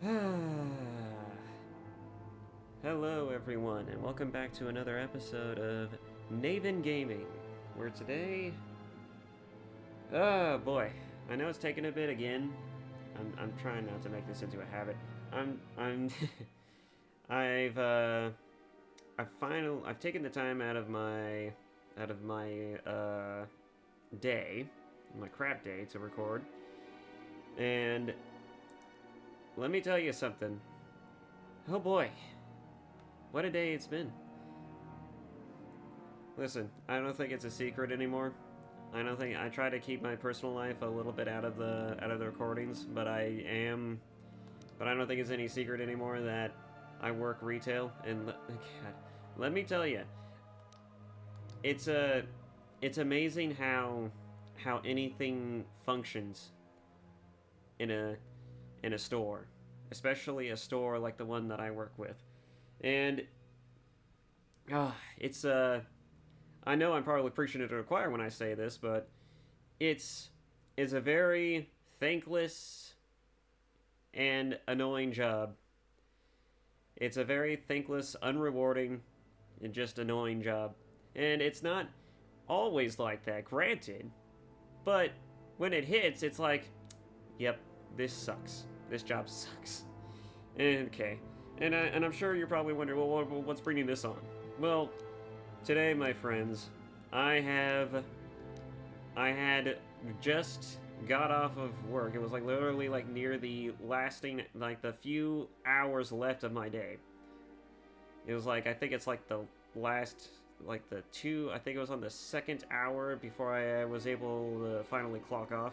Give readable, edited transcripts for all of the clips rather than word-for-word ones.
Hello, everyone, and welcome back to another episode of Naven Gaming, where today, oh boy, I know it's taken a bit again. I'm trying not to make this into a habit. I'm, I've, uh, I've taken the time out of my day, my crap day, to record, and let me tell you something. Oh boy, what a day it's been. Listen, I don't think it's a secret anymore. I try to keep my personal life a little bit out of the recordings, but I don't think it's any secret anymore that I work retail and God, let me tell you, it's it's amazing how anything functions in a store, especially a store like the one that I work with. And it's I know I'm probably preaching to the choir when I say this, but it's it's a very thankless and annoying job. It's a very thankless, unrewarding, and just annoying job. And it's not always like that, granted, but when it hits, it's like, yep, this sucks. This job sucks. Okay. And I'm sure you're probably wondering, well, what's bringing this on? Well, today, my friends, I had just got off of work. It was like literally like near the lasting, like the few hours left of my day. It was like, I think it's like the last, like the two, I think it was on the second hour before I was able to finally clock off.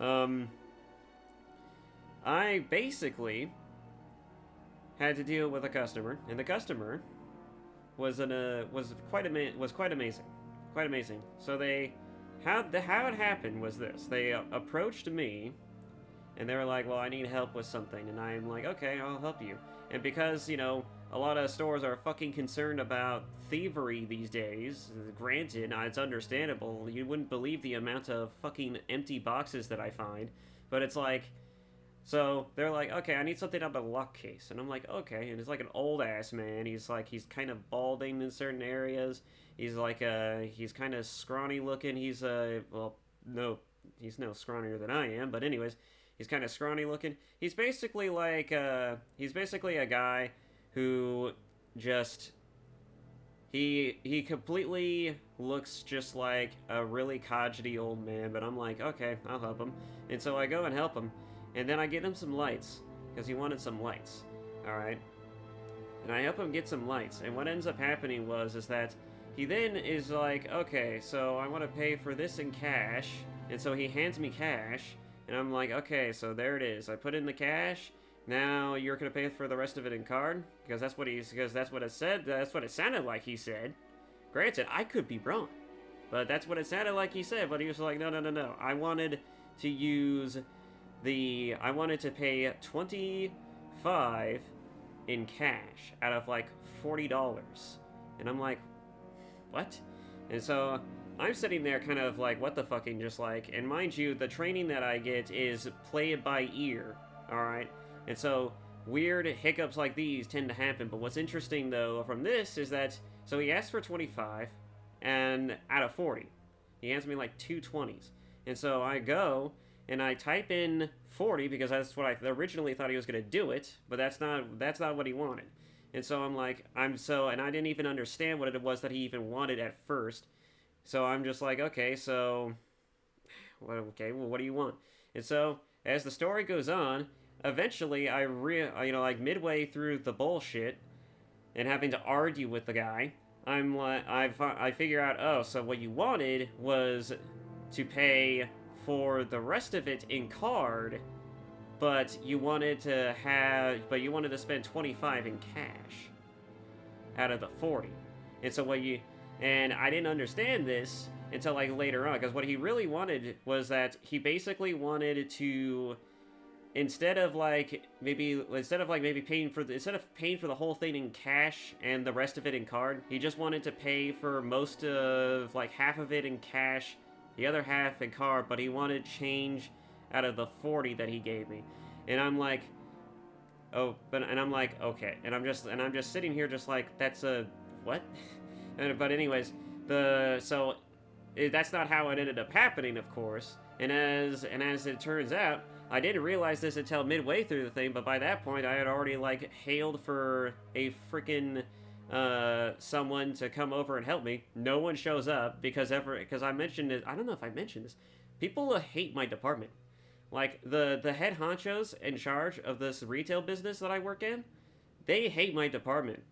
Um, I basically had to deal with a customer, and the customer was quite amazing, quite amazing. So how it happened was this: they approached me, and they were like, "Well, I need help with something," and I'm like, "Okay, I'll help you." And because a lot of stores are fucking concerned about thievery these days. Granted, it's understandable. You wouldn't believe the amount of fucking empty boxes that I find, but it's like, so they're like, okay, I need something out of the lock case. And I'm like, okay. And it's like an old ass man. He's kind of balding in certain areas. He's kind of scrawny looking. Well, no, he's no scrawnier than I am. But anyways, he's kind of scrawny looking. He's basically a guy who just, he completely looks just like a really codgety old man. But I'm like, okay, I'll help him. And so I go and help him. And then I get him some lights, because he wanted some lights. Alright? And I help him get some lights. And what ends up happening is that he then is like, okay, so I want to pay for this in cash. And so he hands me cash. And I'm like, okay, so there it is. I put in the cash. Now you're going to pay for the rest of it in card? Because that's what it said. That's what it sounded like he said. Granted, I could be wrong. But that's what it sounded like he said. But he was like, no, no, no, no. I wanted to pay 25 in cash out of like $40. And I'm like, what? And so I'm sitting there kind of like, what the fucking, just like, and mind you, the training that I get is play it by ear, alright? And so weird hiccups like these tend to happen. But what's interesting though from this is that, so he asked for 25 and out of 40. He hands me like two 20s. And so I go and I type in 40 because that's what I originally thought he was going to do it, but that's not what he wanted. And so I'm like, and I didn't even understand what it was that he even wanted at first. So I'm just like, okay, so, well, what do you want? And so as the story goes on, eventually like midway through the bullshit and having to argue with the guy, I'm like, I figure out, oh, so what you wanted was to pay for the rest of it in card, but you wanted to spend 25 in cash out of the 40. And so and I didn't understand this until like later on, because what he really wanted was that he basically wanted to, instead of paying for the whole thing in cash and the rest of it in card, he just wanted to pay for most of, like, half of it in cash, the other half in card, but he wanted change out of the 40 that he gave me. And I'm like, oh, and I'm like, okay, and I'm just sitting here just like, that's a what? But anyways, that's not how it ended up happening, of course. And as it turns out, I didn't realize this until midway through the thing. But by that point, I had already like hailed for a freaking someone to come over and help me. No one shows up because I mentioned it. I don't know if I mentioned this. People hate my department. Like the head honchos in charge of this retail business that I work in, they hate my department.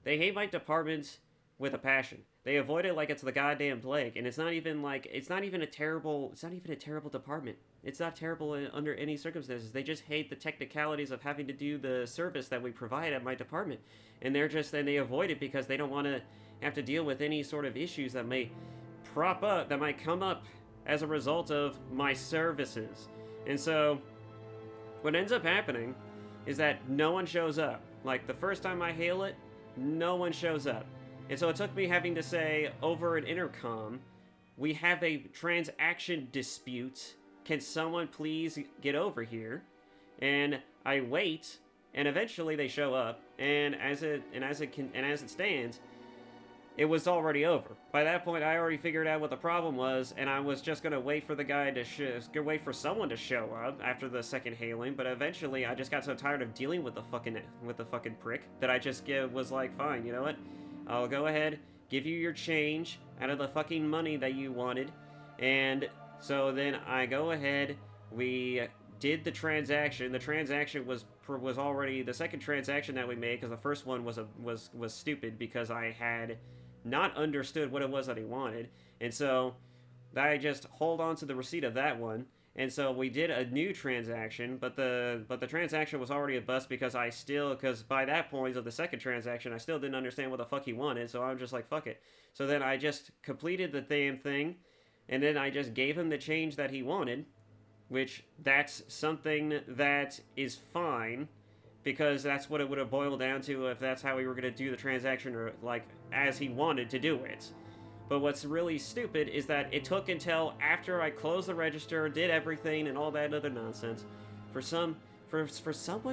They hate my department with a passion. They avoid it like it's the goddamn plague, and it's not even a terrible department. It's not terrible under any circumstances. They just hate the technicalities of having to do the service that we provide at my department, and they avoid it because they don't want to have to deal with any sort of issues that might come up as a result of my services. And so, what ends up happening is that no one shows up. Like the first time I hail it, no one shows up. And so it took me having to say over an intercom, we have a transaction dispute. Can someone please get over here? And I wait, and eventually they show up. And as it stands, it was already over. By that point, I already figured out what the problem was, and I was just gonna wait for the guy to wait for someone to show up after the second hailing. But eventually, I just got so tired of dealing with the fucking prick that I just was like, fine, you know what? I'll go ahead, give you your change out of the fucking money that you wanted. And so then I go ahead, we did the transaction. The transaction was already the second transaction that we made, because the first one was stupid because I had not understood what it was that he wanted. And so I just hold on to the receipt of that one. And so we did a new transaction, but the transaction was already a bust because by that point of the second transaction, I still didn't understand what the fuck he wanted, so I'm just like, fuck it. So then I just completed the damn thing, and then I just gave him the change that he wanted, which that's something that is fine, because that's what it would have boiled down to if that's how we were going to do the transaction, or like as he wanted to do it. But what's really stupid is that it took until after I closed the register, did everything, and all that other nonsense, for someone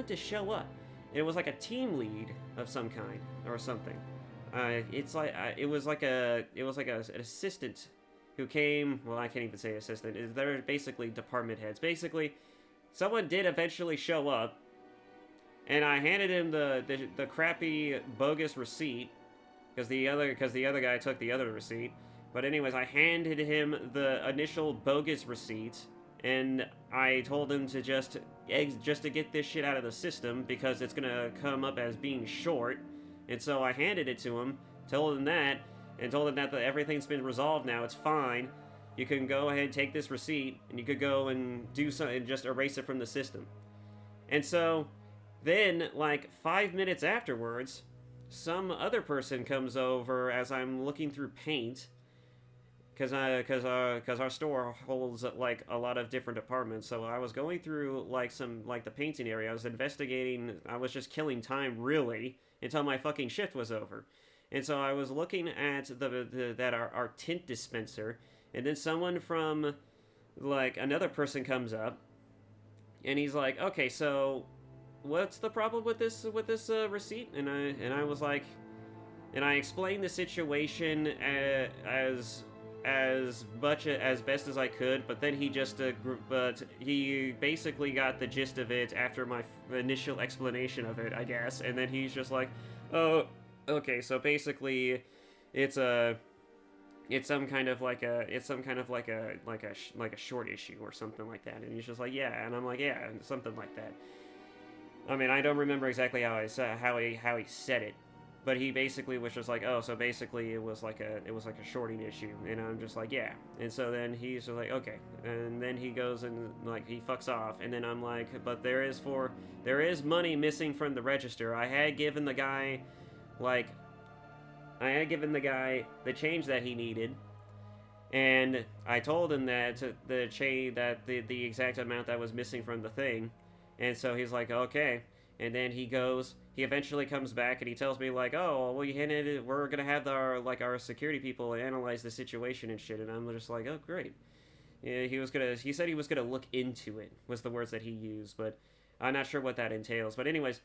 to show up. It was like a team lead of some kind or something. It was like an assistant who came. Well, I can't even say assistant. They're basically department heads. Basically, someone did eventually show up, and I handed him the crappy bogus receipt. Because the other guy took the other receipt. But anyways, I handed him the initial bogus receipt, and I told him to just to get this shit out of the system, because it's gonna come up as being short. And so I handed it to him, told him that everything's been resolved now. It's fine. You can go ahead and take this receipt, and you could go and do something and just erase it from the system. And so then, like 5 minutes afterwards, some other person comes over as I'm looking through paint, because our store holds like a lot of different departments. So I was going through the painting area. I was investigating. I was just killing time really until my fucking shift was over. And so I was looking at our tint dispenser, and then someone from like another person comes up, and he's like, okay, so what's the problem with this receipt? And I was like, and I explained the situation as best as I could, but then he he basically got the gist of it after my initial explanation of it, I guess. And then he's just like, oh, okay, so basically it's some kind of like a short issue or something like that. And he's just like, yeah. And I'm like, yeah, something like that. I mean, I don't remember exactly how he said it, but he basically was just like, oh, so basically it was like a shorting issue, and I'm just like, yeah. And so then he's just like, okay, and then he goes and like he fucks off, and then I'm like, but there is money missing from the register. I had given the guy the change that he needed, and I told him that the exact amount that was missing from the thing. And so he's like, okay. And then he eventually comes back, and he tells me like, oh, well, we're going to have our security people analyze the situation and shit. And I'm just like, oh, great. Yeah, he said he was gonna look into it, was the words that he used, but I'm not sure what that entails. But anyways,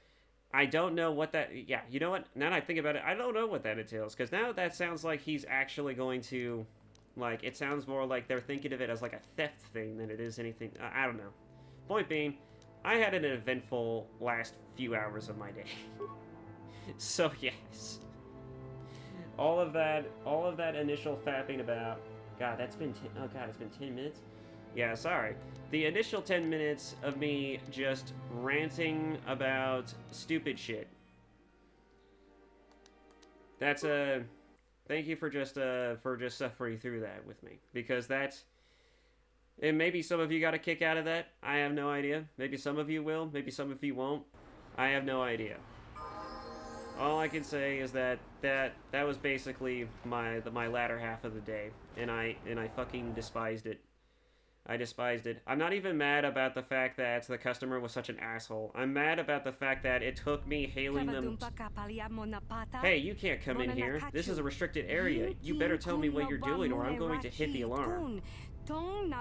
I don't know what that, yeah, you know what, now that I think about it, I don't know what that entails, because now that sounds like he's actually going to, like, it sounds more like they're thinking of it as like a theft thing than it is anything, I don't know. Point being, I had an eventful last few hours of my day. So yes. All of that initial fapping about, God, that's been, oh God, it's been 10 minutes? Yeah, sorry. The initial 10 minutes of me just ranting about stupid shit. That's a, thank you for just suffering through that with me. Because that's, and maybe some of you got a kick out of that. I have no idea. Maybe some of you will. Maybe some of you won't. I have no idea. All I can say is that was basically my latter half of the day, and I fucking despised it. I despised it. I'm not even mad about the fact that the customer was such an asshole. I'm mad about the fact that it took me hailing them. Hey, you can't come in here. This is a restricted area. You better tell me what you're doing or I'm going to hit the alarm. Alright.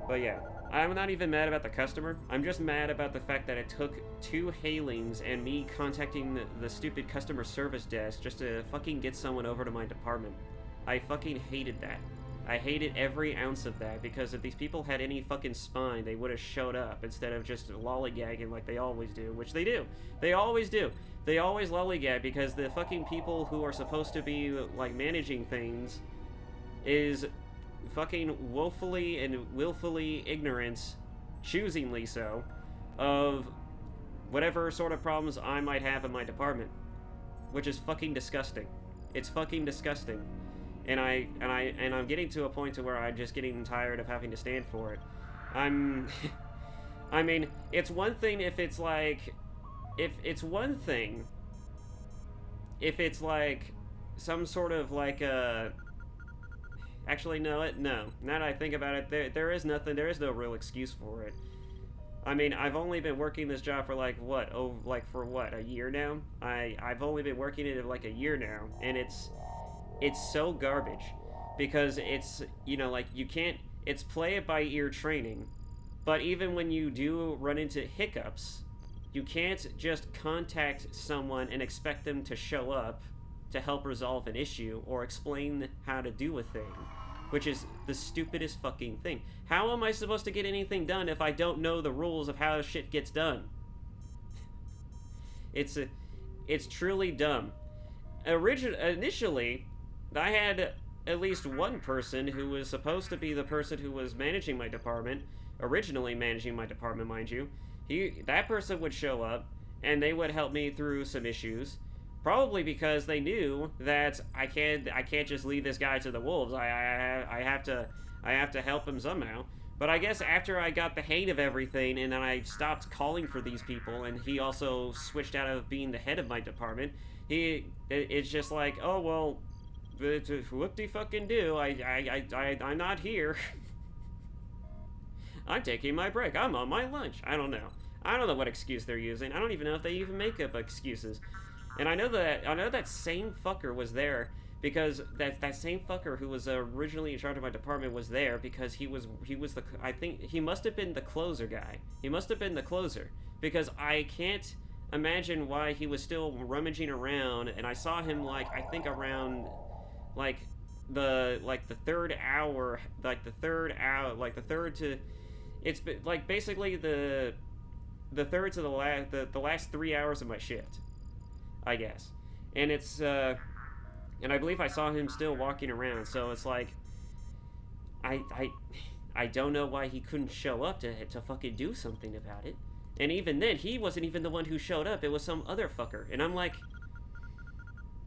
But yeah, I'm not even mad about the customer. I'm just mad about the fact that it took 2 hailings and me contacting the stupid customer service desk just to fucking get someone over to my department. I fucking hated that. I hated every ounce of that, because if these people had any fucking spine, they would have showed up instead of just lollygagging like they always do, which they do. They always do. They always lollygag because the fucking people who are supposed to be, like, managing things is fucking woefully and willfully ignorant, choosingly so, of whatever sort of problems I might have in my department, which is fucking disgusting. It's fucking disgusting. And I'm getting to a point to where I'm just getting tired of having to stand for it. I mean, it's one thing if it's like, if it's like some sort of like a, actually no. Now that I think about it, there is no real excuse for it. I mean, I've only been working this job for like what, a year now? I've only been working it like a year now, and it's so garbage, because it's, you know, like, you can't, it's play it by ear training, but even when you do run into hiccups, you can't just contact someone and expect them to show up to help resolve an issue or explain how to do a thing, which is the stupidest fucking thing. How am I supposed to get anything done if I don't know the rules of how shit gets done? It's truly dumb. Initially, I had at least one person who was supposed to be the person who was managing my department, originally managing my department, mind you. That person would show up, and they would help me through some issues, probably because they knew that I can't just leave this guy to the wolves. I have to help him somehow. But I guess after I got the hate of everything, and then I stopped calling for these people, and he also switched out of being the head of my department, it's just like, oh well, whoop-de-fucking-do, I'm not here. I'm taking my break. I'm on my lunch. I don't know what excuse they're using. I don't even know if they even make up excuses. And I know that same fucker was there because that same fucker who was originally in charge of my department was there because he was the, I think he must have been the closer guy. He must have been the closer, because I can't imagine why he was still rummaging around, and I saw him like, I think around like the third to, it's like basically the third to the last 3 hours of my shift, I guess. And it's and I believe I saw him still walking around, so it's like I don't know why he couldn't show up to fucking do something about it. And even then, he wasn't even the one who showed up. It was some other fucker. And I'm like,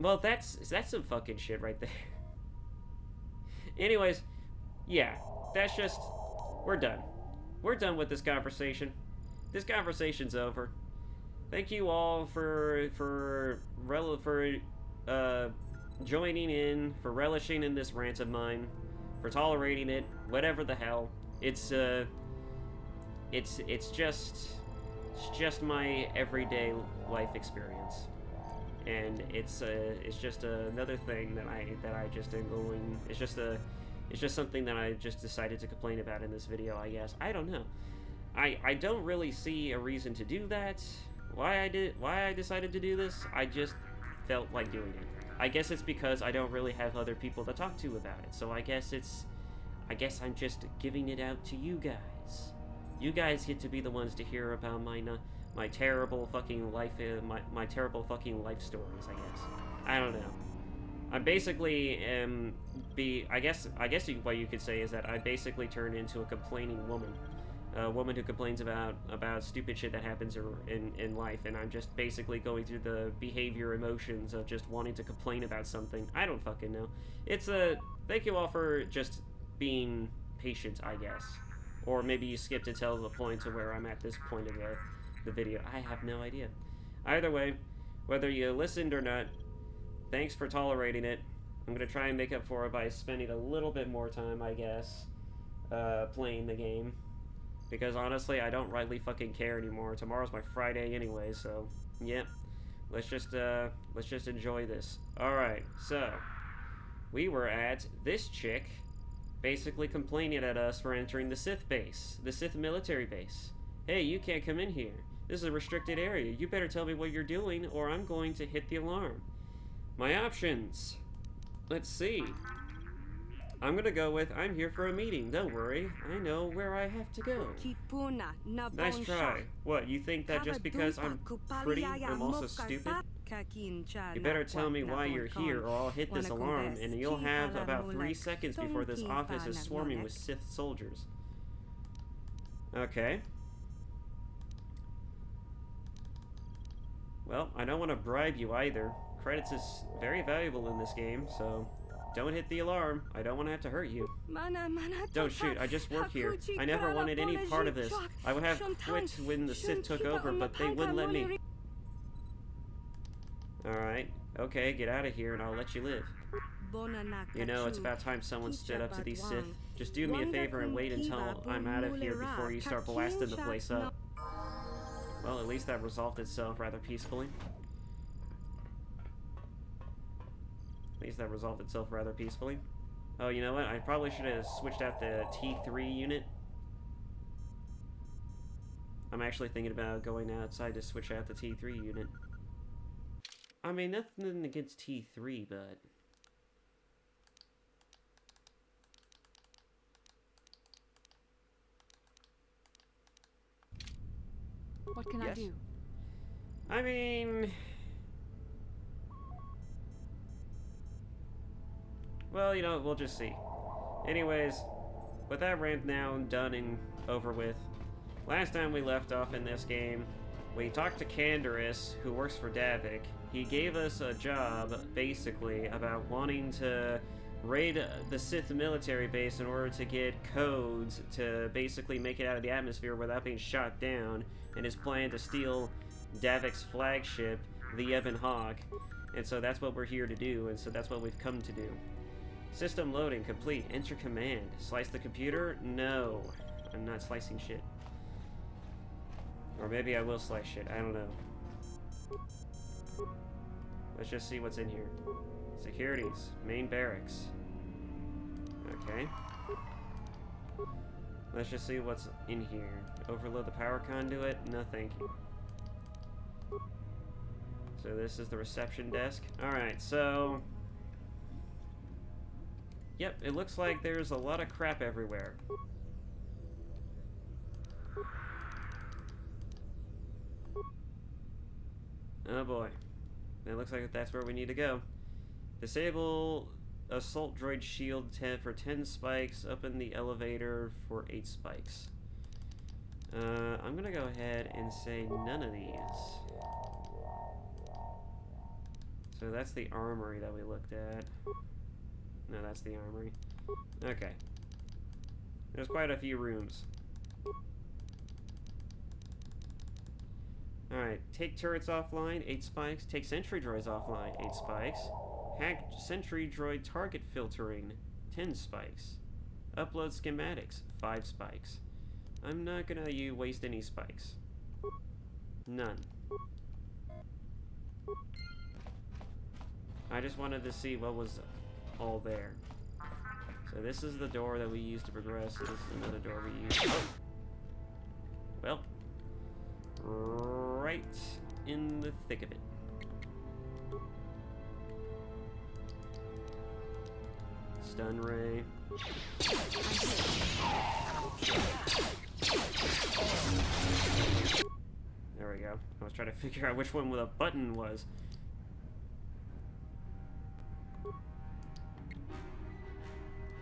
well, that's some fucking shit right there. Anyways, yeah, that's just, we're done. We're done with this conversation. This conversation's over. Thank you all for joining in, for relishing in this rant of mine, for tolerating it, whatever the hell. It's just my everyday life experience. and it's just another thing that I just am going. It's just something that I just decided to complain about in this video. I guess I don't know. I don't really see a reason to do that. Why I decided to do this? I just felt like doing it. I guess it's because I don't really have other people to talk to about it. So I guess I'm just giving it out to you guys. You guys get to be the ones to hear about my terrible fucking life, my terrible fucking life stories. I guess. I don't know. I basically I guess what you could say is that I basically turned into a complaining woman. A woman who complains about stupid shit that happens in life, and I'm just basically going through the behavior emotions of just wanting to complain about something. I don't fucking know. Thank you all for just being patient, I guess. Or maybe you skipped until the point to where I'm at this point of the video. I have no idea. Either way, whether you listened or not, thanks for tolerating it. I'm gonna try and make up for it by spending a little bit more time, I guess, playing the game. Because honestly, I don't rightly fucking care anymore. Tomorrow's my Friday anyway, so yeah. Let's just enjoy this. Alright, so we were at this chick basically complaining at us for entering the Sith base. The Sith military base. Hey, you can't come in here. This is a restricted area. You better tell me what you're doing or I'm going to hit the alarm. My options. Let's see. I'm gonna go with, I'm here for a meeting. Don't worry, I know where I have to go. Nice try. What, you think that just because I'm pretty, I'm also stupid? You better tell me why you're here or I'll hit this alarm and you'll have about 3 seconds before this office is swarming with Sith soldiers. Okay. Well, I don't want to bribe you either. Credits is very valuable in this game, so... Don't hit the alarm. I don't want to have to hurt you. Don't shoot. I just work here. I never wanted any part of this. I would have quit when the Sith took over, but they wouldn't let me. Alright. Okay, get out of here and I'll let you live. You know, it's about time someone stood up to these Sith. Just do me a favor and wait until I'm out of here before you start blasting the place up. Well, at least that resolved itself rather peacefully. At least that resolved itself rather peacefully. Oh, you know what? I probably should have switched out the T3 unit. I'm actually thinking about going outside to switch out the T3 unit. I mean, nothing against T3, but... What can I do? I mean... Well, you know, we'll just see. Anyways, with that rant now done and over with, last time we left off in this game, we talked to Taris, who works for Davik. He gave us a job, basically, about wanting to raid the Sith military base in order to get codes to basically make it out of the atmosphere without being shot down, and his plan to steal Davik's flagship, the Ebon Hawk. And so that's what we're here to do, and so that's what we've come to do. System loading complete. Enter command. Slice the computer? No. I'm not slicing shit. Or maybe I will slice shit. I don't know. Let's just see what's in here. Securities. Main barracks. Okay. Let's just see what's in here. Overload the power conduit? No, thank you. So this is the reception desk. Alright, so... Yep, it looks like there's a lot of crap everywhere. Oh boy. It looks like that's where we need to go. Disable assault droid shield for 10 spikes. Open the elevator for 8 spikes. I'm gonna go ahead and say none of these. So that's the armory that we looked at. No, that's the armory. Okay. There's quite a few rooms. Alright, take turrets offline, 8 spikes. Take sentry droids offline, 8 spikes. Hack sentry droid target filtering, 10 spikes. Upload schematics, 5 spikes. I'm not gonna waste any spikes. None. I just wanted to see what was all there. So this is the door that we use to progress. This is another door we use. Oh. Well, right in the thick of it. Stun ray. There we go. I was trying to figure out which one with a button was.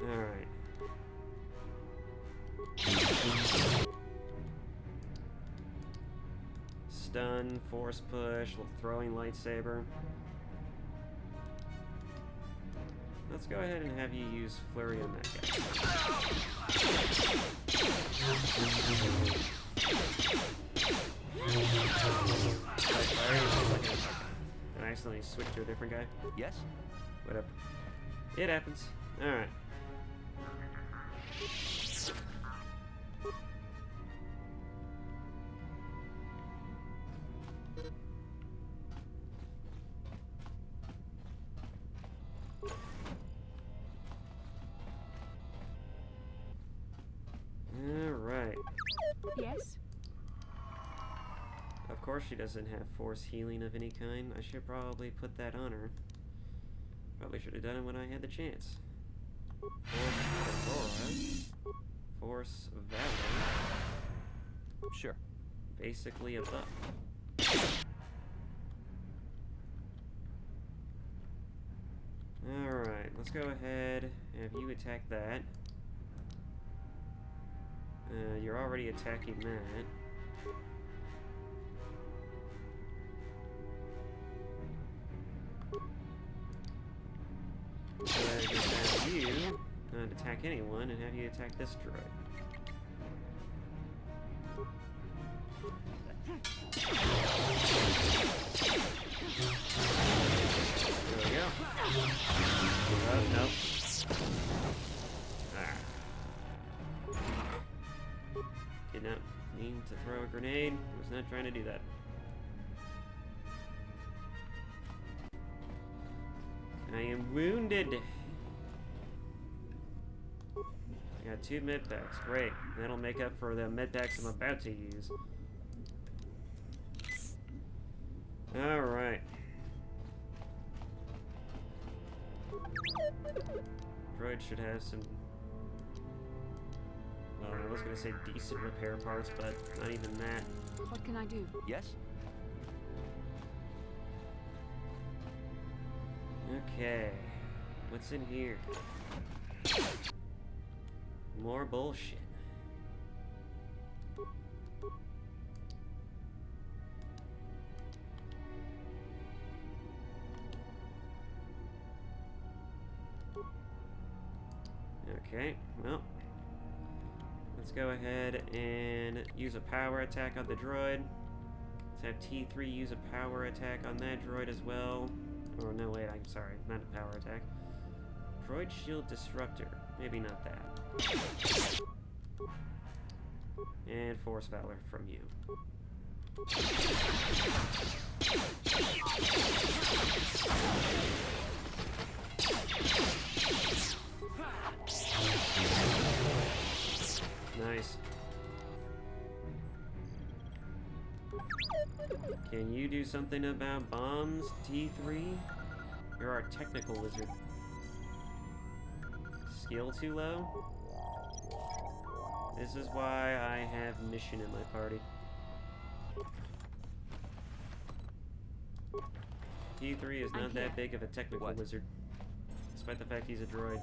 Alright. Stun, force push, throwing lightsaber. Let's go ahead and have you use flurry on that guy. Did I accidentally switch to a different guy? Yes? Whatever. It happens. Alright. Alright. Yes? Of course she doesn't have force healing of any kind. I should probably put that on her. Probably should have done it when I had the chance. Force Aurora. Force Valor. Sure. Basically a buff. Alright, let's go ahead and have you attack that. You're already attacking that. So I just have you not attack anyone and have you attack this droid. There we go. Oh, nope. Did not mean to throw a grenade. Was not trying to do that. I am wounded. I got 2 med packs. Great. That'll make up for the med packs I'm about to use. Alright. Droid should have some... Well, I was gonna say decent repair parts, but not even that. What can I do? Yes? Okay. What's in here? More bullshit. Okay, well. Let's go ahead and use a power attack on the droid. Let's have T3 use a power attack on that droid as well. Or no, wait, I'm sorry, not a power attack. Droid shield disruptor. Maybe not that. And force valor from you. Nice. Can you do something about bombs, T3? You're our technical wizard. Skill too low? This is why I have mission in my party. T3 is not that big of a technical wizard, despite the fact he's a droid.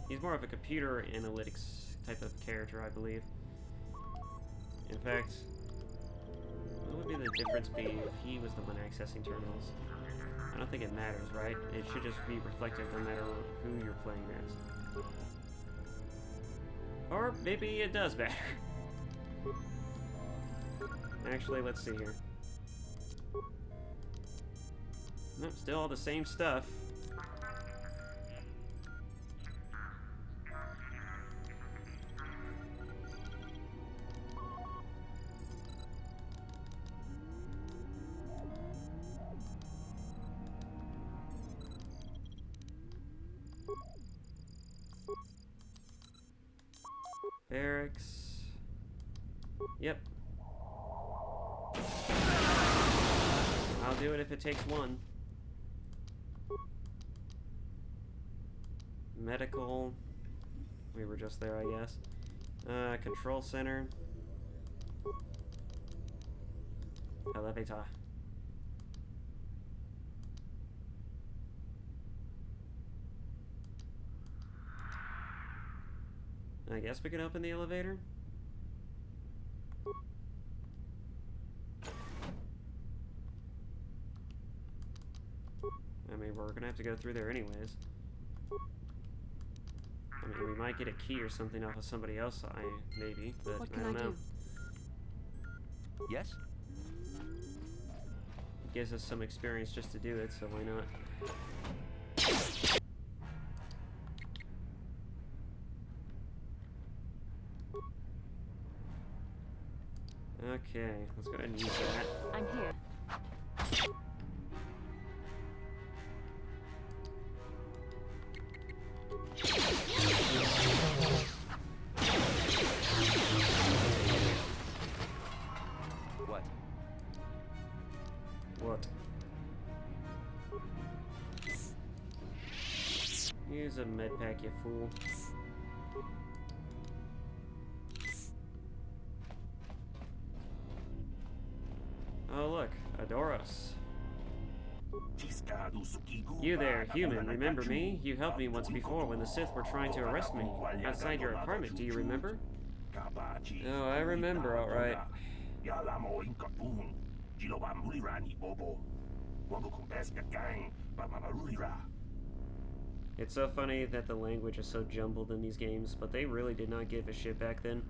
He's more of a computer analytics type of character, I believe. In fact, what would be the difference be if he was the one accessing terminals? I don't think it matters, right? It should just be reflective no matter who you're playing as. Or maybe it does matter. Actually, let's see here. Nope, still all the same stuff. Barracks. Yep. I'll do it if it takes one. Medical. We were just there, I guess. Control center. Elevator. I guess we can open the elevator. I mean, we're gonna have to go through there anyways. I mean, we might get a key or something off of somebody else, maybe, but What I can don't I know. do? Yes? It gives us some experience just to do it, so why not? Okay, let's go ahead and use that. I'm here. What? What? Use a med pack, you fool. Oh look, Adoros. You there, human, remember me? You helped me once before when the Sith were trying to arrest me. Outside your apartment, do you remember? Oh, I remember, alright. It's so funny that the language is so jumbled in these games, but they really did not give a shit back then.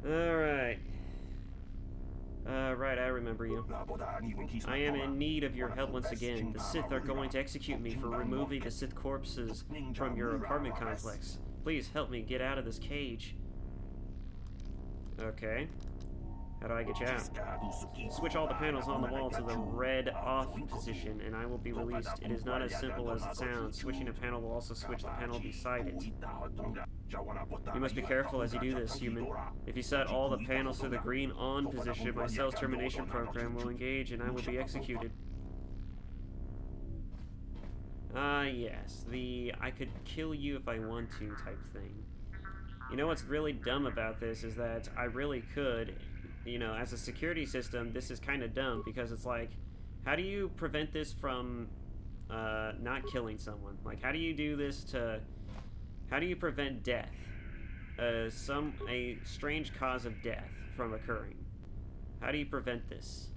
Alright. Right, I remember you. I am in need of your help once again. The Sith are going to execute me for removing the Sith corpses from your apartment complex. Please help me get out of this cage. Okay. How do I get you out? Switch all the panels on the wall to the red off position and I will be released. It is not as simple as it sounds. Switching a panel will also switch the panel beside it. You must be careful as you do this, human. If you set all the panels to the green on position, my cell's termination program will engage and I will be executed. Yes. The I could kill you if I want to type thing. You know what's really dumb about this is that I really could, you know, as a security system, this is kind of dumb because it's like, how do you prevent this from not killing someone? Like, how do you do this to, how do you prevent death? A strange cause of death from occurring. How do you prevent this?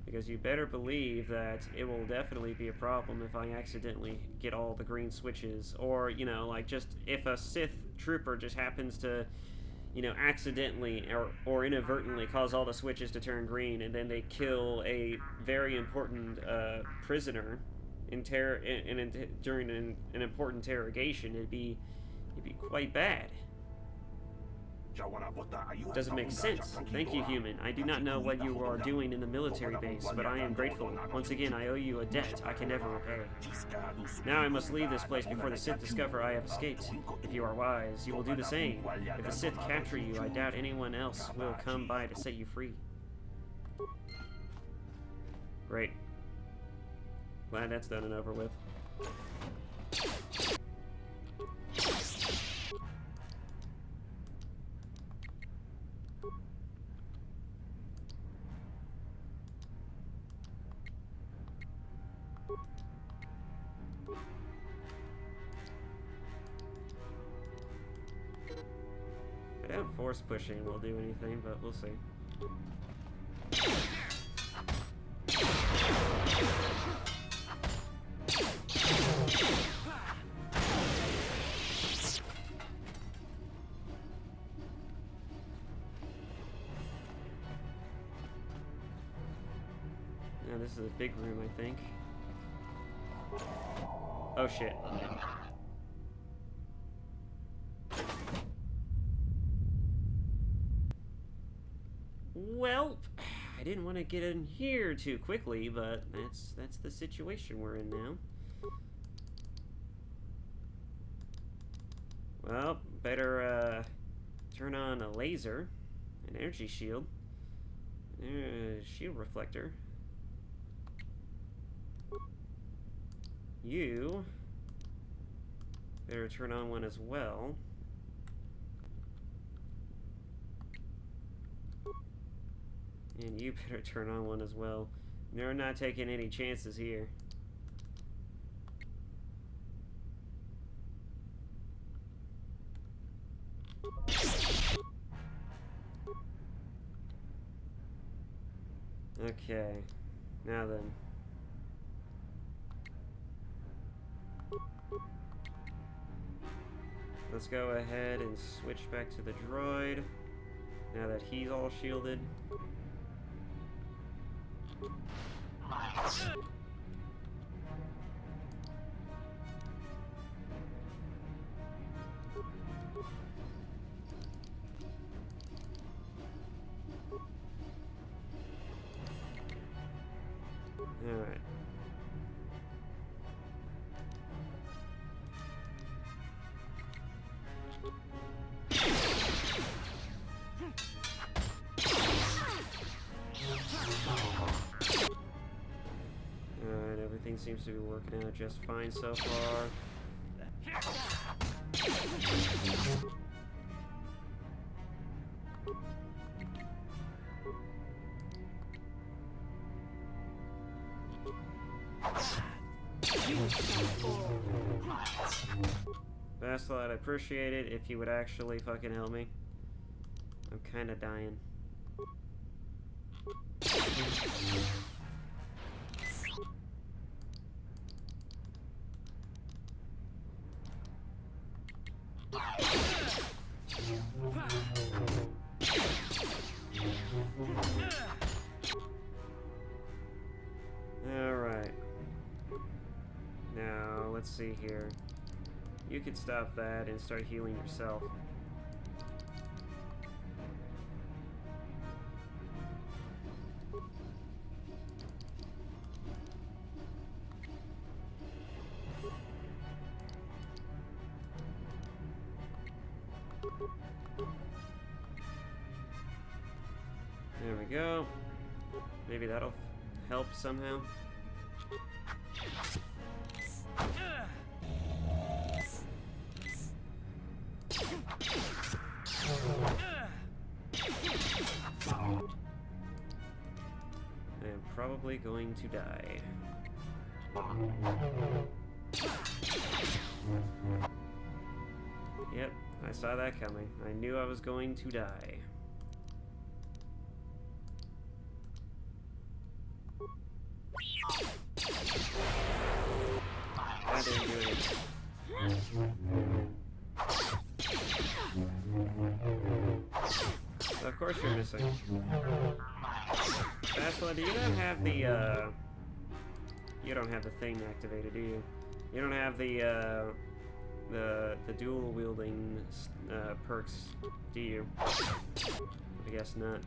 Because you better believe that it will definitely be a problem if I accidentally get all the green switches. Or, you know, like just if a Sith trooper just happens to, you know, accidentally or inadvertently cause all the switches to turn green and then they kill a very important prisoner during an important interrogation, it'd be quite bad. Doesn't make sense. Thank you, human. I do not know what you are doing in the military base, but I am grateful. Once again, I owe you a debt I can never repay. Now I must leave this place before the Sith discover I have escaped. If you are wise, you will do the same. If the Sith capture you, I doubt anyone else will come by to set you free. Great. Glad that's done and over with. I doubt force pushing will do anything, but we'll see. Now this is a big room, I think. Oh shit. Well, I didn't want to get in here too quickly, but that's the situation we're in now. Well, better turn on a laser, an energy shield, shield reflector. You better turn on one as well. And you better turn on one as well. They're not taking any chances here. Okay, now then. Let's go ahead and switch back to the droid, now that he's all shielded. Alright. Alright, everything seems to be working out just fine so far. Bastelot, I'd appreciate it if you would actually fucking help me. I'm kinda dying. Alright. Now, let's see here. You could stop that and start healing yourself. There we go. Maybe that'll help somehow. I am probably going to die. Yep, I saw that coming. I knew I was going to die. That didn't do anything. So of course you're missing. Basla, do you not have the, you don't have the thing activated, do you? You don't have the dual wielding, perks, do you? I guess not.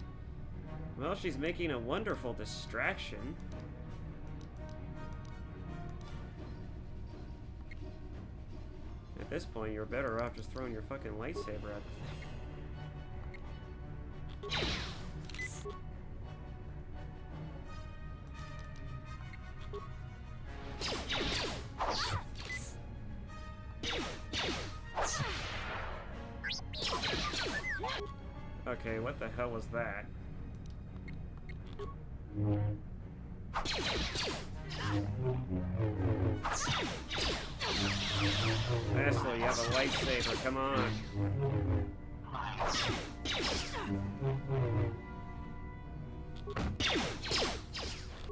Well, she's making a wonderful distraction. At this point, you're better off just throwing your fucking lightsaber at the thing. Okay, what the hell was that? Ashley, you have a lightsaber, come on.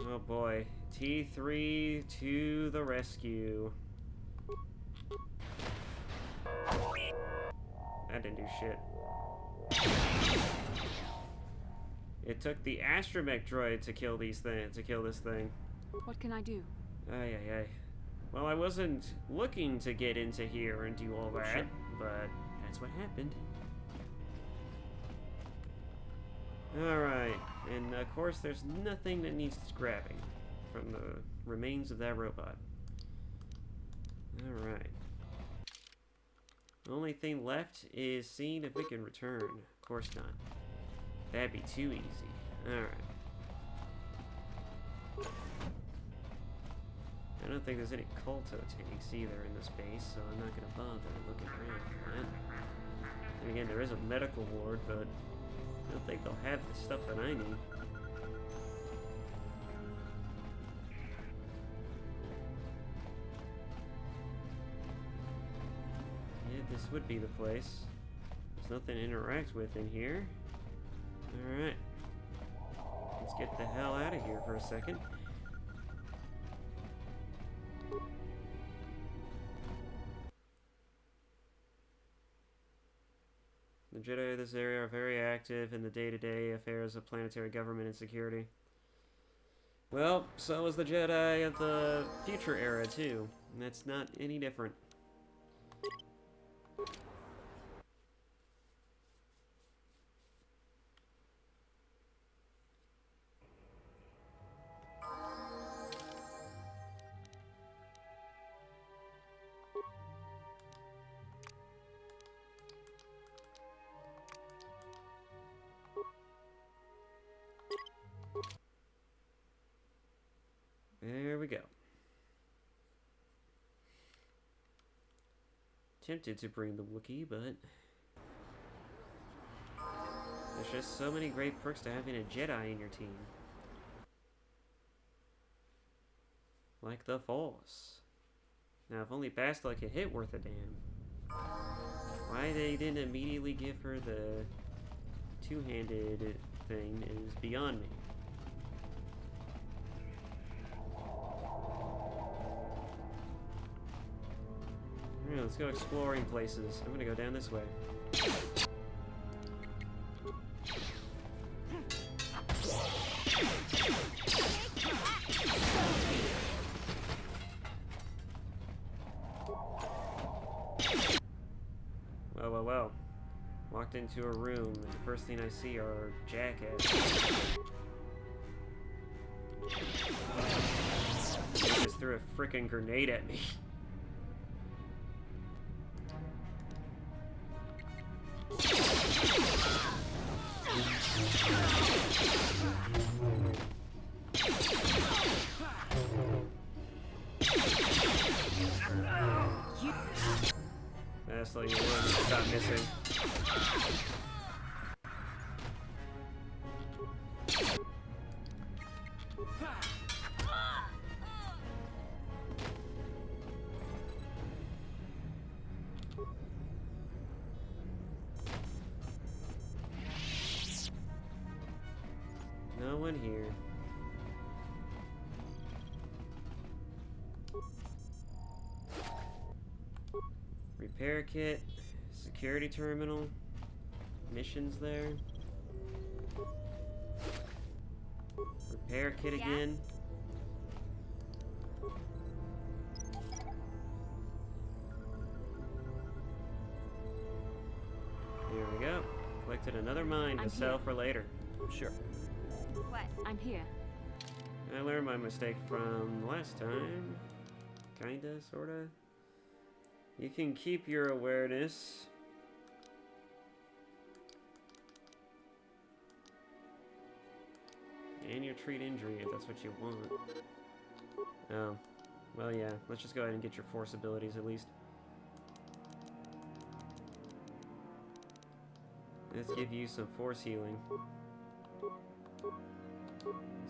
Oh boy. T3 to the rescue. That didn't do shit. It took the astromech droid to kill this thing. What can I do? Ay, ay, ay. Well, I wasn't looking to get into here and do all that, Sure. but that's what happened. Alright, and of course there's nothing that needs scrapping from the remains of that robot. Alright. The only thing left is seeing if we can return. Of course not. That'd be too easy. Alright. I don't think there's any KotOR tanks either in this base, so I'm not gonna bother looking around for that. And again, there is a medical ward, but I don't think they'll have the stuff that I need. Yeah, this would be the place. There's nothing to interact with in here. Alright. Let's get the hell out of here for a second. The Jedi of this area are very active in the day-to-day affairs of planetary government and security. Well, so is the Jedi of the future era, too. And that's not any different. There we go. Tempted to bring the Wookiee, but there's just so many great perks to having a Jedi in your team. Like the Force. Now, if only Bastila could hit worth a damn. Why they didn't immediately give her the two-handed thing is beyond me. Alright, let's go exploring places. I'm gonna go down this way. Well. Walked into a room, and the first thing I see are jackasses. They just threw a frickin' grenade at me. That's like you want to stop missing. No one here. Repair kit, security terminal, missions there. Repair kit again. There we go. Collected another mine to sell for later. Sure. What? I'm here. I learned my mistake from last time. Kinda, sorta. You can keep your awareness. And your treat injury if that's what you want. Oh. Well, yeah. Let's just go ahead and get your force abilities at least. Let's give you some force healing.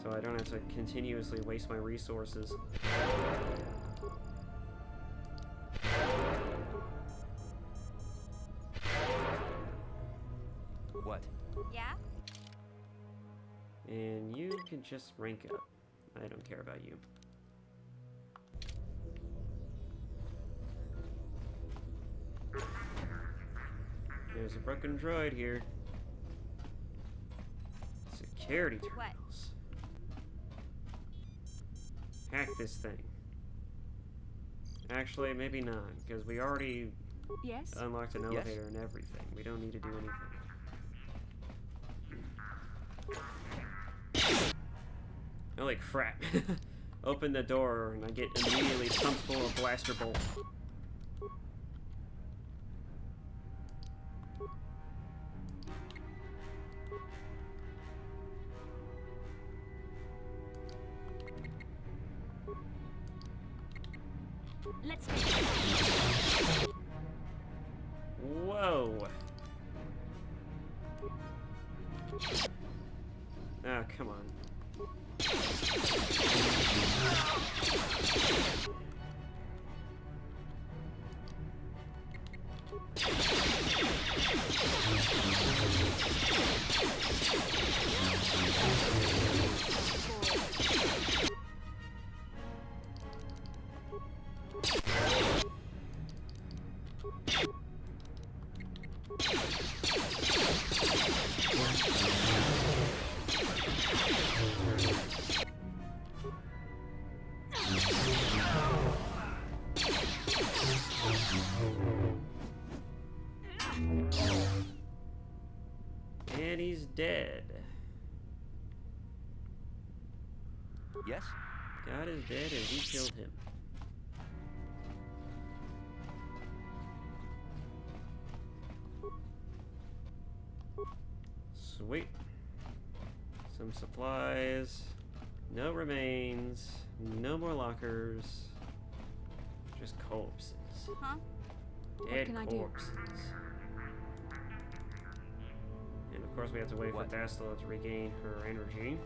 So I don't have to continuously waste my resources. What? Yeah? And you can just rank up. I don't care about you. There's a broken droid here. Security terminals. Hack this thing. Actually, maybe not, because we already Yes? unlocked an elevator and everything. We don't need to do anything. Holy crap. Open the door and I get immediately pumped full of blaster bolt. Let's Whoa. Ah, come on. And he's dead. Yes? God is dead and we killed him. Sweet. Some supplies. No remains. No more lockers. Just corpses. Huh? Dead can I do? corpses. And of course we have to wait What? for Dastila to regain her energy.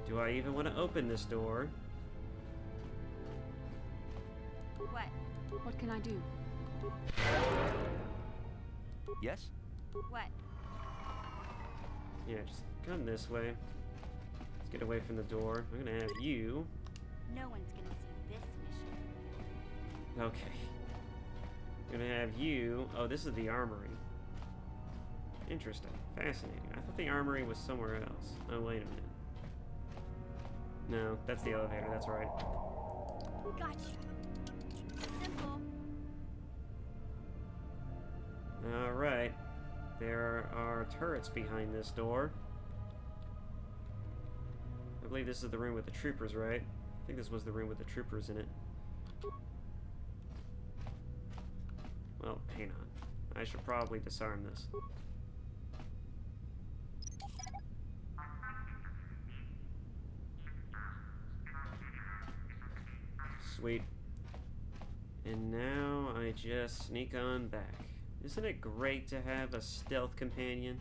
Do I even want to open this door? What? What can I do? Yes? What? Yeah, just come this way. Let's get away from the door. I'm gonna have you. No one's gonna see this mission. Okay. I'm gonna have you. Oh, this is the armory. Interesting. Fascinating. I thought the armory was somewhere else. Oh, wait a minute. No, that's the elevator. That's right. Gotcha. Simple. Alright. There are turrets behind this door. I believe this is the room with the troopers, right? I think this was the room with the troopers in it. Well, hang on. I should probably disarm this. Sweet. And now I just sneak on back. Isn't it great to have a stealth companion?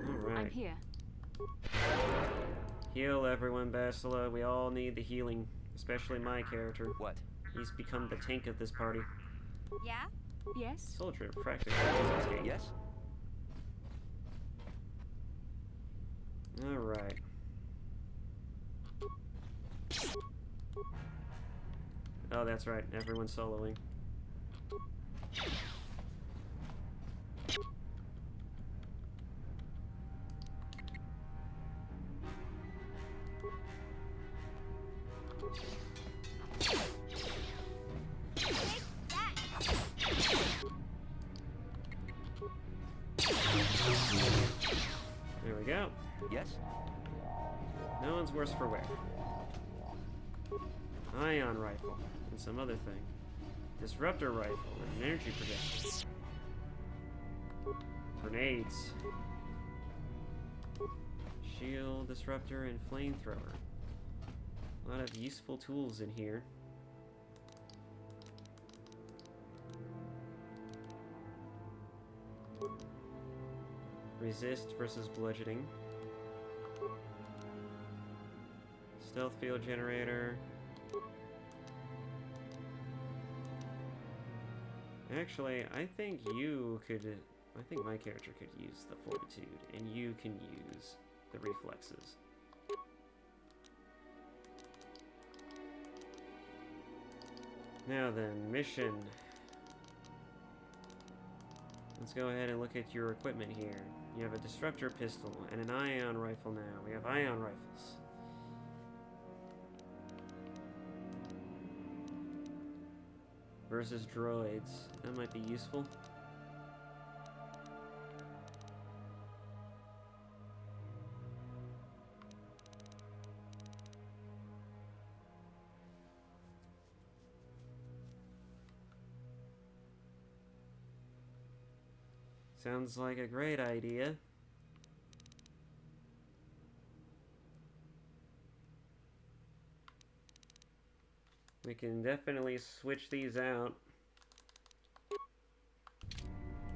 Alright. I'm here. Heal everyone, Bastila. We all need the healing. Especially my character. What? He's become the tank of this party. Yeah? Yes? Soldier practically is a tank. Yes? Alright. Oh, that's right. Everyone's soloing. There we go. Yes? No one's worse for wear. Ion rifle and some other thing. Disruptor rifle and an energy projector. Grenades. Shield, disruptor, and flamethrower. A lot of useful tools in here. Resist versus bludgeoning. Stealth field generator. Actually, I think my character could use the fortitude, and you can use the reflexes. Now then, mission. Let's go ahead and look at your equipment here. You have a disruptor pistol and an ion rifle now. We have ion rifles. Versus droids. That might be useful. Sounds like a great idea. We can definitely switch these out.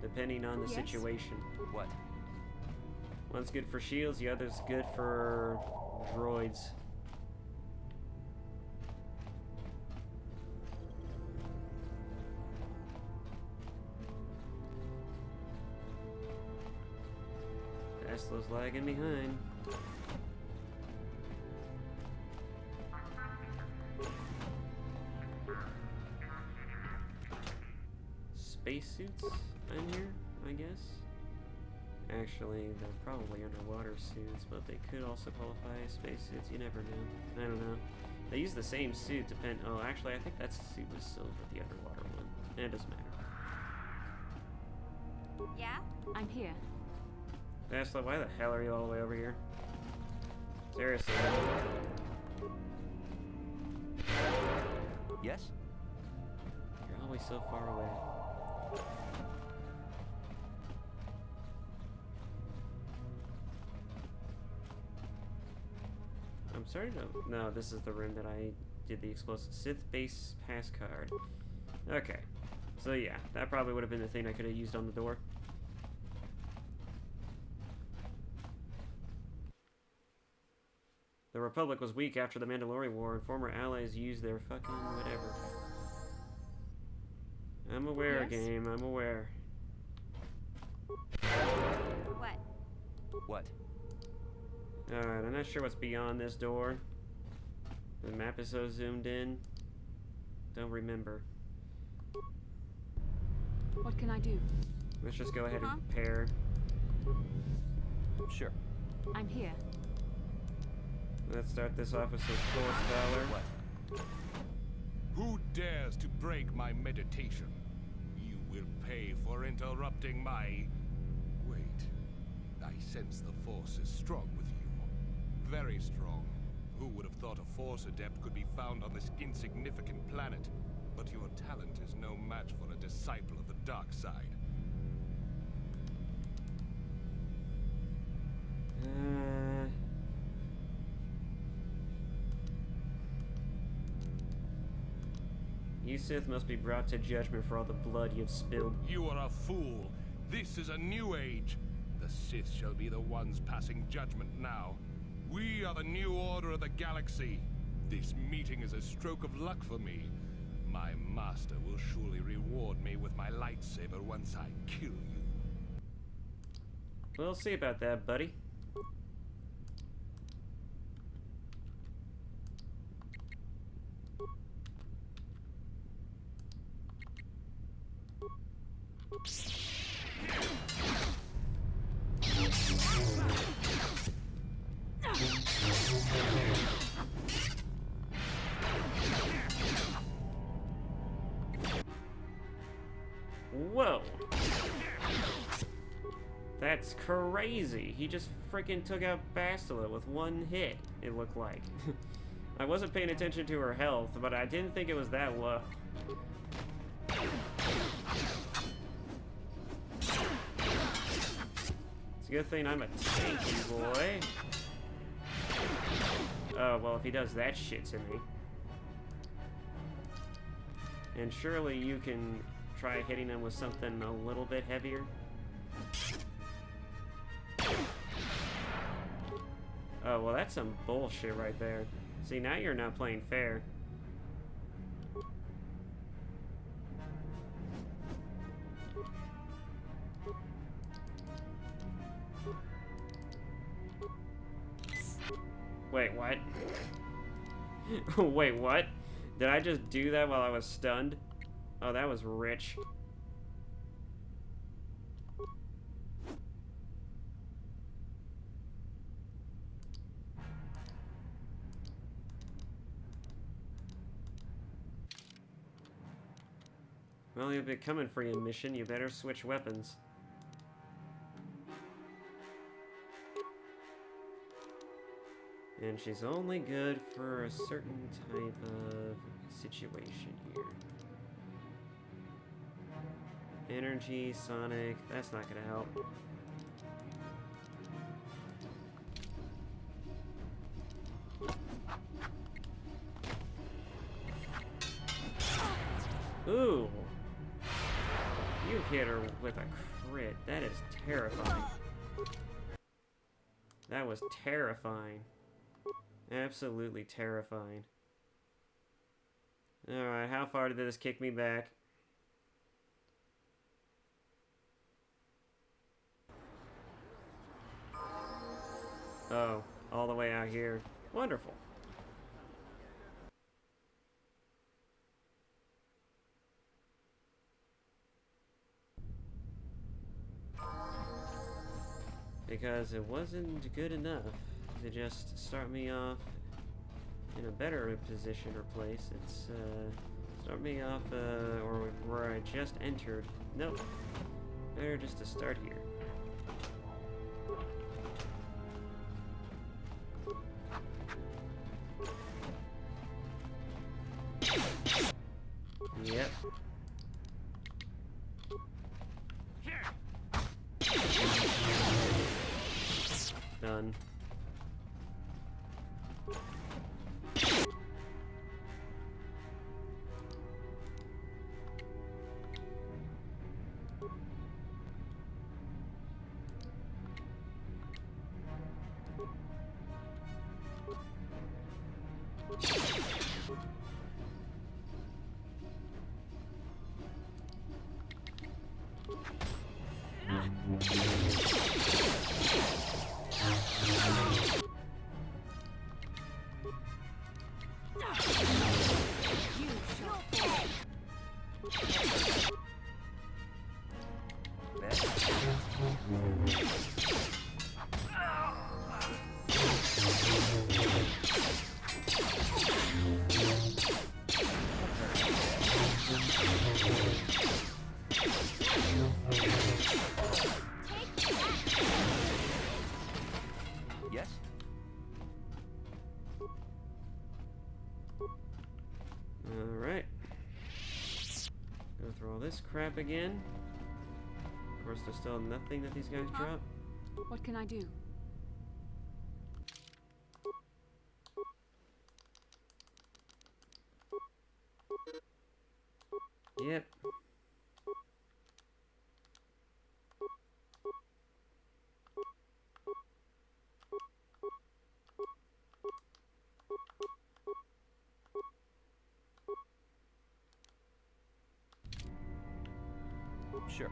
Depending on the Yes? situation. What? One's good for shields, the other's good for droids. Tesla's lagging behind. Spacesuits in here, I guess. Actually, they're probably underwater suits, but they could also qualify as spacesuits. You never know. I don't know. They use the same suit. Oh, actually, I think that suit was silver, the underwater one. It doesn't matter. Yeah? I'm here. Tesla, why the hell are you all the way over here? Seriously. Yes? You're always so far away. I'm starting to... No, this is the room that I did the explosive Sith base pass card. Okay. So yeah, that probably would have been the thing I could have used on the door. The Republic was weak after the Mandalorian War, and former allies used their fucking whatever. I'm aware, Yes? game. I'm aware. What? What? Alright, I'm not sure what's beyond this door. The map is so zoomed in. Don't remember. What can I do? Let's just go ahead Huh? and pair. Sure. I'm here. Let's start this off with some Force Valor. What? Who dares to break my meditation? You will pay for interrupting my... Wait. I sense the Force is strong with you. Very strong. Who would have thought a Force adept could be found on this insignificant planet? But your talent is no match for a disciple of the dark side. You Sith must be brought to judgment for all the blood you've spilled. You are a fool. This is a new age. The Sith shall be the ones passing judgment now. We are the new order of the galaxy. This meeting is a stroke of luck for me. My master will surely reward me with my lightsaber once I kill you. We'll see about that, buddy. Whoa. That's crazy. He just freaking took out Bastila with one hit, it looked like. I wasn't paying attention to her health, but I didn't think it was that low. It's a good thing I'm a tanky boy. Oh, well, if he does that shit to me. And surely you can try hitting him with something a little bit heavier. Oh, well, that's some bullshit right there. See, now you're not playing fair. Wait, what? Wait, what? Did I just do that while I was stunned? Oh, that was rich. Well, you'll be coming for you, mission. You better switch weapons. And she's only good for a certain type of situation here. Energy, Sonic, that's not gonna help. Ooh! You hit her with a crit. That is terrifying. That was terrifying. Absolutely terrifying. Alright, how far did this kick me back? Oh, all the way out here. Wonderful. Because it wasn't good enough to just start me off in a better position or place. It's, start me off, or where I just entered. Nope. Better just to start here. Yep. Done. Yes? Alright. Go through all this crap again. Of course, there's still nothing that these guys drop. What can I do? Yep. Sure.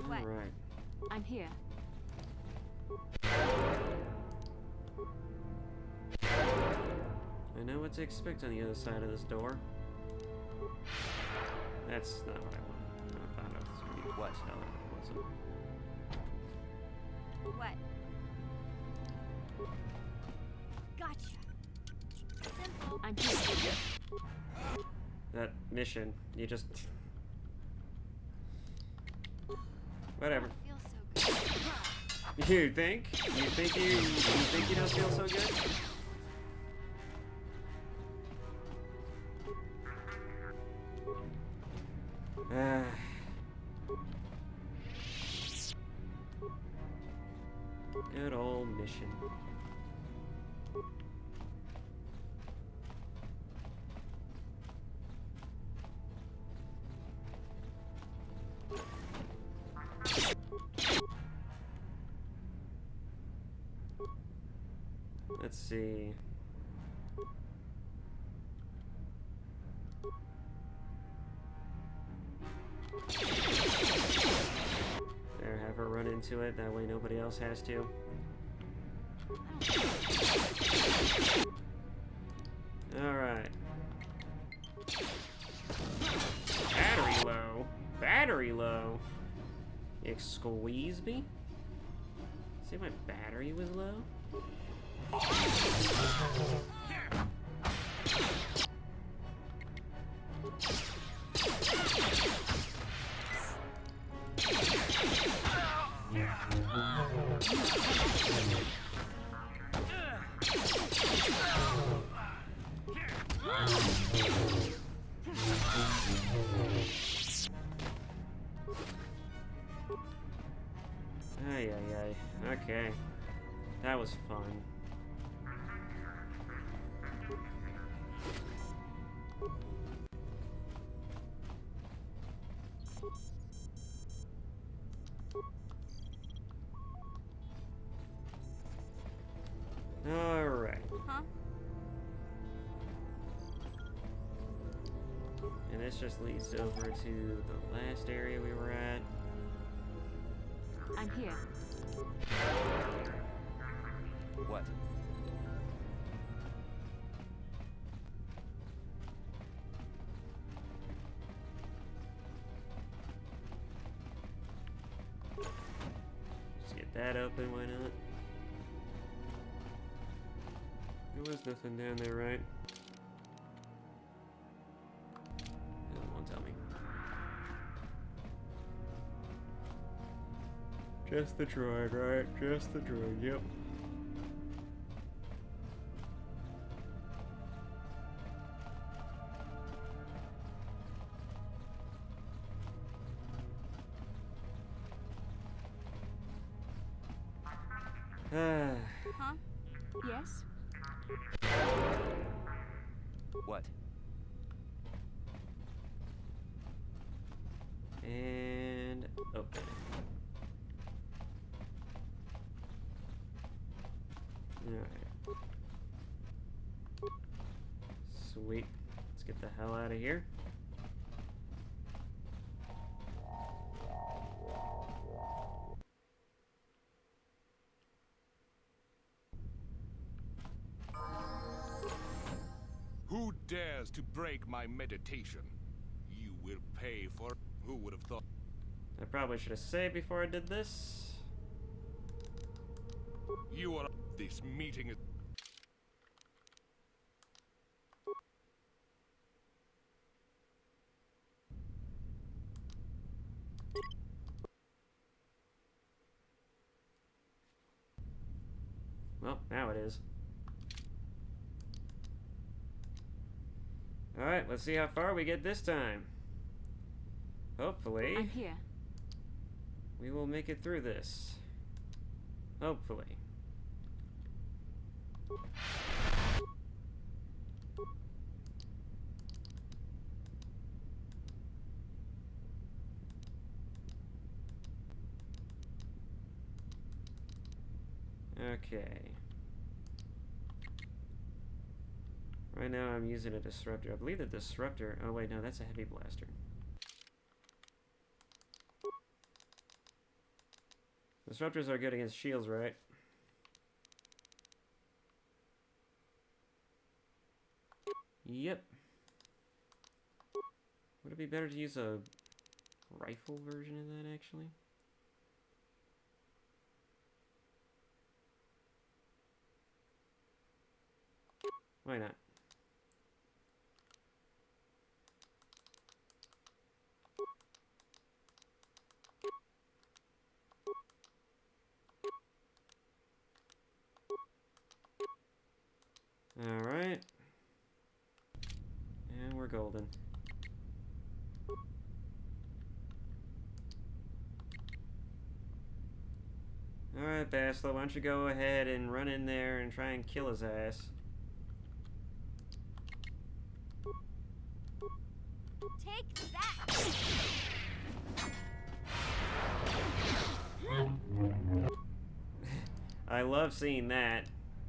What? Alright. I'm here. I know what to expect on the other side of this door. That's not what I wanted. I thought it was going to be What? hell, but it wasn't. What? Gotcha. Simple. I'm here. That mission, you just... Whatever. I don't feel so good. You think? You think you don't feel so good? Ah. Good old mission. Let's see. There, have her run into it. That way nobody else has to. Alright. Battery low. Battery low. You squeeze me? Say my battery was low? Okay. That was fun. Alright. Huh? And this just leads over to the last area we were at. I'm here. What? Just get that open, why not? There was nothing down there, right? It won't tell me. Just the droid, right? Just the droid, yep. Huh? Yes? What? And open. Alright. Sweet. Let's get the hell out of here. Who dares to break my meditation? You will pay for. Who would have thought? I probably should have saved before I did this. You are. This meeting is. Well, now it is. Alright, let's see how far we get this time. Hopefully, I'm here. we will make it through this. Hopefully. Okay. Right now I'm using a disruptor. I believe the disruptor... Oh wait, no, that's a heavy blaster. Disruptors are good against shields, right? Yep. Would it be better to use a rifle version of that, actually? Why not? Alright. And we're golden. Alright, Baslo, why don't you go ahead and run in there and try and kill his ass. Take that! I love seeing that.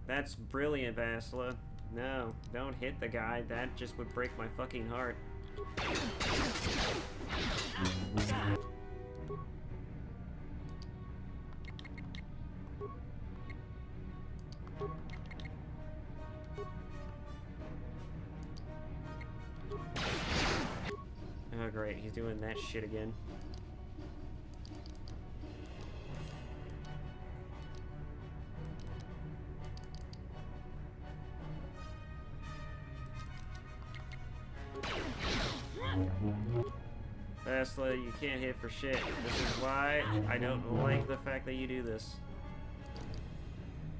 That's brilliant, Basla. No, don't hit the guy. That just would break my fucking heart. Oh great, he's doing that shit again. Basla, you can't hit for shit. This is why I don't like the fact that you do this.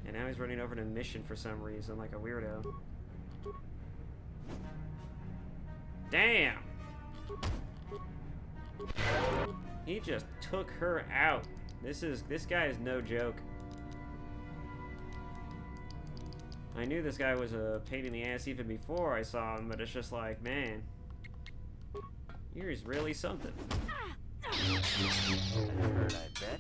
And now he's running over to mission for some reason, like a weirdo. Damn! He just took her out. This guy is no joke. I knew this guy was a pain in the ass even before I saw him, but it's just like, man, he's really something. Heard, I bet.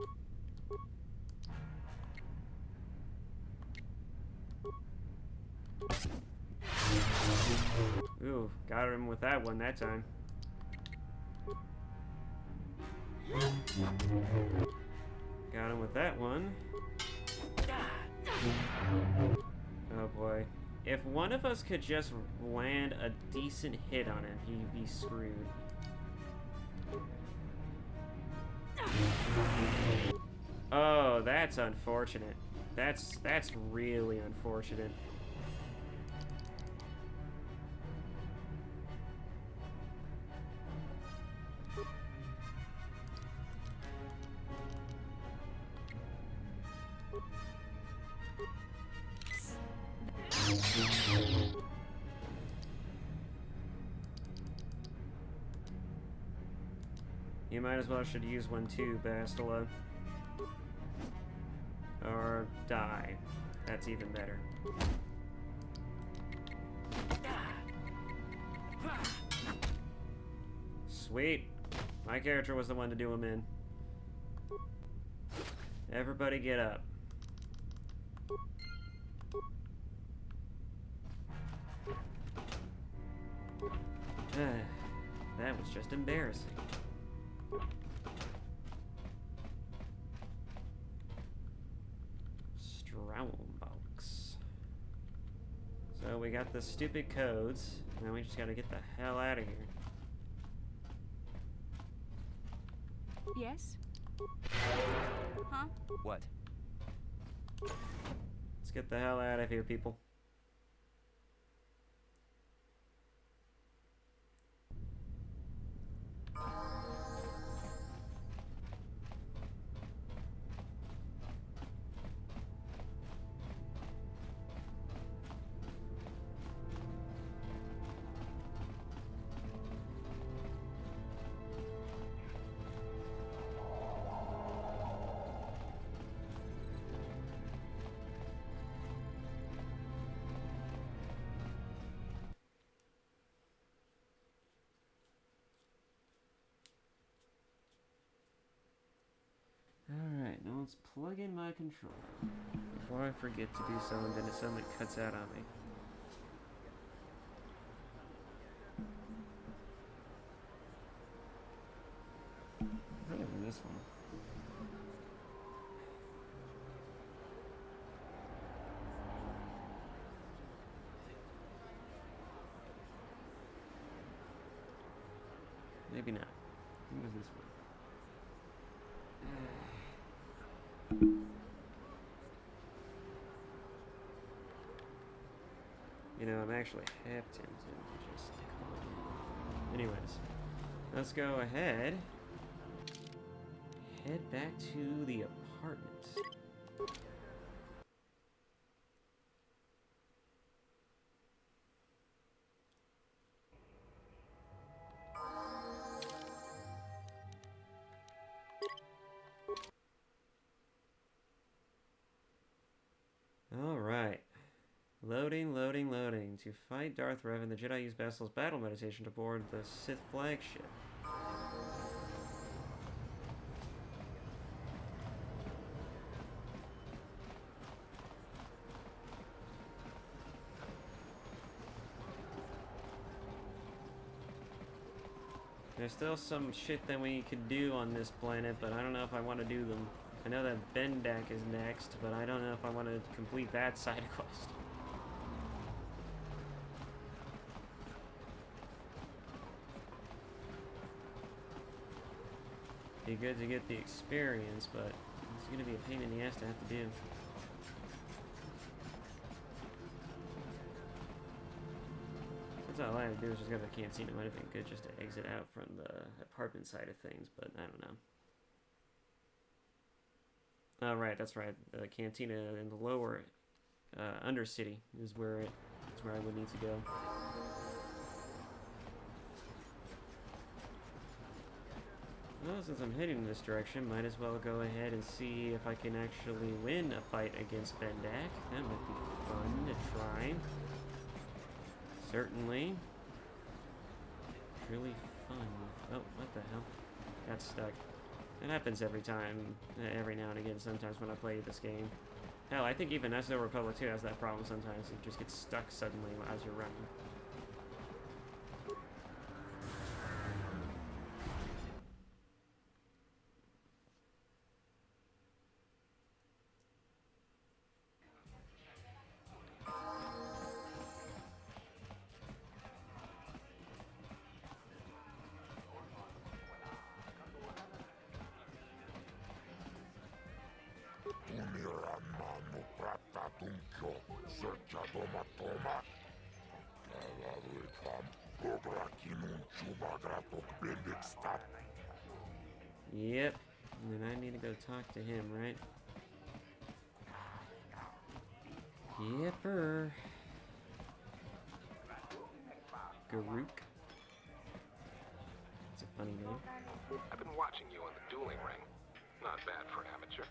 Ooh, got him with that one that time. Got him with that one. Oh boy. If one of us could just land a decent hit on him, he'd be screwed. Oh, that's unfortunate. That's really unfortunate. You might as well should use one too, Bastila. Or die. That's even better. Sweet. My character was the one to do him in. Everybody get up. That was just embarrassing. Box. So we got the stupid codes. Now we just gotta get the hell out of here. Yes? Huh? What? Let's get the hell out of here, people. Alright, now let's plug in my controller before I forget to do so and then something cuts out on me. Probably this one. Maybe not. I think it was this one. You know, I'm actually half tempted to just call it. Anyways, let's go ahead. Head back to the apartment. Alright. Loading, loading, loading. To fight Darth Revan, the Jedi use Bastil's battle meditation to board the Sith flagship. There's still some shit that we could do on this planet, but I don't know if I want to do them. I know that Bendak is next, but I don't know if I want to complete that side quest. Be good to get the experience, but it's gonna be a pain in the ass to have to do. That's all I had to do was just go to the canteen. It might have been good just to exit out from the apartment side of things, but I don't know. Oh, right, that's right. The cantina in the lower Undercity is where I would need to go. Well, since I'm heading in this direction, might as well go ahead and see if I can actually win a fight against Bendak. That might be fun to try. Certainly. Really fun. Oh, what the hell? Got stuck. It happens every time, every now and again, sometimes when I play this game. Hell, I think even SO Republic 2 has that problem sometimes. You just get stuck suddenly as you're running. Yep, and then I need to go talk to him, right? Yepper. Garuk. That's a funny name. I've been watching you on the dueling ring. Not bad for an amateur.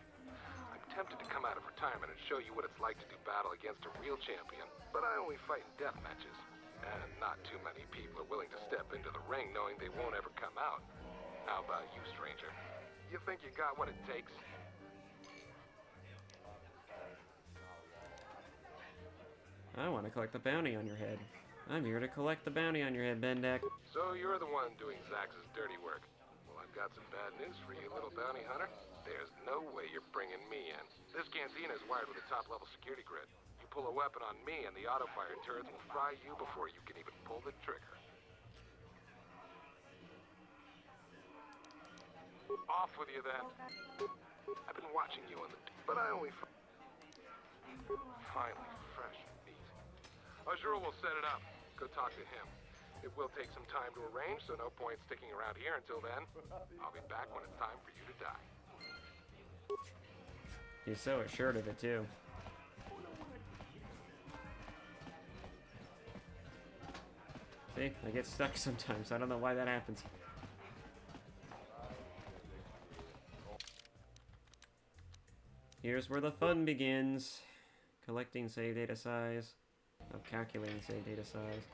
I'm tempted to come out of retirement and show you what it's like to do battle against a real champion, but I only fight in death matches. And not too many people are willing to step into the ring knowing they won't ever come out. How about you, stranger? You think you got what it takes? I want to collect the bounty on your head. I'm here to collect the bounty on your head, Bendak. So you're the one doing Zax's dirty work. Well, I've got some bad news for you, little bounty hunter. There's no way you're bringing me in. This cantina is wired with a top-level security grid. You pull a weapon on me and the auto-fire turrets will fry you before you can even pull the trigger. Off with you then. I've been watching you on the... but I only... Finally, fresh and neat. Azure will set it up. Go talk to him. It will take some time to arrange, so no point sticking around here until then. I'll be back when it's time for you to die. He's so assured of it, too. See, I get stuck sometimes. I don't know why that happens. Here's where the fun begins. Collecting save data size. Oh, calculating save data size.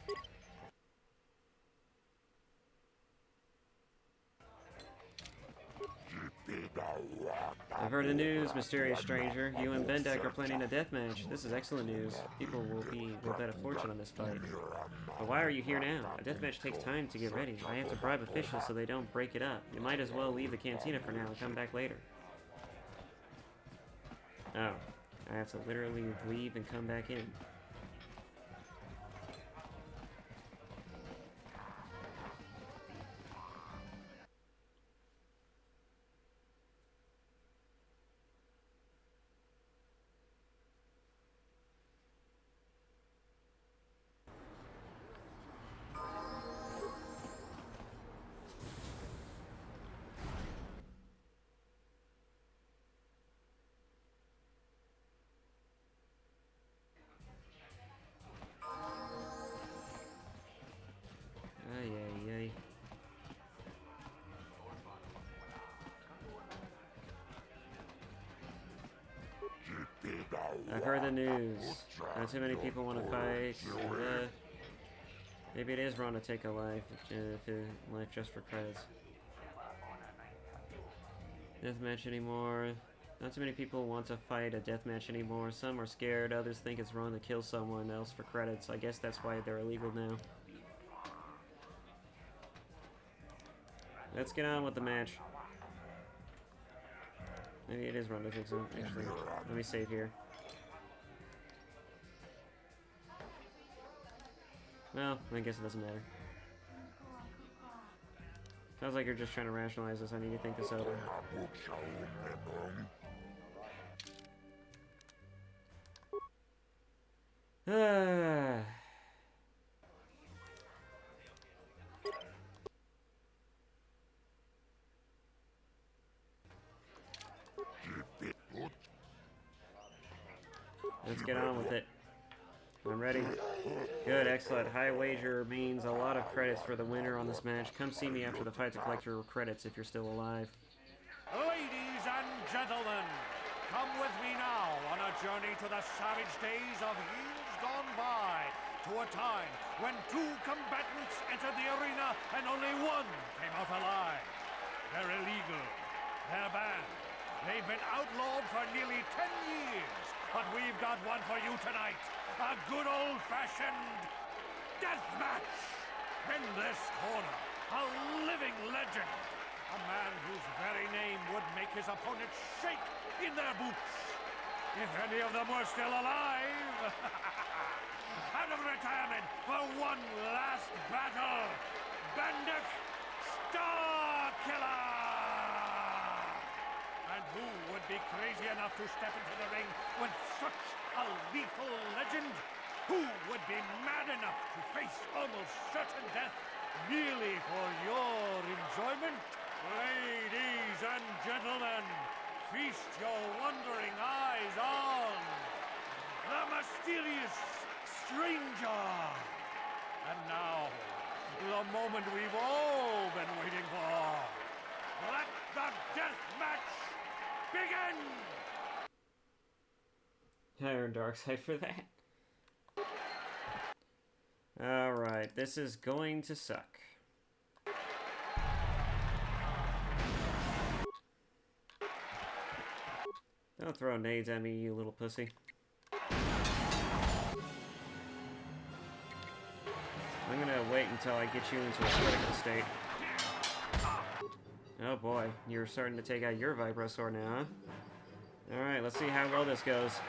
I've heard the news, mysterious stranger. You and Bendak are planning a deathmatch. This is excellent news. People will bet a fortune on this fight. But why are you here now? A deathmatch takes time to get ready. I have to bribe officials so they don't break it up. You might as well leave the cantina for now and come back later. Oh, I have to literally leave and come back in. Ay, ay, ay. I've heard the news. Not too many people want to fight. Maybe it is wrong to take a life, life just for credits. Deathmatch anymore. Not too many people want to fight a deathmatch anymore. Some are scared, others think it's wrong to kill someone else for credits. I guess that's why they're illegal now. Let's get on with the match. Maybe it is wrong to take some, actually. Let me save here. Well, I guess it doesn't matter. Sounds like you're just trying to rationalize this. I need to think this over. Let's get on with it. I'm ready. Good, excellent. High wager means a lot of credits for the winner on this match. Come see me after the fight to collect your credits if you're still alive. Ladies and gentlemen, come with me now on a journey to the savage days of years gone by, to a time when two combatants entered the arena and only one came out alive. They're illegal. They're banned. They've been outlawed for nearly 10 years, but we've got one for you tonight. A good old-fashioned death match. In this corner, a living legend. A man whose very name would make his opponents shake in their boots. If any of them were still alive. Out of retirement for one last battle, Bandit Starkiller! And who would be crazy enough to step into the ring with such a lethal legend? Who would be mad enough to face almost certain death merely for your enjoyment? Ladies and gentlemen, feast your wondering eyes on the mysterious stranger. And now, the moment we've all been waiting for. Let the death match begin! I earned Darkseid for that. Alright, this is going to suck. Don't throw nades at me, you little pussy. I'm gonna wait until I get you into a critical state. Oh boy, you're starting to take out your Vibrosaur now, huh? Alright, let's see how well this goes.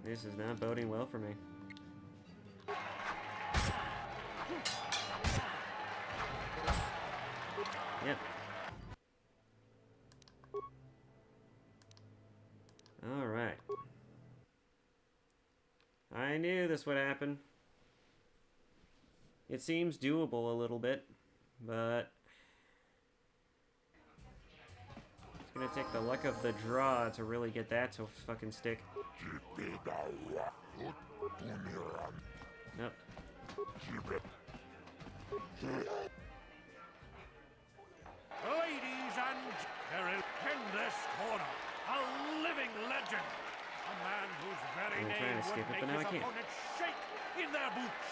This is not boding well for me. Yep. Alright. I knew this would happen. It seems doable a little bit, but it's gonna take the luck of the draw to really get that to fucking stick. Nope. Ladies and gentlemen, in this corner, a living legend. A man whose very I'm trying name to skip would it, but make now I his can't. opponents shake in their boots.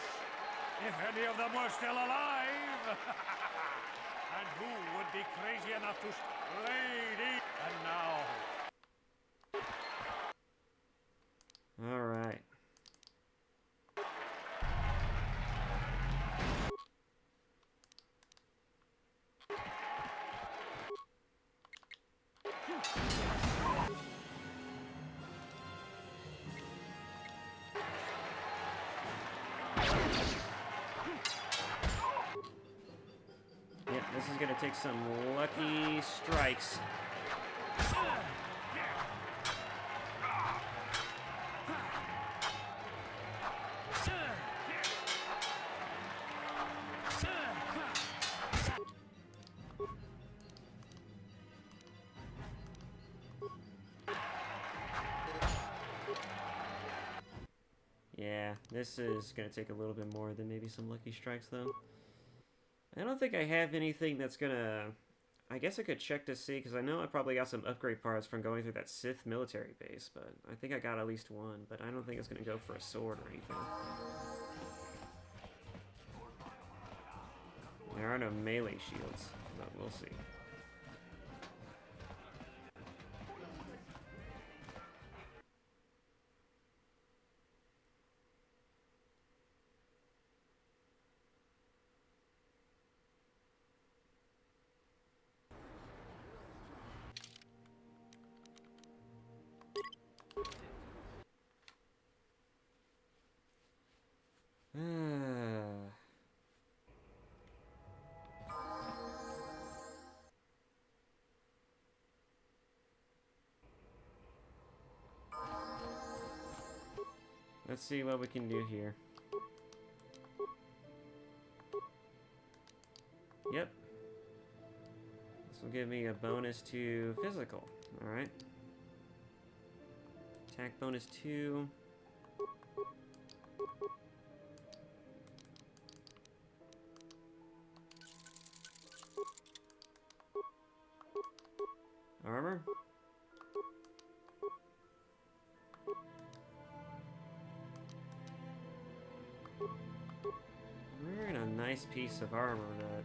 If any of them were still alive. And who would be crazy enough to... Lady... And now... Alright. Yep, this is gonna take some lucky strikes. Yeah, this is gonna take a little bit more than maybe some lucky strikes, though. I don't think I have anything that's gonna... I guess I could check to see, because I know I probably got some upgrade parts from going through that Sith military base, but I think I got at least one, but I don't think it's gonna go for a sword or anything. There are no melee shields, but we'll see. Let's see what we can do here. Yep. This will give me a bonus to physical. Alright. Attack bonus 2. Armor. We're in a nice piece of armor that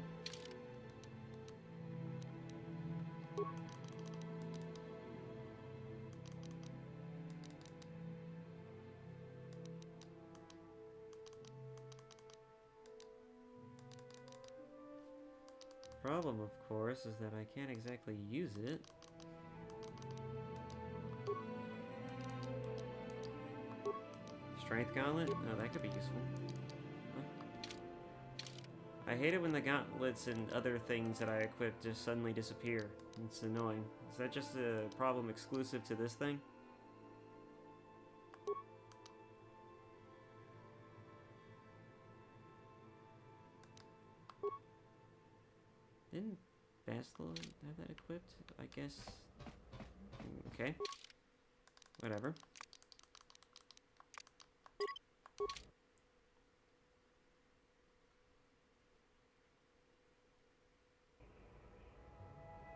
problem, of course, is that I can't exactly use it. Strength gauntlet? Oh, that could be useful. Huh. I hate it when the gauntlets and other things that I equip just suddenly disappear. It's annoying. Is that just a problem exclusive to this thing? Didn't Bastel have that equipped? I guess. Okay. Whatever.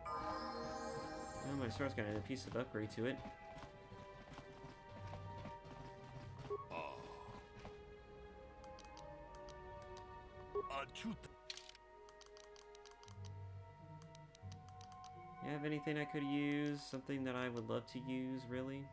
Oh, my sword's got a piece of upgrade to it. You have anything I could use? Something that I would love to use, really?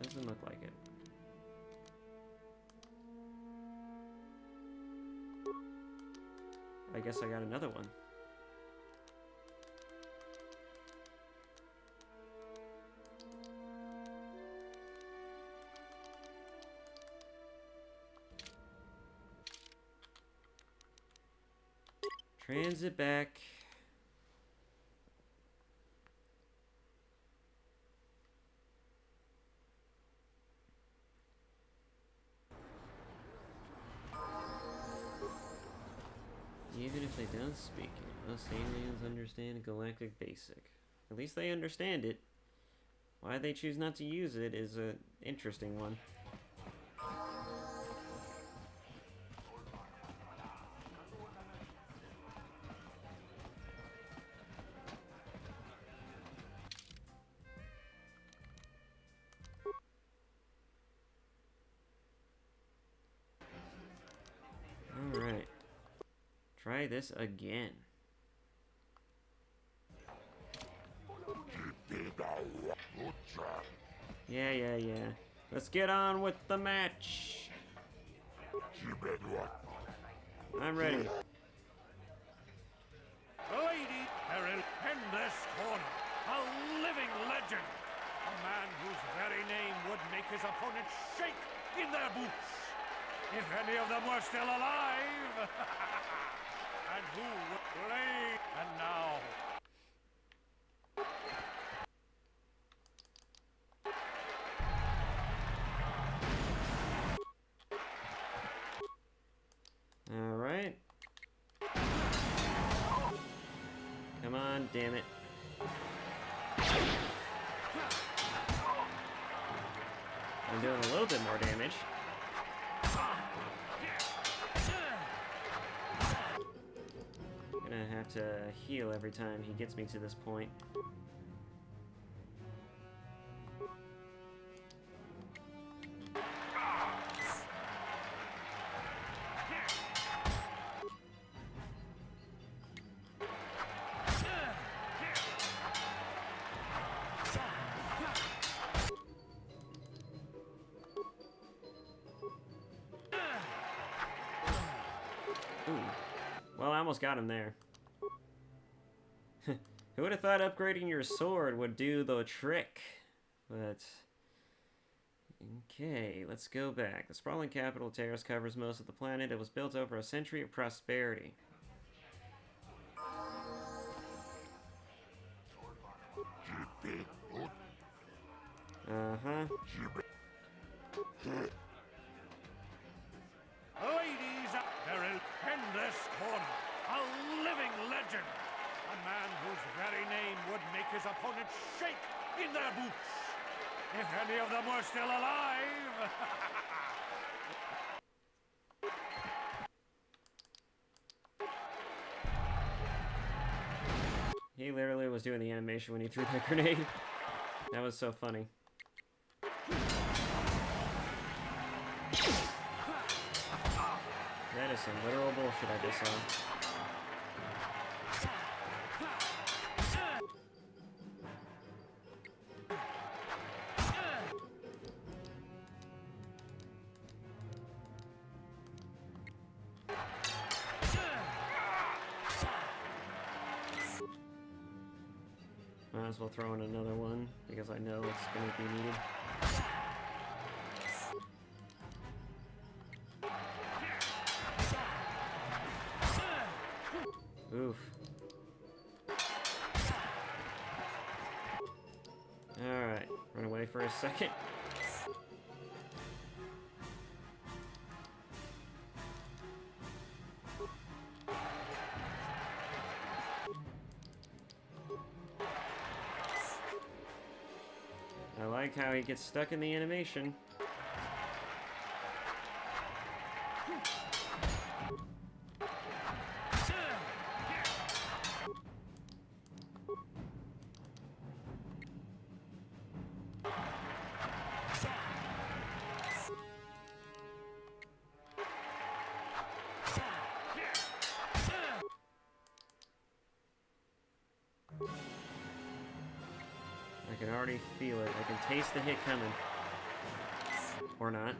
Doesn't look like it. I guess I got another one. Transit back. Even if they don't speak it, most aliens understand Galactic Basic. At least they understand it. Why they choose not to use it is an interesting one. Alright. Try this again. Yeah. Let's get on with the match. I'm ready. Lady Peril in this corner, a living legend. A man whose very name would make his opponents shake in their boots. If any of them were still alive. And who would play? And now. Alright. Come on, damn it. I'm doing a little bit more damage. Gonna have to heal every time he gets me to this point. Ooh. Well, I almost got him there. Who would have thought upgrading your sword would do the trick? But... okay, let's go back. The sprawling capital of Taris covers most of the planet. It was built over a century of prosperity. Uh-huh. Ladies, there is in this corner a living legend. A man whose very name would make his opponents shake in their boots. If any of them were still alive. He literally was doing the animation when he threw that grenade. That was so funny. That is some literal bullshit I just saw. Might as well throw in another one because I know it's going to be needed. Oof. Alright, run away for a second. I like how he gets stuck in the animation. I can already feel it. I can taste the hit coming. Or not.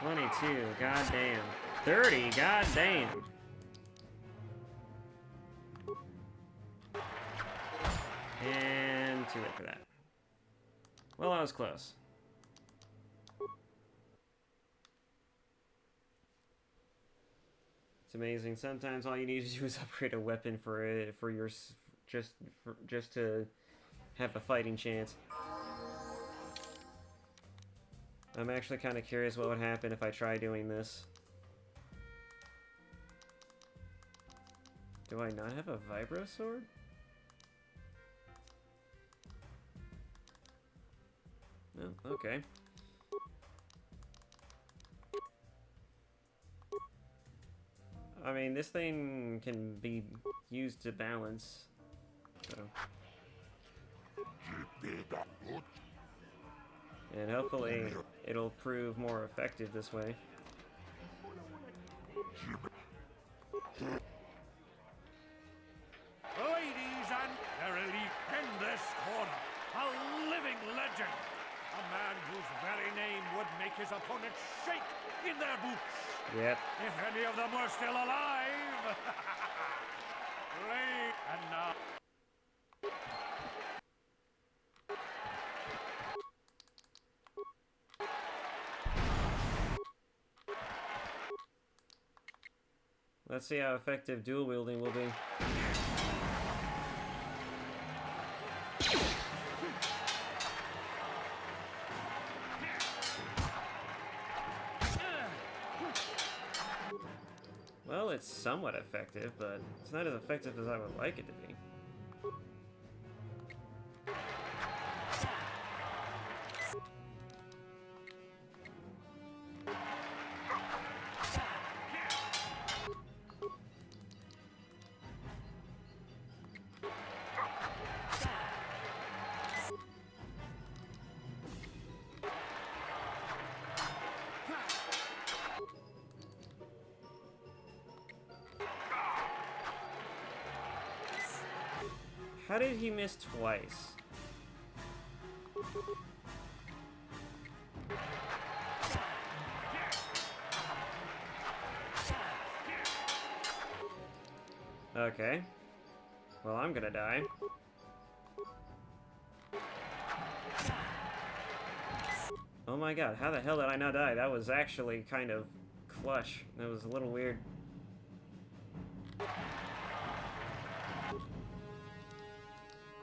$22, goddamn. $30, goddamn. And too late for that. Well, I was close. It's amazing. Sometimes all you need to do is upgrade a weapon for your just to have a fighting chance. I'm actually kind of curious what would happen if I try doing this. Do I not have a vibro sword? Oh, okay. I mean, this thing can be used to balance, so. And hopefully it'll prove more effective this way. Ladies and verily, in this corner, a living legend. A man whose very name would make his opponents shake in their boots. Yep. If any of them were still alive. Great. And now. Let's see how effective dual wielding will be. Well, it's somewhat effective, but it's not as effective as I would like it to be. How did he miss twice? Okay. Well, I'm gonna die. Oh my god, how the hell did I not die? That was actually kind of clutch. That was a little weird.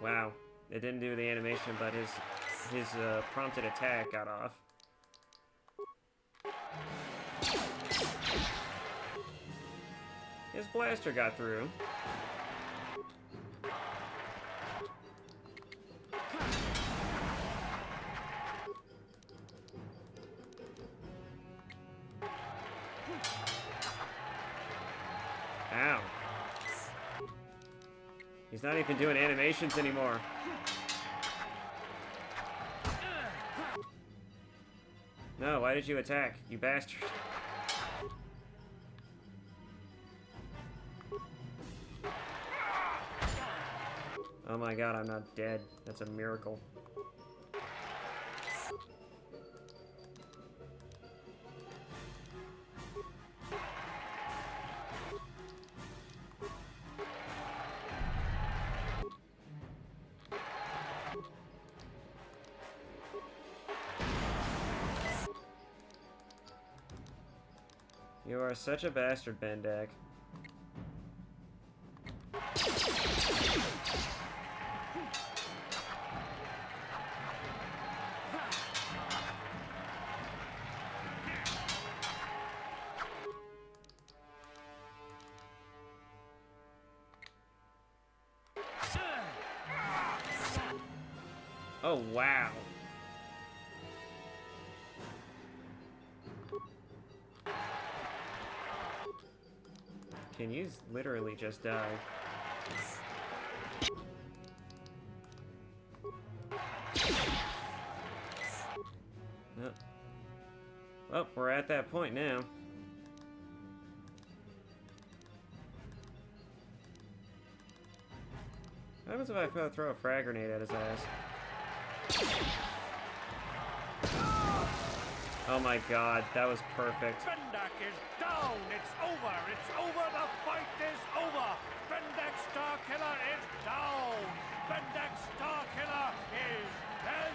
Wow. It didn't do the animation, but his prompted attack got off. His blaster got through. Ow. He's not even doing animations anymore. No, why did you attack, you bastard? Oh my god, I'm not dead. That's a miracle. You are such a bastard, Bendak. Oh, wow. Can you literally just die? No. Well, we're at that point now. What happens if I throw a frag grenade at his ass? Oh my god, that was perfect. Bendak is down! It's over! It's over! The fight is over! Bendak Starkiller is down! Bendak Starkiller is dead!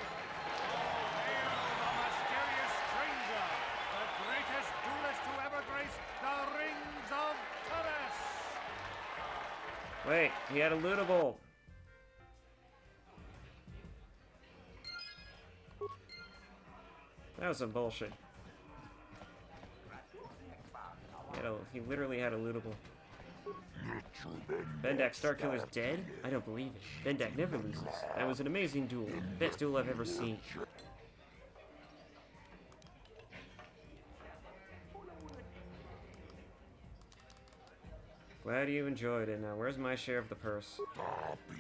Oh, hail the mysterious stranger! The greatest duelist to ever grace the rings of Taris! Wait, he had a lootable. That was some bullshit. He literally had a lootable. Bendak Starkiller's dead? I don't believe it. Bendak never loses. That was an amazing duel. Best duel I've ever seen. Glad you enjoyed it. Now, where's my share of the purse?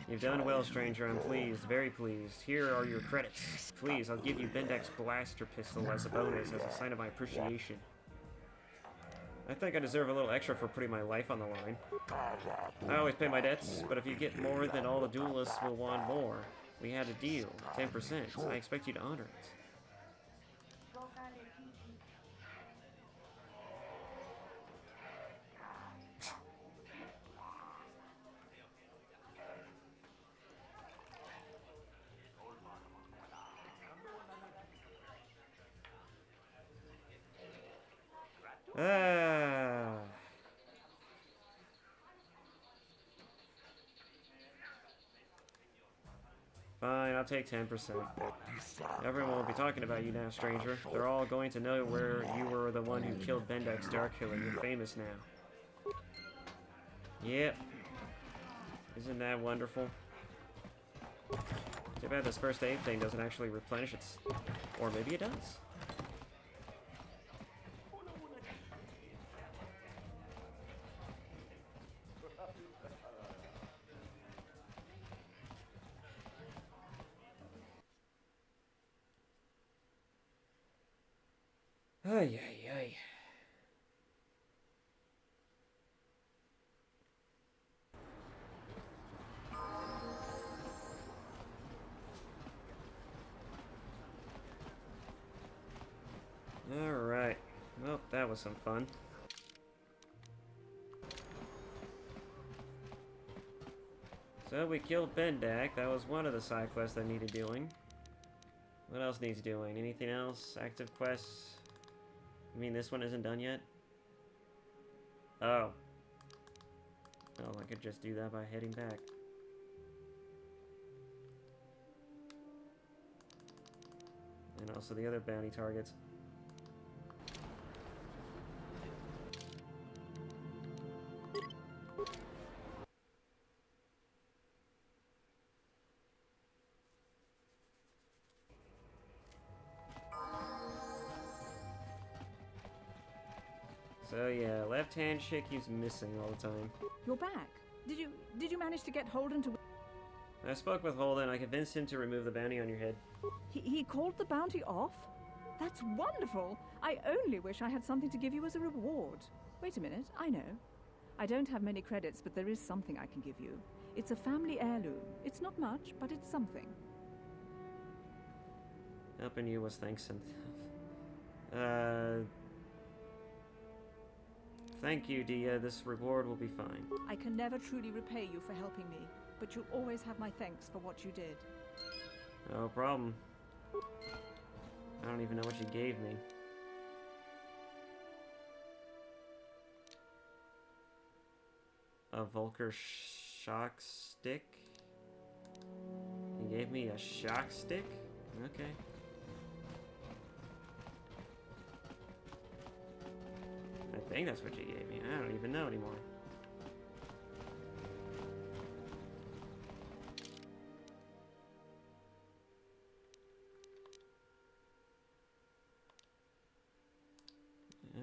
You've done well, stranger. I'm pleased. Very pleased. Here are your credits. Please, I'll give you Bendak's blaster pistol as a bonus, as a sign of my appreciation. I think I deserve a little extra for putting my life on the line. I always pay my debts, but if you get more, then all the duelists will want more. We had a deal, 10%. I expect you to honor it. Fine, I'll take 10%. Everyone will be talking about you now, stranger. They're all going to know where you were the one who killed Bendak Starkiller. You're famous now. Yep. Isn't that wonderful? Too bad this first aid thing doesn't actually replenish its... Or maybe it does. Ay, ay, ay. Alright. Well, that was some fun. So we killed Bendak. That was one of the side quests that needed doing. What else needs doing? Anything else? Active quests? You mean this one isn't done yet? Oh. Oh, I could just do that by heading back. And also the other bounty targets. So yeah, left-hand chick keeps missing all the time. You're back. Did you manage to get Holden to... I spoke with Holden. I convinced him to remove the bounty on your head. He called the bounty off? That's wonderful. I only wish I had something to give you as a reward. Wait a minute, I know. I don't have many credits, but there is something I can give you. It's a family heirloom. It's not much, but it's something. Helping you was thanks and... Thank you, Dia. This reward will be fine. I can never truly repay you for helping me, but you'll always have my thanks for what you did. No problem. I don't even know what you gave me. A Volker shock stick? You gave me a shock stick? Okay. I think that's what you gave me. I don't even know anymore.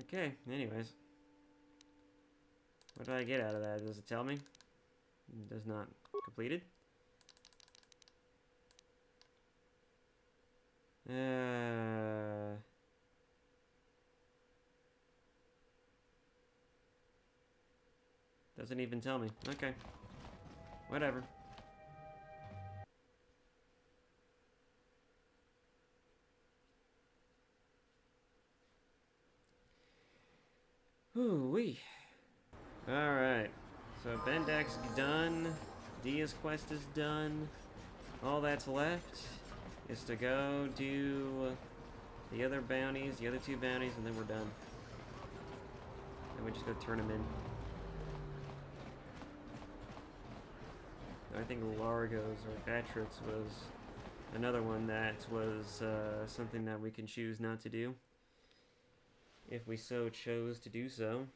Okay, anyways. What did I get out of that? Does it tell me? It does not. Completed? Doesn't even tell me. Okay. Whatever. Ooh-wee. Alright. So Bendak's done. Dia's quest is done. All that's left is to go do the other bounties, the other two bounties, and then we're done. And we just go turn them in. I think Largo's or Patrick's was another one that was something that we can choose not to do if we so chose to do so.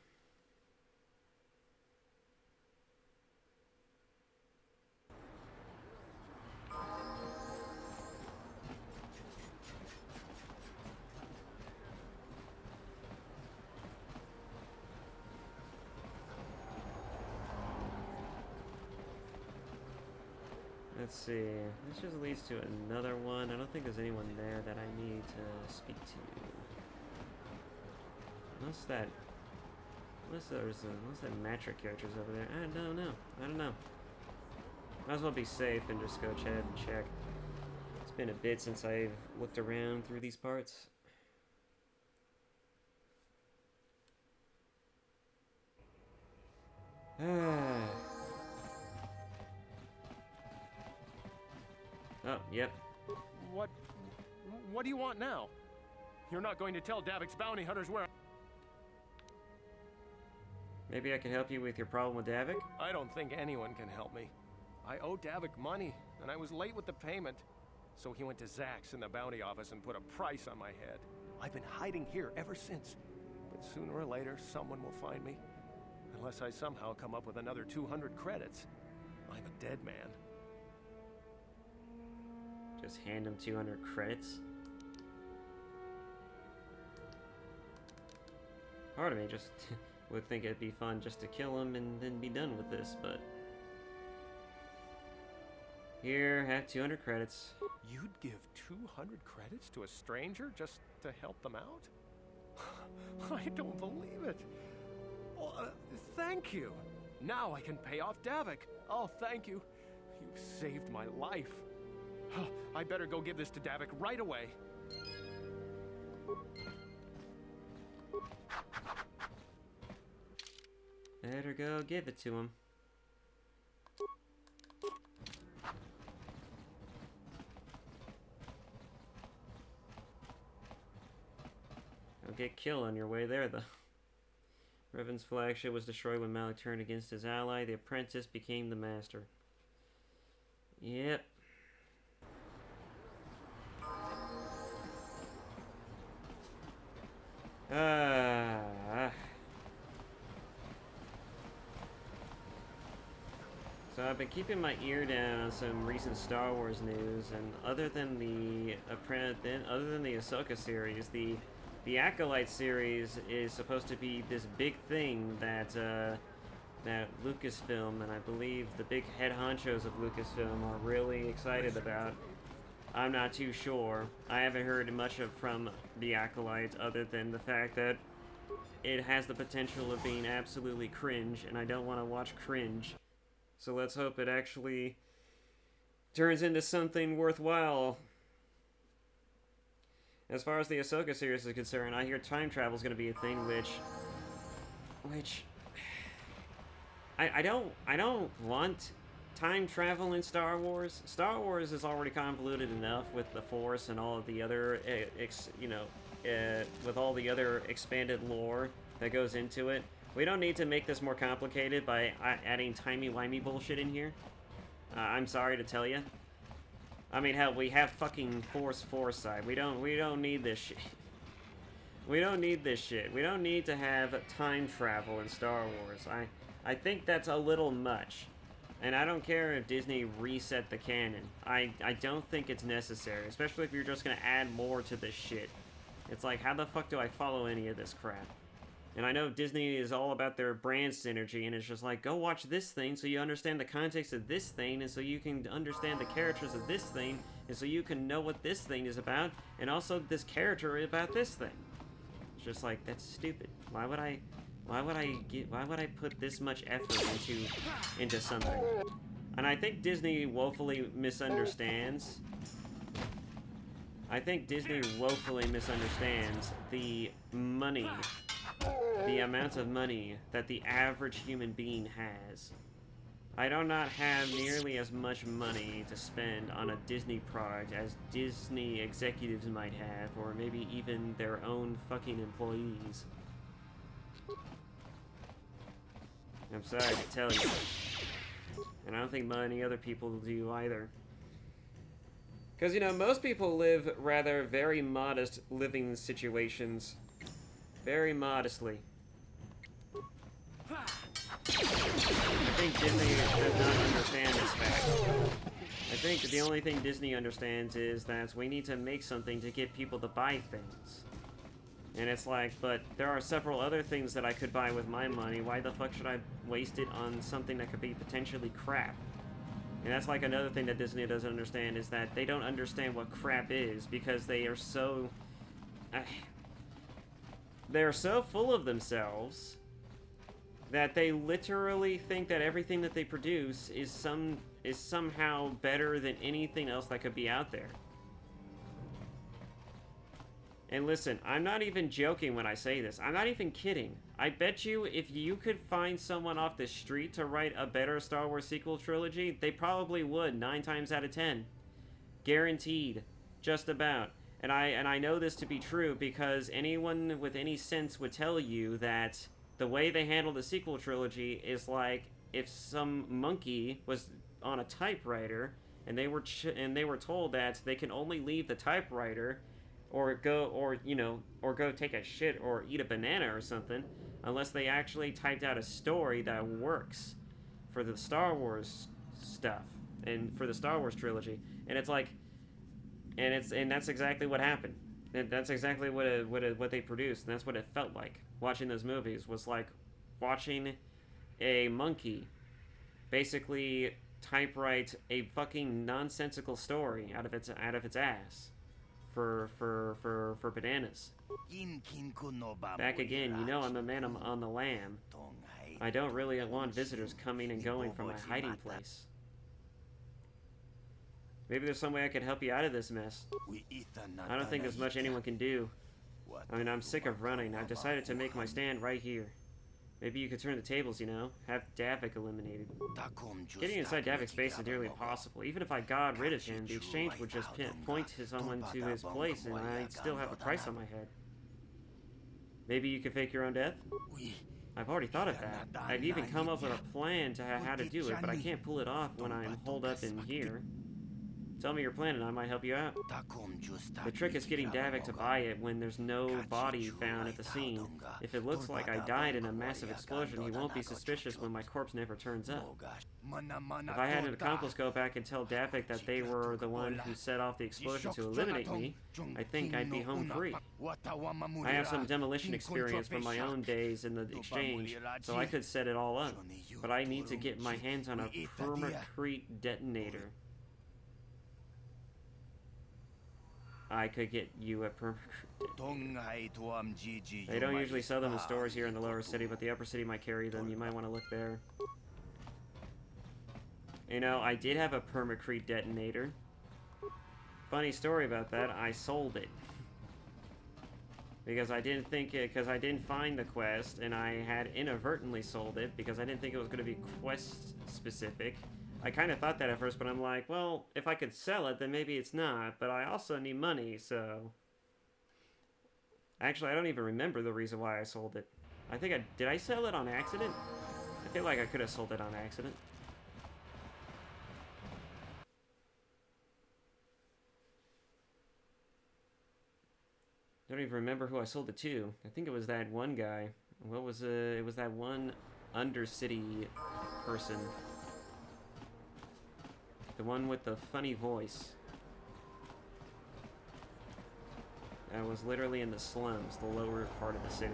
Let's see, this just leads to another one. I don't think there's anyone there that I need to speak to. Unless that Matric character's over there. I don't know. Might as well be safe and just go chat and check. It's been a bit since I've looked around through these parts. Oh, yep. What do you want now? You're not going to tell Davik's bounty hunters where... Maybe I can help you with your problem with Davik? I don't think anyone can help me. I owe Davik money, and I was late with the payment. So he went to Zach's in the bounty office and put a price on my head. I've been hiding here ever since. But sooner or later, someone will find me. Unless I somehow come up with another 200 credits. I'm a dead man. Just hand him 200 credits. Part of me just would think it'd be fun just to kill him and then be done with this, but... Here, have 200 credits. You'd give 200 credits to a stranger just to help them out? I don't believe it. Well, thank you. Now I can pay off Davik. Oh, thank you. You've saved my life. I better go give this to Davik right away. Better go give it to him. Don't get killed on your way there, though. Revan's flagship was destroyed when Malik turned against his ally. The apprentice became the master. Yep. So I've been keeping my ear down on some recent Star Wars news, and other than the Ahsoka series, the Acolyte series is supposed to be this big thing that that Lucasfilm and I believe the big head honchos of Lucasfilm are really excited about. I'm not too sure. I haven't heard much from the Acolyte other than the fact that it has the potential of being absolutely cringe, and I don't want to watch cringe. So let's hope it actually turns into something worthwhile. As far as the Ahsoka series is concerned, I hear time travel is going to be a thing, which I don't want time travel in Star Wars. Star Wars is already convoluted enough with the Force and all of the other, with all the other expanded lore that goes into it. We don't need to make this more complicated by adding timey-wimey bullshit in here. I'm sorry to tell you. I mean, hell, we have fucking Force foresight. We don't need this shit. We don't need this shit. We don't need to have time travel in Star Wars. I think that's a little much. And I don't care if Disney reset the canon. I don't think it's necessary, especially if you're just gonna add more to this shit. It's like, how the fuck do I follow any of this crap? And I know Disney is all about their brand synergy, and it's just like, go watch this thing so you understand the context of this thing, and so you can understand the characters of this thing, and so you can know what this thing is about, and also this character about this thing. It's just like, that's stupid. Why would I put this much effort into something? And I think Disney woefully misunderstands. I think Disney woefully misunderstands the money, the amount of money that the average human being has. I do not have nearly as much money to spend on a Disney product as Disney executives might have, or maybe even their own fucking employees. I'm sorry to tell you. And I don't think many other people do either. Because, you know, most people live rather very modest living situations. Very modestly. I think Disney does not understand this fact. I think the only thing Disney understands is that we need to make something to get people to buy things. And it's like, but there are several other things that I could buy with my money. Why the fuck should I waste it on something that could be potentially crap? And that's like another thing that Disney doesn't understand, is that they don't understand what crap is, because they are so... they're so full of themselves that they literally think that everything that they produce is somehow better than anything else that could be out there. And listen, I'm not even joking when I say this. I'm not even kidding. I bet you if you could find someone off the street to write a better Star Wars sequel trilogy, they probably would 9 times out of 10. Guaranteed. Just about. And I know this to be true because anyone with any sense would tell you that the way they handle the sequel trilogy is like if some monkey was on a typewriter and they were told that they can only leave the typewriter or go take a shit or eat a banana or something unless they actually typed out a story that works for the Star Wars stuff and for the Star Wars trilogy. And it's like, and that's exactly what happened. And that's exactly what they produced, and that's what it felt like. Watching those movies was like watching a monkey basically typewrite a fucking nonsensical story out of its ass for bananas. Back again, you know I'm the man on the lam. I don't really want visitors coming and going from my hiding place. Maybe there's some way I could help you out of this mess. I don't think there's much anyone can do. I mean, I'm sick of running. I've decided to make my stand right here. Maybe you could turn the tables, you know? Have Davik eliminated. Getting inside Davik's base is nearly impossible. Even if I got rid of him, the exchange would just point someone to his place, and I'd still have a price on my head. Maybe you could fake your own death? I've already thought of that. I've even come up with a plan to how to do it, but I can't pull it off when I'm holed up in here. Tell me your plan and I might help you out. The trick is getting Davik to buy it when there's no body found at the scene. If it looks like I died in a massive explosion, he won't be suspicious when my corpse never turns up. If I had an accomplice go back and tell Davik that they were the one who set off the explosion to eliminate me, I think I'd be home free. I have some demolition experience from my own days in the exchange, so I could set it all up. But I need to get my hands on a permacrete detonator. I could get you a permacrete. They don't usually sell them in stores here in the lower city, but the upper city might carry them. You might want to look there. You know, I did have a permacrete detonator. Funny story about that, I sold it. Because I didn't think it, because I didn't find the quest, and I had inadvertently sold it because I didn't think it was going to be quest specific. I kind of thought that at first, but I'm like, well, if I could sell it, then maybe it's not. But I also need money, so... Actually, I don't even remember the reason why I sold it. I think did I sell it on accident? I feel like I could have sold it on accident. I don't even remember who I sold it to. I think it was that one guy. What was it was that one undercity person. The one with the funny voice. That was literally in the slums, the lower part of the city.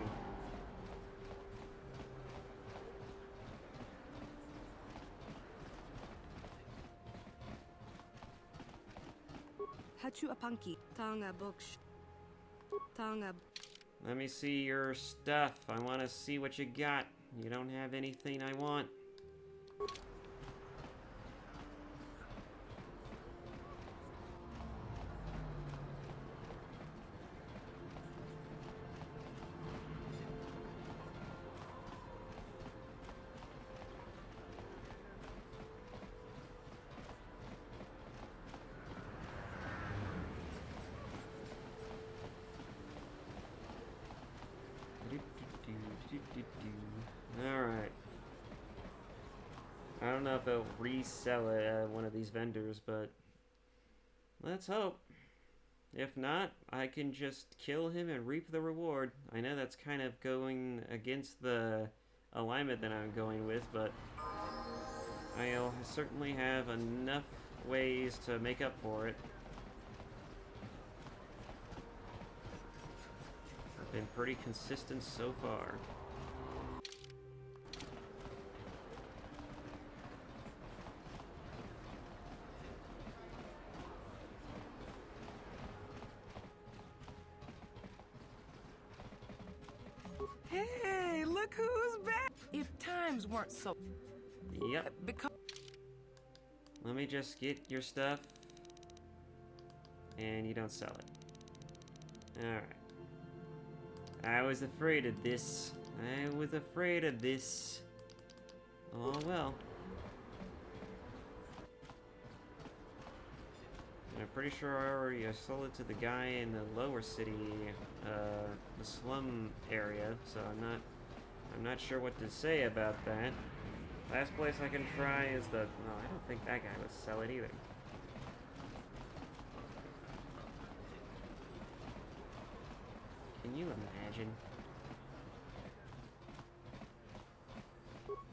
Let me see your stuff. I want to see what you got. You don't have anything I want. Alright. I don't know if they'll resell it at one of these vendors, but let's hope. If not, I can just kill him and reap the reward. I know that's kind of going against the alignment that I'm going with, but I'll certainly have enough ways to make up for it. I've been pretty consistent so far. Hey, look who's back! If times weren't so... Yep. Let me just get your stuff. And you don't sell it. Alright. I was afraid of this. I was afraid of this. Oh well. And I'm pretty sure I sold it to the guy in the lower city, the slum area, so I'm not sure what to say about that. Last place I can try is the... No, I don't think that guy would sell it either. Can you imagine?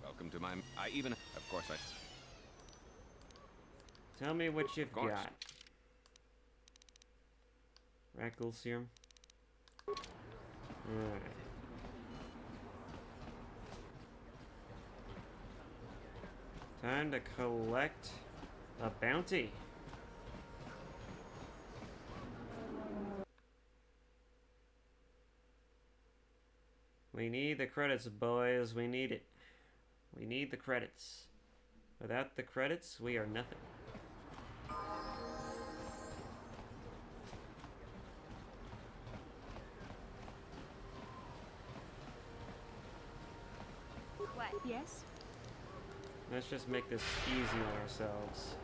Welcome to my... I even... Of course I... Tell me what you've got. Rackle serum. Alright. Time to collect a bounty. We need the credits, boys. We need it. We need the credits. Without the credits, we are nothing. What? Yes? Let's just make this easy on ourselves.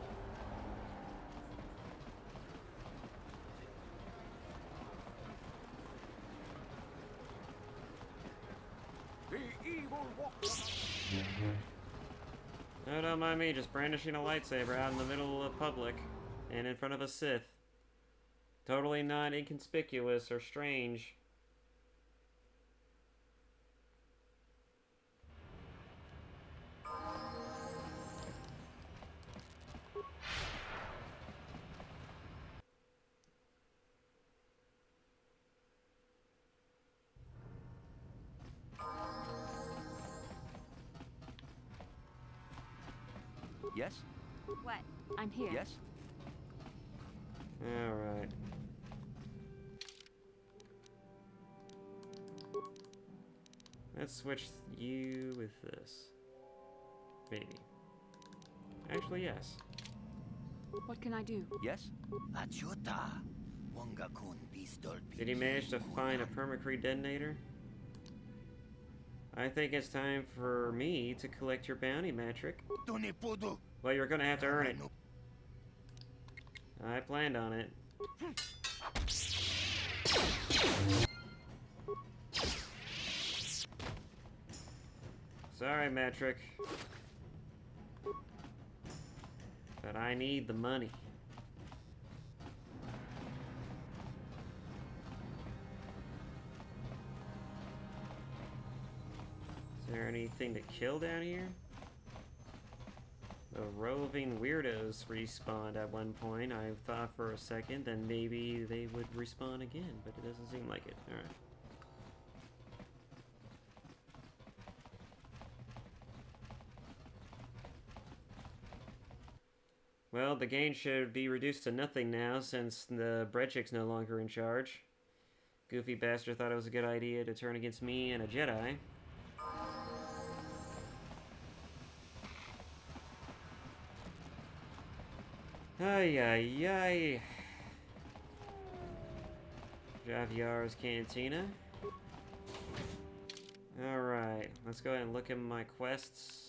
The evil No, don't mind me, just brandishing a lightsaber out in the middle of public. And in front of a Sith. Totally not inconspicuous or strange. Yes? What? I'm here. Yes? Alright. Let's switch you with this. Maybe. Actually, yes. What can I do? Yes? Did he manage to find a permacrete detonator? I think it's time for me to collect your bounty, Matrick. Well, you're gonna have to earn it. I planned on it. Sorry, Matrick. But I need the money. Is there anything to kill down here? The roving weirdos respawned at one point. I thought for a second that maybe they would respawn again, but it doesn't seem like it. Alright. Well, the gain should be reduced to nothing now since the bread chick's no longer in charge. Goofy bastard thought it was a good idea to turn against me and a Jedi. Ay, ay, ay. Javier's Cantina. Alright, let's go ahead and look at my quests.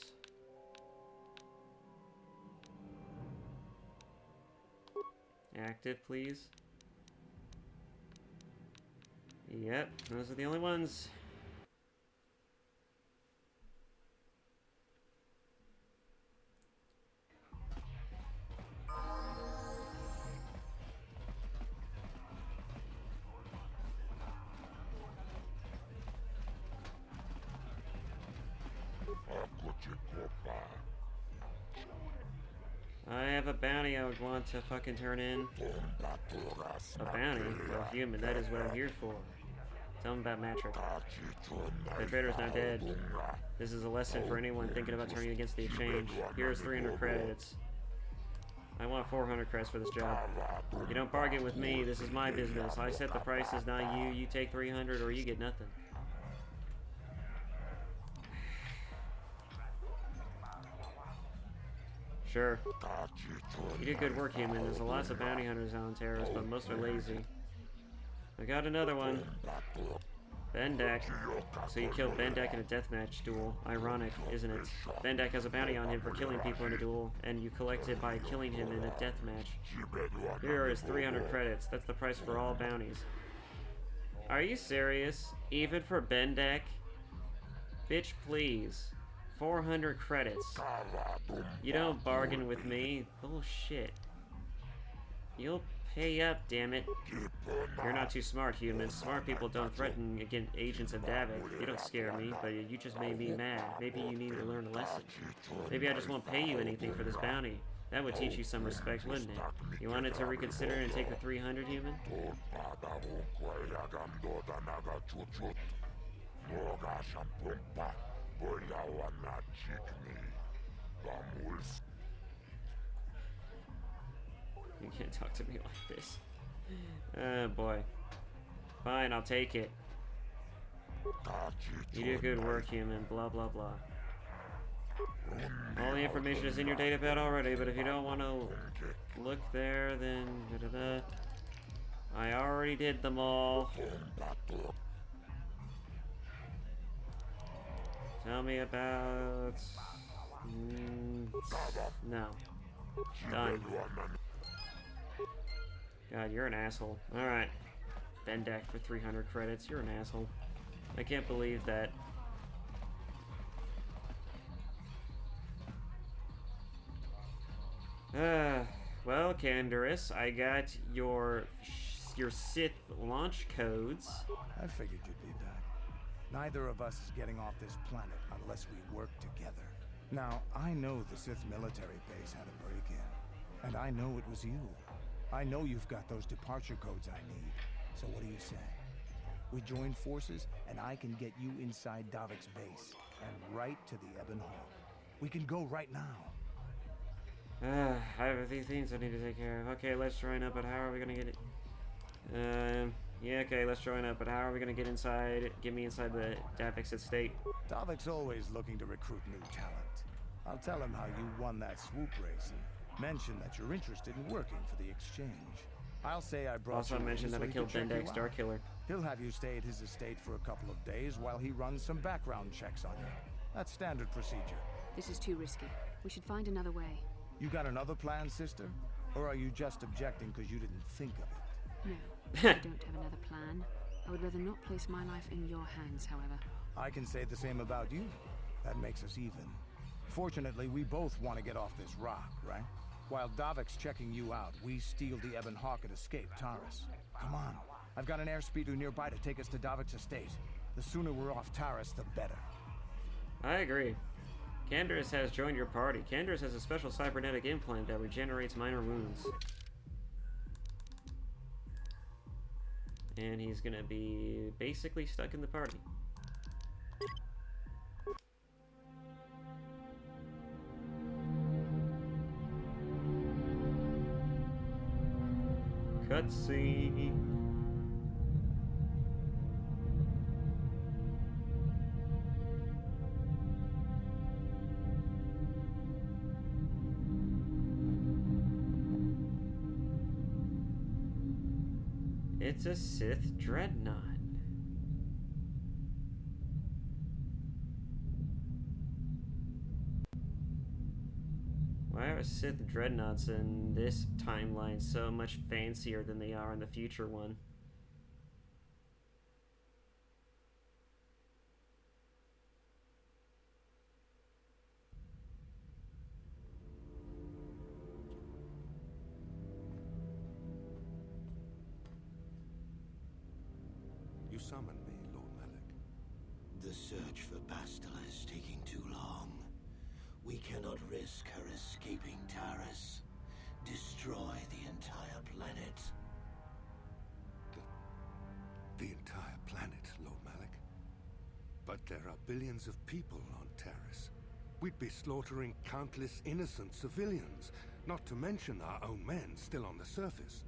Active, please. Yep, those are the only ones. I have a bounty I would want to fucking turn in. A bounty? Well, human, that is what I'm here for. Tell him about Matrick. The trader's now dead. This is a lesson for anyone thinking about turning against the exchange. Here's 300 credits. I want 400 credits for this job. You don't bargain with me, this is my business. I set the prices, not you. You take 300 or you get nothing. Sure. You did good work, human. There's lots of bounty hunters on Taris, but most are lazy. I got another one. Bendak. So you killed Bendak in a deathmatch duel. Ironic, isn't it? Bendak has a bounty on him for killing people in a duel, and you collect it by killing him in a deathmatch. Here is 300 credits. That's the price for all bounties. Are you serious? Even for Bendak? Bitch, please. 400 credits. You don't bargain with me. Bullshit. You'll pay up, damn it. You're not too smart, humans. Smart people don't threaten against agents of Davik. You don't scare me, but you just made me mad. Maybe you need to learn a lesson. Maybe I just won't pay you anything for this bounty. That would teach you some respect, wouldn't it? You wanted to reconsider and take the 300, human? You can't talk to me like this. Oh boy. Fine, I'll take it. You do good work, human. Blah, blah, blah. All the information is in your datapad already, but if you don't want to look there, then da-da-da. I already did them all. Tell me about... no. Done. God, you're an asshole. Alright. Bendak for 300 credits. You're an asshole. I can't believe that. Well, Candaris, I got your Sith launch codes. I figured you'd be back. Neither of us is getting off this planet unless we work together. Now, I know the Sith military base had a break-in, and I know it was you. I know you've got those departure codes I need. So what do you say? We join forces, and I can get you inside Davik's base, and right to the Ebon Hawk. We can go right now. I have a few things I need to take care of. Okay, let's join up, but how are we gonna get it? Yeah, okay, let's join up, but how are we gonna get inside, get me inside the Davik's estate? Davik's always looking to recruit new talent. I'll tell him how you won that swoop race and mention that you're interested in working for the exchange. I'll say I brought also you mention in that so I he killed can check Bendak you out. Starkiller. He'll have you stay at his estate for a couple of days while he runs some background checks on you. That's standard procedure. This is too risky. We should find another way. You got another plan, sister? Or are you just objecting because you didn't think of it? No, I don't have another plan. I would rather not place my life in your hands, however. I can say the same about you. That makes us even. Fortunately, we both want to get off this rock, right? While Davik's checking you out, we steal the Ebon Hawk and escape Taris. Come on. I've got an airspeeder nearby to take us to Davik's estate. The sooner we're off Taris, the better. I agree. Candaris has joined your party. Candaris has a special cybernetic implant that regenerates minor wounds. And he's gonna be basically stuck in the party. Cutscene. It's a Sith dreadnought. Why are Sith dreadnoughts in this timeline so much fancier than they are in the future one? You summoned me, Lord Malik. The search for Bastila is taking too long. We cannot risk her escaping Taris. Destroy the entire planet. The entire planet, Lord Malik? But there are billions of people on Taris. We'd be slaughtering countless innocent civilians, not to mention our own men still on the surface.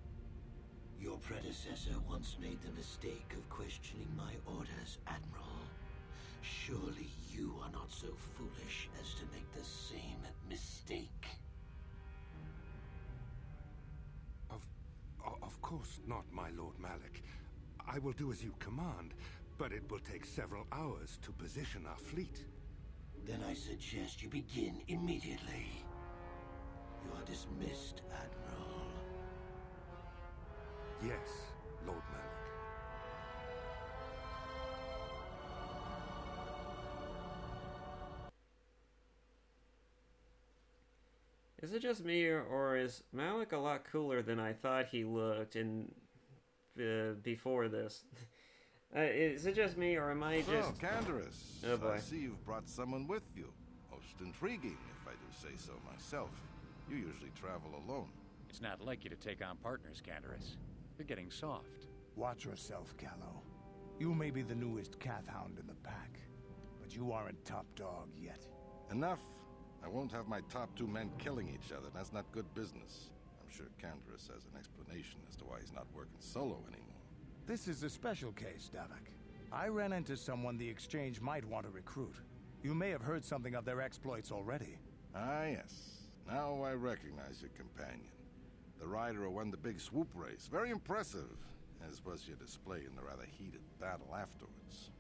Your predecessor once made the mistake of questioning my orders, Admiral. Surely you are not so foolish as to make the same mistake. Of course not, my Lord Malik. I will do as you command, but it will take several hours to position our fleet. Then I suggest you begin immediately. You are dismissed, Admiral. Yes, Lord Malik. Is it just me, or is Malik a lot cooler than I thought he looked in before this? Is it just me, or am I just... So, Candaris, oh boy. I see you've brought someone with you. Most intriguing, if I do say so myself. You usually travel alone. It's not like you to take on partners, Candaris. You're getting soft. Watch yourself, Callow. You may be the newest Cath Hound in the pack, but you aren't top dog yet. Enough. I won't have my top two men killing each other. That's not good business. I'm sure Candaris has an explanation as to why he's not working solo anymore. This is a special case, Davik. I ran into someone the Exchange might want to recruit. You may have heard something of their exploits already. Ah, yes. Now I recognize your companion. The rider who won the big swoop race. Very impressive, as was your display in the rather heated battle afterwards.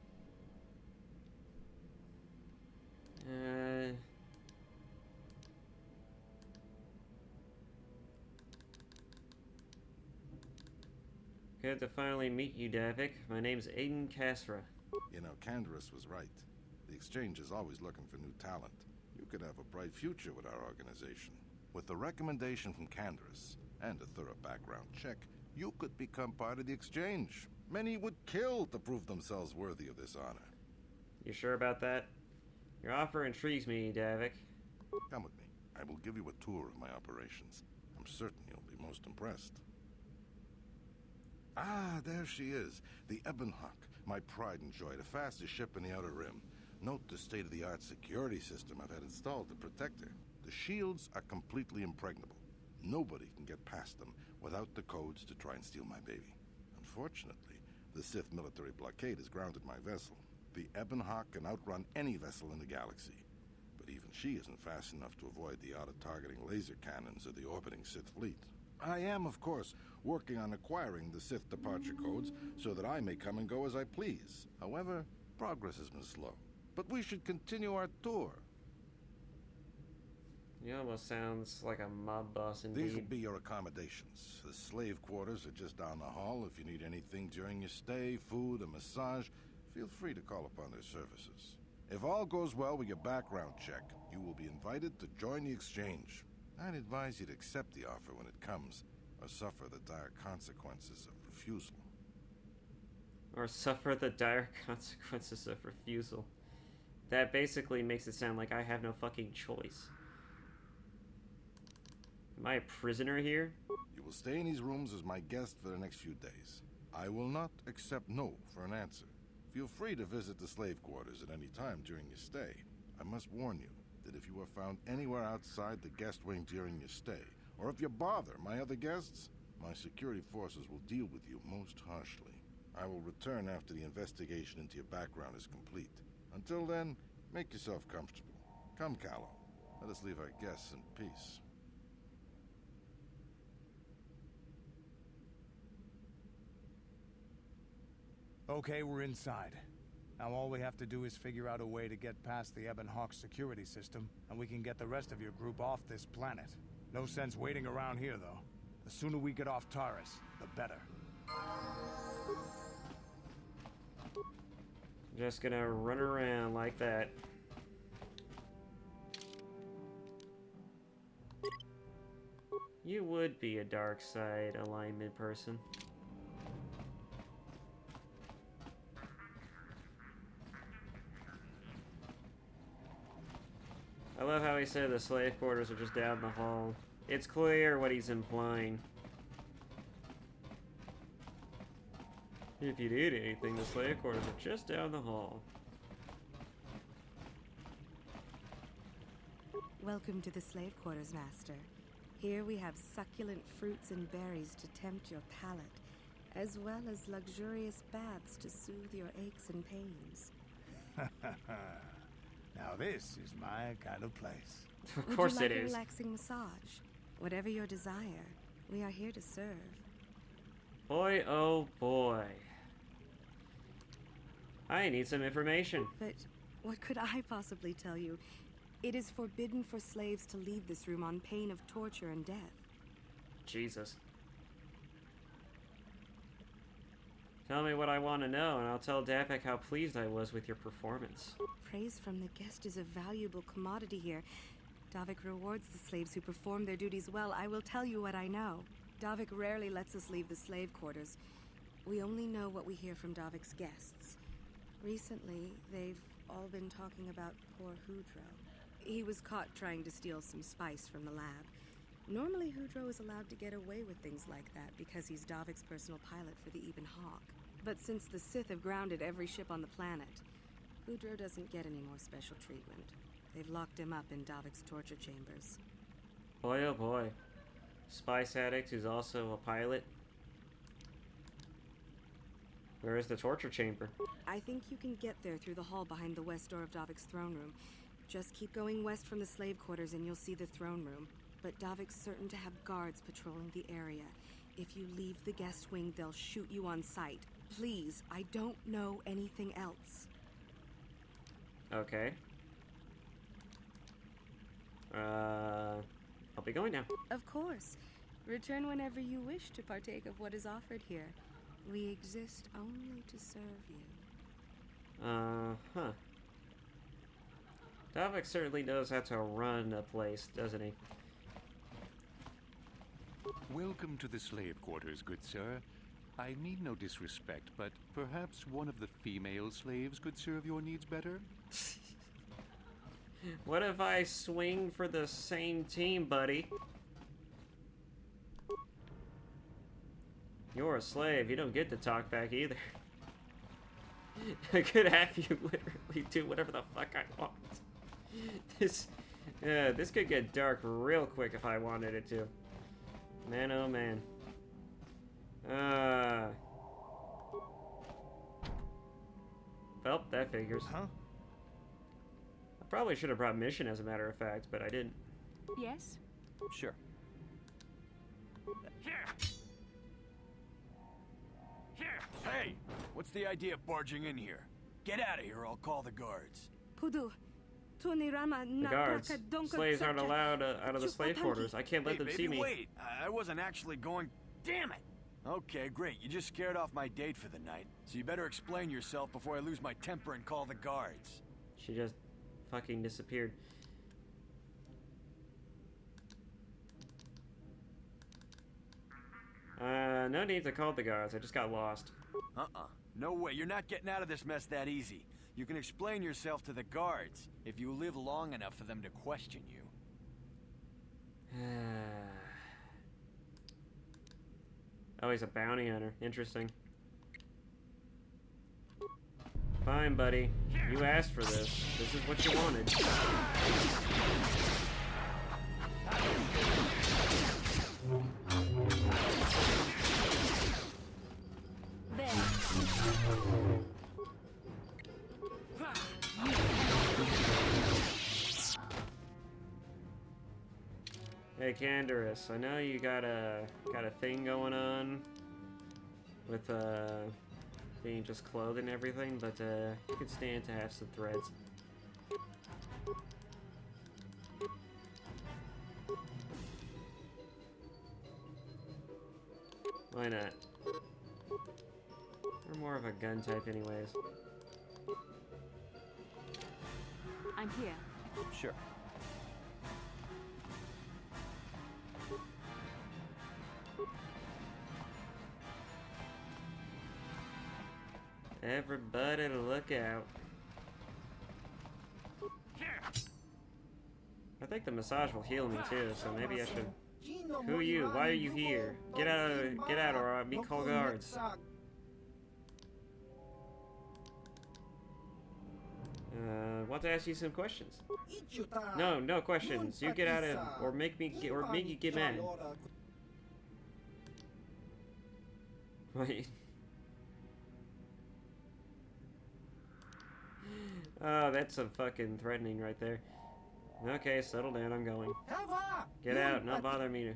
Good to finally meet you, Davik. My name's Aiden Kasra. You know, Candaris was right. The Exchange is always looking for new talent. You could have a bright future with our organization. With a recommendation from Candaris and a thorough background check, you could become part of the exchange. Many would kill to prove themselves worthy of this honor. You sure about that? Your offer intrigues me, Davik. Come with me. I will give you a tour of my operations. I'm certain you'll be most impressed. Ah, there she is. The Ebonhawk, my pride and joy, the fastest ship in the Outer Rim. Note the state-of-the-art security system I've had installed to protect her. The shields are completely impregnable. Nobody can get past them without the codes to try and steal my baby. Unfortunately, the Sith military blockade has grounded my vessel. The Ebonhawk can outrun any vessel in the galaxy. But even she isn't fast enough to avoid the auto-targeting laser cannons of the orbiting Sith fleet. I am, of course, working on acquiring the Sith departure codes so that I may come and go as I please. However, progress has been slow. But we should continue our tour. You almost sounds like a mob boss indeed. These will be your accommodations. The slave quarters are just down the hall. If you need anything during your stay, food, a massage, feel free to call upon their services. If all goes well with your background check, you will be invited to join the exchange. I'd advise you to accept the offer when it comes, or suffer the dire consequences of refusal. Or suffer the dire consequences of refusal. That basically makes it sound like I have no fucking choice. Am I a prisoner here? You will stay in these rooms as my guest for the next few days. I will not accept no for an answer. Feel free to visit the slave quarters at any time during your stay. I must warn you that if you are found anywhere outside the guest wing during your stay, or if you bother my other guests, my security forces will deal with you most harshly. I will return after the investigation into your background is complete. Until then, make yourself comfortable. Come, Callow. Let us leave our guests in peace. Okay, we're inside. Now all we have to do is figure out a way to get past the Ebonhawk security system, and we can get the rest of your group off this planet. No sense waiting around here, though. The sooner we get off Taris, the better. Just gonna run around like that. You would be a dark side alignment person. I love how he said the slave quarters are just down the hall. It's clear what he's implying. If you need anything, the slave quarters are just down the hall. Welcome to the slave quarters, Master. Here we have succulent fruits and berries to tempt your palate, as well as luxurious baths to soothe your aches and pains. Now this is my kind of place. Of course Would you like it a is. relaxing massage? Whatever your desire, we are here to serve. Boy, oh boy. I need some information. But what could I possibly tell you? It is forbidden for slaves to leave this room on pain of torture and death. Jesus. Tell me what I want to know, and I'll tell Davik how pleased I was with your performance. Praise from the guest is a valuable commodity here. Davik rewards the slaves who perform their duties well. I will tell you what I know. Davik rarely lets us leave the slave quarters. We only know what we hear from Davik's guests. Recently, they've all been talking about poor Hudro. He was caught trying to steal some spice from the lab. Normally, Hudro is allowed to get away with things like that because he's Davik's personal pilot for the Ebonhawk. But since the Sith have grounded every ship on the planet, Hudro doesn't get any more special treatment. They've locked him up in Davik's torture chambers. Boy, oh boy. Spice addict who's also a pilot. Where is the torture chamber? I think you can get there through the hall behind the west door of Davik's throne room. Just keep going west from the slave quarters and you'll see the throne room. But Davik's certain to have guards patrolling the area. If you leave the guest wing, they'll shoot you on sight. Please, I don't know anything else. Okay. I'll be going now. Of course. Return whenever you wish to partake of what is offered here. We exist only to serve you. Huh. Davik certainly knows how to run a place, doesn't he? Welcome to the slave quarters, good sir. I mean no disrespect, but perhaps one of the female slaves could serve your needs better? What if I swing for the same team, buddy? You're a slave. You don't get to talk back either. I could have you literally do whatever the fuck I want. This could get dark real quick if I wanted it to. Man, oh man. Well, that figures. Huh? I probably should have brought mission, as a matter of fact, but I didn't. Yes? Sure. Here! Hey! What's the idea of barging in here? Get out of here, or I'll call the guards. Pudu. The guards. Slaves aren't allowed out of the slave quarters. I can't let them see me. Wait! I wasn't actually going... Damn it! Okay, great. You just scared off my date for the night. So you better explain yourself before I lose my temper and call the guards. She just fucking disappeared. No need to call the guards. I just got lost. No way. You're not getting out of this mess that easy. You can explain yourself to the guards if you live long enough for them to question you. Oh, he's a bounty hunter. Interesting. Fine, buddy. You asked for this. This is what you wanted. Hey, Candaris, I know you got a thing going on with being just clothed and everything, but you could stand to have some threads. Why not? You're more of a gun type anyways. I'm here. Sure. Everybody look out. I think the massage will heal me too, so maybe I should... Who are you? Why are you here? Get out, or I'll be called guards. Want to ask you some questions. No questions. You get out of, or make me get mad. Wait. Oh, that's some fucking threatening right there. Okay, settle down, I'm going. Get out, don't bother me.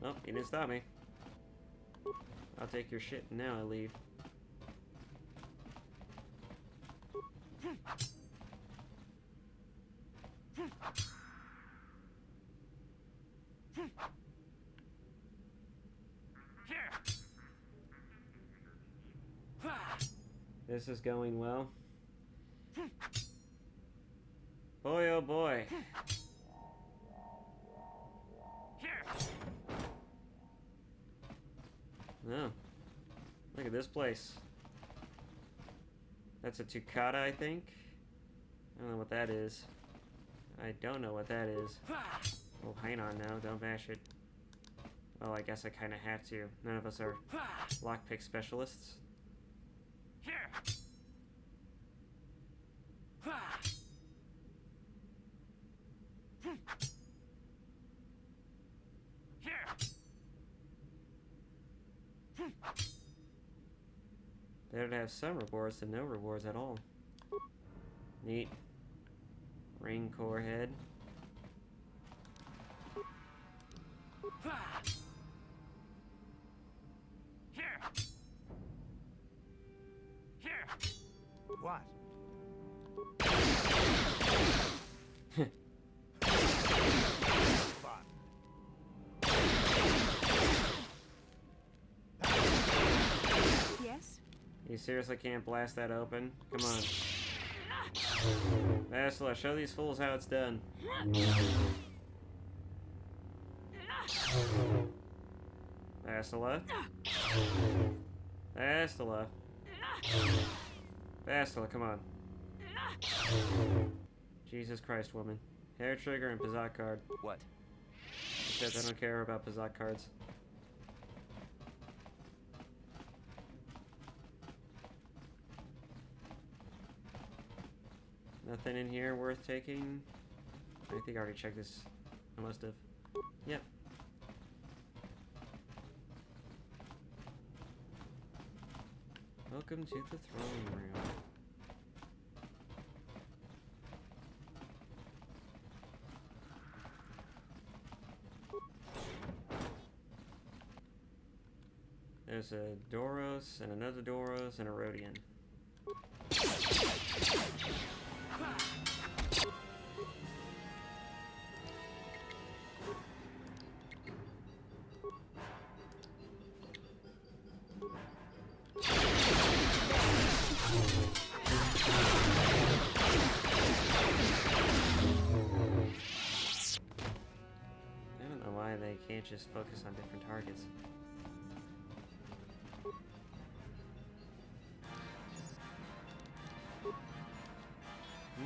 Oh, you didn't stop me. I'll take your shit and now I leave. This is going well. Boy, oh boy. Oh, look at this place. That's a Tukata, I think. I don't know what that is. I don't know what that is. Oh, hang on now, don't bash it. Well, I guess I kind of have to. None of us are lockpick specialists. Better to have some rewards than no rewards at all. Neat. Ring core head. What? Yes? You seriously can't blast that open? Come on. Bastila, show these fools how it's done. Bastila. Bastila. Bastila, come on. Jesus Christ, woman. Hair trigger and Pizzot card. What? Except I don't care about Pizzot cards. Nothing in here worth taking. I think I already checked this. I must have. Yep. Welcome to the throne room. There's a Doros and another Doros and a Rhodian. I don't know why they can't just focus on different targets.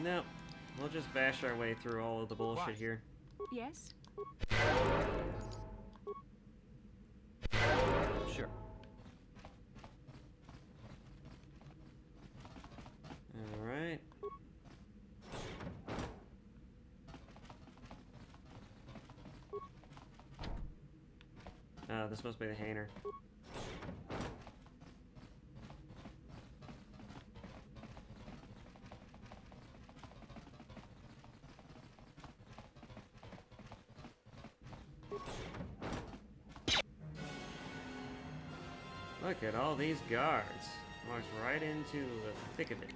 No, we'll just bash our way through all of the bullshit here. Yes? Sure. Alright. This must be the Hainer. Look at all these guards. Walks right into the thick of it.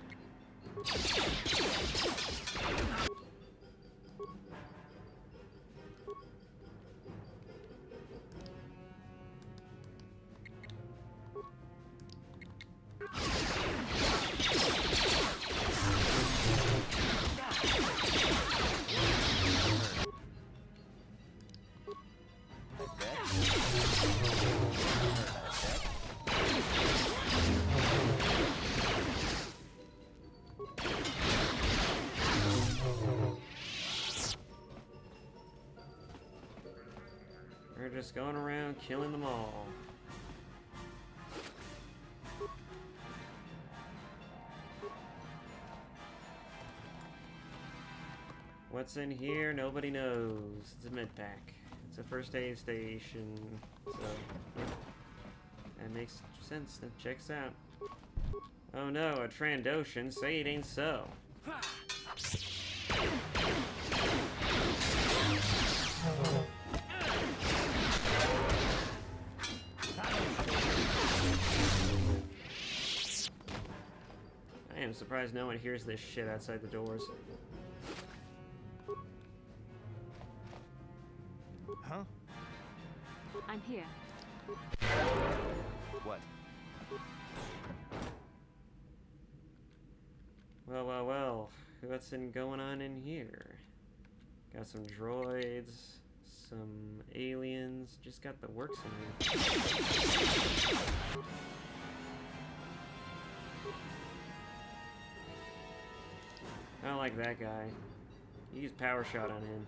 We're just going around killing them all. What's in here? Nobody knows. It's a med pack. It's a first aid station. So, yeah. That makes sense. That checks out. Oh no, a Trandoshan. Say it ain't so. I am surprised no one hears this shit outside the doors. Huh? I'm here. What? Well, well, well. What's going on in here? Got some droids, some aliens. Just got the works in here. I don't like that guy. Use power shot on him.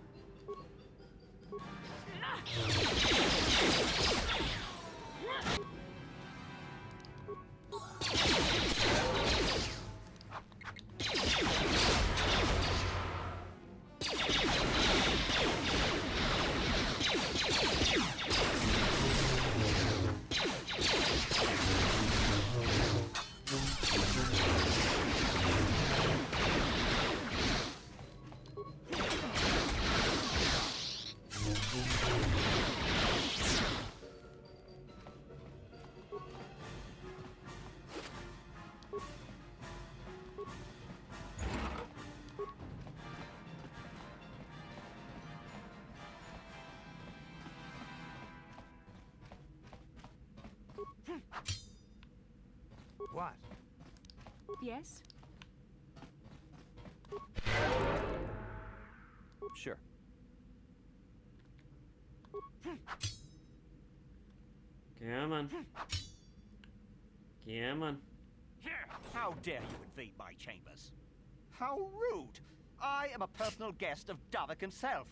What? Yes? Sure. Come on. Come on. How dare you invade my chambers? How rude! I am a personal guest of Davik himself.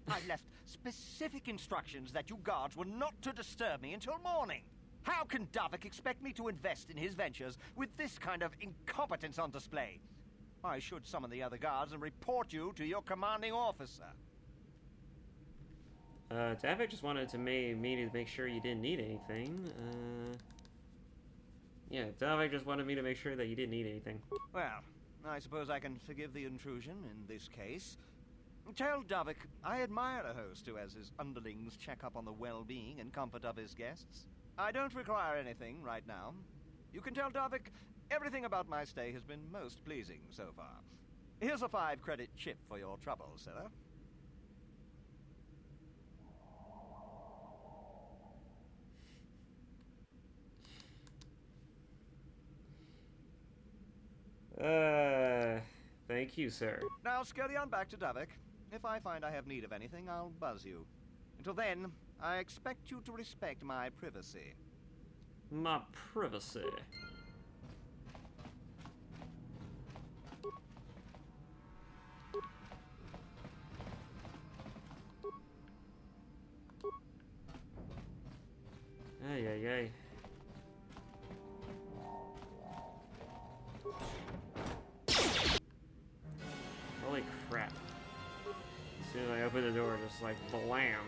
I left specific instructions that you guards were not to disturb me until morning. How can Davik expect me to invest in his ventures with this kind of incompetence on display? I should summon the other guards and report you to your commanding officer. Davik just wanted to me to make sure you didn't need anything. Yeah, Davik just wanted me to make sure that you didn't need anything. Well, I suppose I can forgive the intrusion in this case. Tell Davik I admire a host who has his underlings check up on the well-being and comfort of his guests. I don't require anything right now. You can tell Davik everything about my stay has been most pleasing so far. Here's a 5-credit chip for your trouble, sir. Thank you, sir. Now scurry on back to Davik. If I find I have need of anything, I'll buzz you. Until then, I expect you to respect my privacy. My privacy. Ay, ay, ay. Holy crap. As soon as I open the door, just like blam.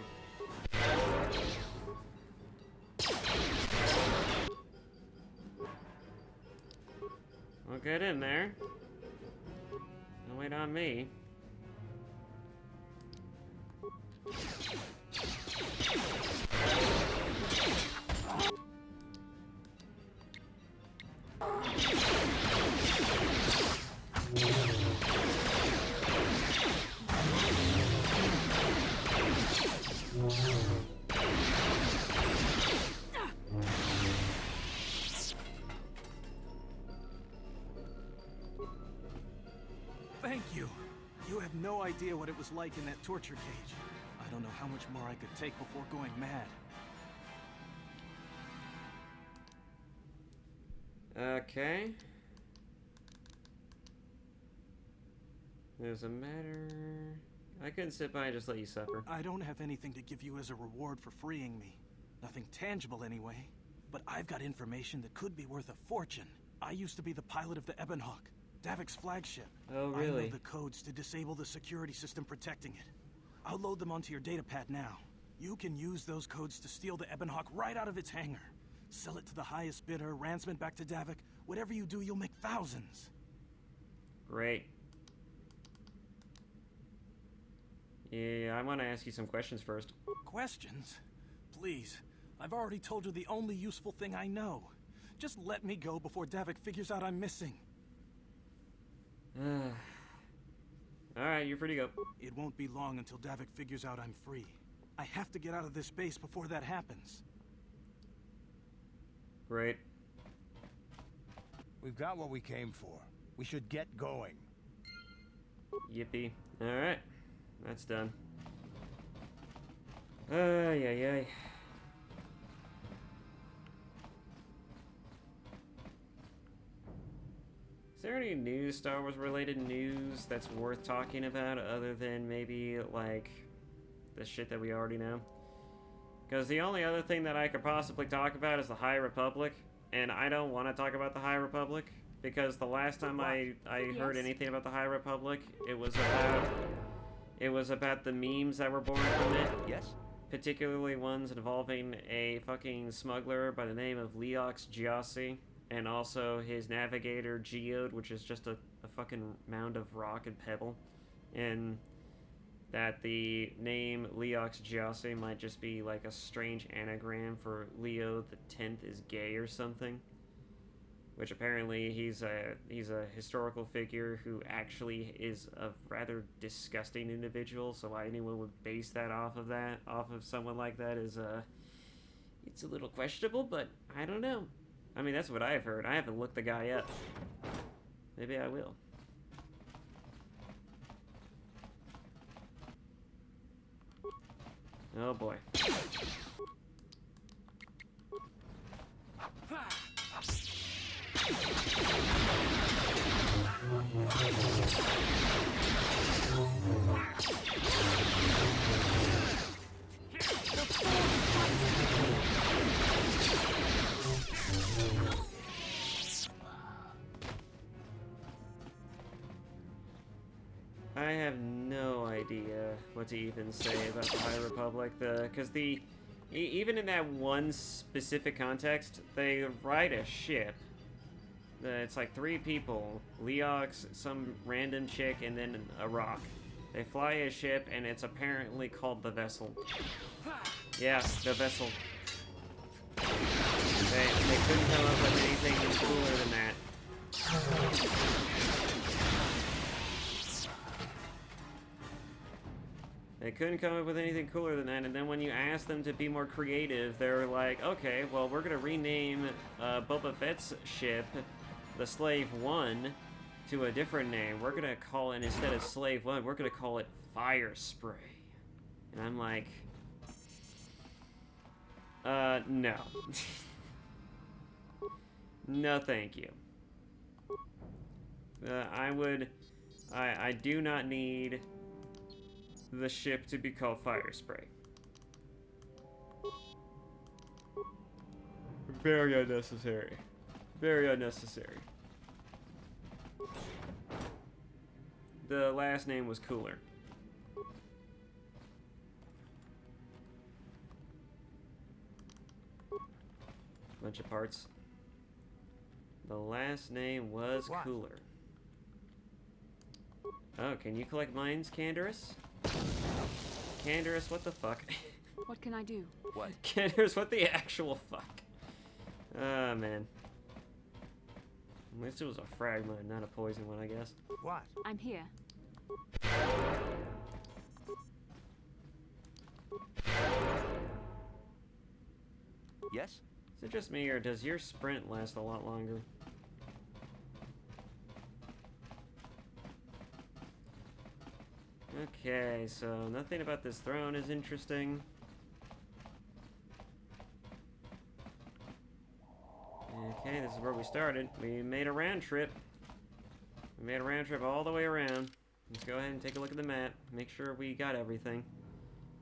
Well, get in there. Don't wait on me. Thank you. You have no idea what it was like in that torture cage. I don't know how much more I could take before going mad. Okay. There's a matter... I couldn't sit by and just let you suffer. I don't have anything to give you as a reward for freeing me. Nothing tangible anyway. But I've got information that could be worth a fortune. I used to be the pilot of the Ebonhawk, Davik's flagship. Oh, really? I know the codes to disable the security system protecting it. I'll load them onto your datapad now. You can use those codes to steal the Ebonhawk right out of its hangar. Sell it to the highest bidder, ransom it back to Davik. Whatever you do, you'll make thousands. Great. Yeah, I want to ask you some questions first. Questions? Please. I've already told you the only useful thing I know. Just let me go before Davik figures out I'm missing. Alright, you're free to go. It won't be long until Davik figures out I'm free. I have to get out of this base before that happens. Great. We've got what we came for. We should get going. Yippee. Alright. That's done. Ay, ay, ay. Is there any new Star Wars related news that's worth talking about other than maybe, like, the shit that we already know? Because the only other thing that I could possibly talk about is the High Republic, and I don't want to talk about the High Republic, because the last time I heard anything about the High Republic, it was about the memes that were born from it. Yes? Particularly ones involving a fucking smuggler by the name of Leox Giossi, and also his navigator Geode, which is just a fucking mound of rock and pebble. And that the name Leox Giossi might just be like a strange anagram for Leo the 10th is gay or something. Which apparently he's a historical figure who actually is a rather disgusting individual, so why anyone would base that off of someone like that is it's a little questionable, but I don't know. I mean, that's what I've heard. I haven't looked the guy up. Maybe I will. Oh boy. I have no idea what to even say about the High Republic, because even in that one specific context, they ride a ship. It's like 3 people, Leox, some random chick, and then a rock. They fly a ship, and it's apparently called the Vessel. Yeah, the Vessel. They couldn't come up with anything cooler than that. They couldn't come up with anything cooler than that, and then when you ask them to be more creative, they're like, okay, well, we're gonna rename Boba Fett's ship, the Slave 1, to a different name. We're gonna call it, instead of Slave 1, we're gonna call it Fire Spray. And I'm like, no. No, thank you. I do not need the ship to be called Fire Spray. Very unnecessary. Very unnecessary. The last name was cooler. Bunch of parts. The last name was cooler. Oh, can you collect mines, Canderous? Canderous, what the fuck? What can I do? What? Canderous, what the actual fuck? Oh, man. At least it was a frag mine, not a poison one, I guess. What? I'm here. Yes? Is it just me, or does your sprint last a lot longer? Okay, so nothing about this throne is interesting. Okay, this is where we started. We made a round trip. We made a round trip all the way around. Let's go ahead and take a look at the map. Make sure we got everything.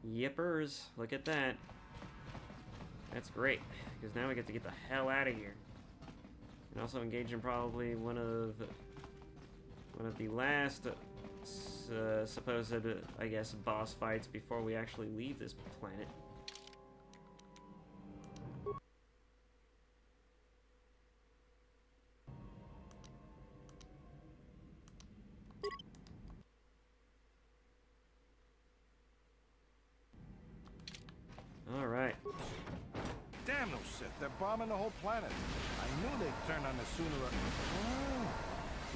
Yippers, look at that. That's great, because now we get to get the hell out of here. And also engage in probably one of the last supposed, I guess, boss fights before we actually leave this planet. All right. Damn those Sith, they're bombing the whole planet. I knew they'd turn on us sooner or... Oh,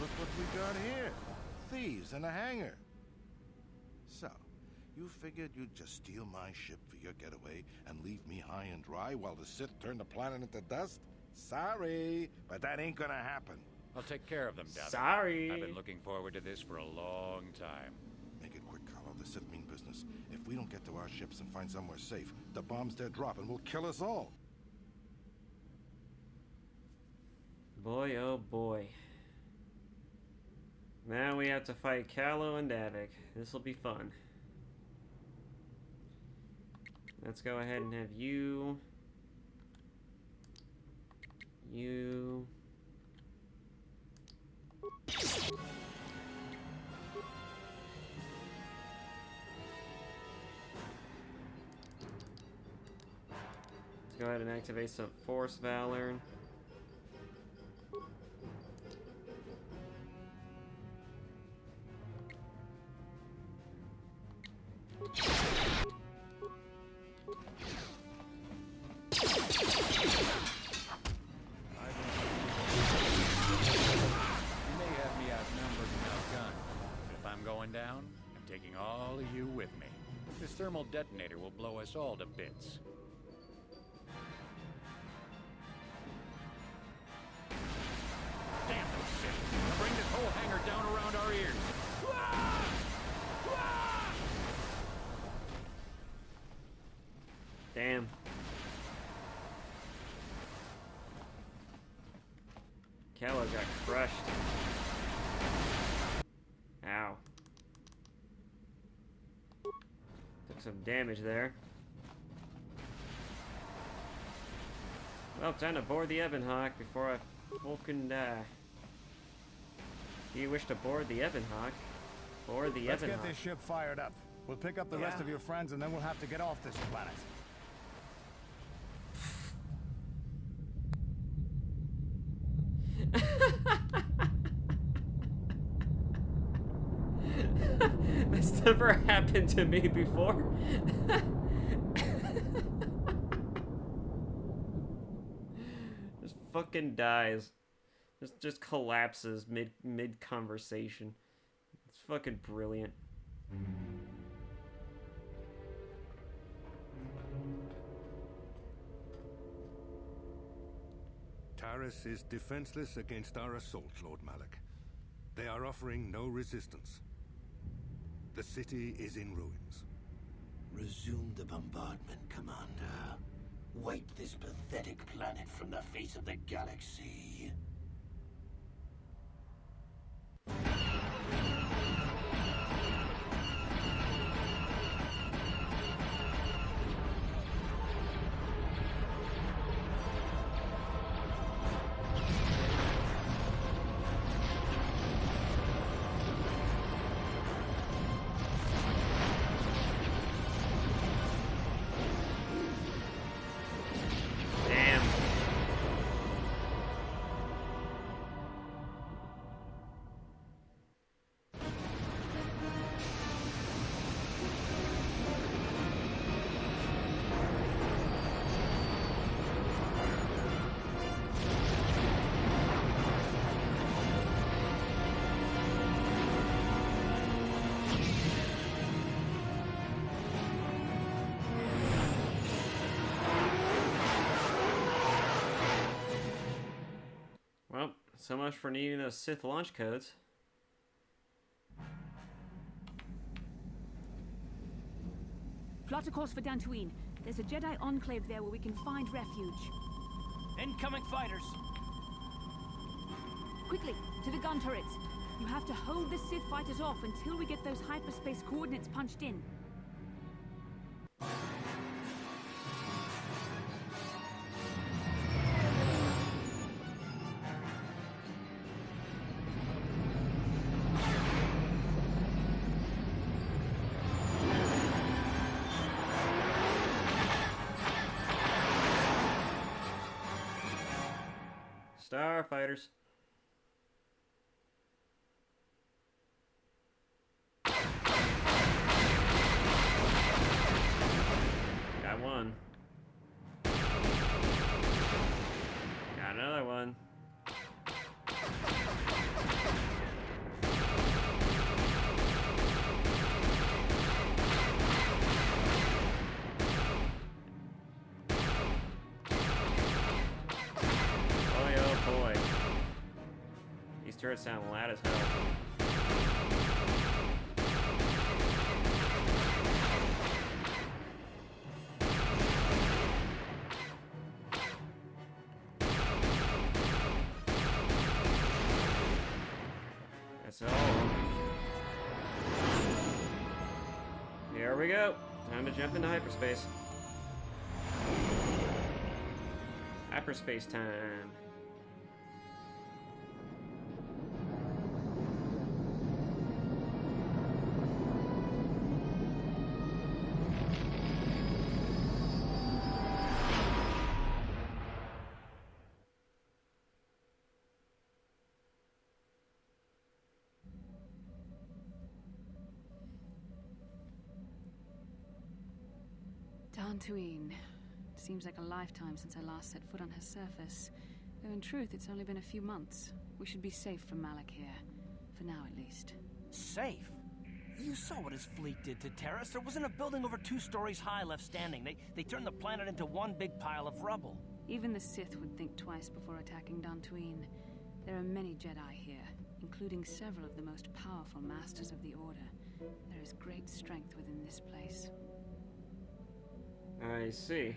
look what we got here. Thieves in a hangar. So, you figured you'd just steal my ship for your getaway and leave me high and dry while the Sith turn the planet into dust? Sorry, but that ain't gonna happen. I'll take care of them, Davik. Sorry. I've been looking forward to this for a long time. Make it quick, Carlo. The Sith mean business. If we don't get to our ships and find somewhere safe, the bombs they're dropping will kill us all. Boy, oh boy. Now we have to fight Callo and Davik. This'll be fun. Let's go ahead and have you... Let's go ahead and activate some Force Valor. Down, I'm taking all of you with me. This thermal detonator will blow us all to bits. Damn those Sith! They'll bring this whole hangar down around our ears. Hello got crushed. Ow. Took some damage there. Well, time to board the Ebonhawk before I fucking die. Do you wish to board the Ebonhawk? Board the Let's Ebonhawk. get this ship fired up. We'll pick up the rest of your friends and then we'll have to get off this planet. That's never happened to me before. Just fucking dies. Just collapses mid conversation. It's fucking brilliant. Taris is defenseless against our assault, Lord Malik. They are offering no resistance. The city is in ruins. Resume the bombardment, Commander. Wipe this pathetic planet from the face of the galaxy. Well, so much for needing those Sith launch codes. Plot a course for Dantooine. There's a Jedi enclave there where we can find refuge. Incoming fighters. Quickly, to the gun turrets. You have to hold the Sith fighters off until we get those hyperspace coordinates punched in. Starfighters. Got one. Got another one. Boy. These turrets sound loud as hell. That's all. Here we go. Time to jump into hyperspace. Hyperspace time. Dantooine. Seems like a lifetime since I last set foot on her surface. Though in truth, it's only been a few months. We should be safe from Malik here. For now, at least. Safe? You saw what his fleet did to Taris. There wasn't a building over 2 stories high left standing. They turned the planet into one big pile of rubble. Even the Sith would think twice before attacking Dantooine. There are many Jedi here, including several of the most powerful masters of the Order. There is great strength within this place. I see.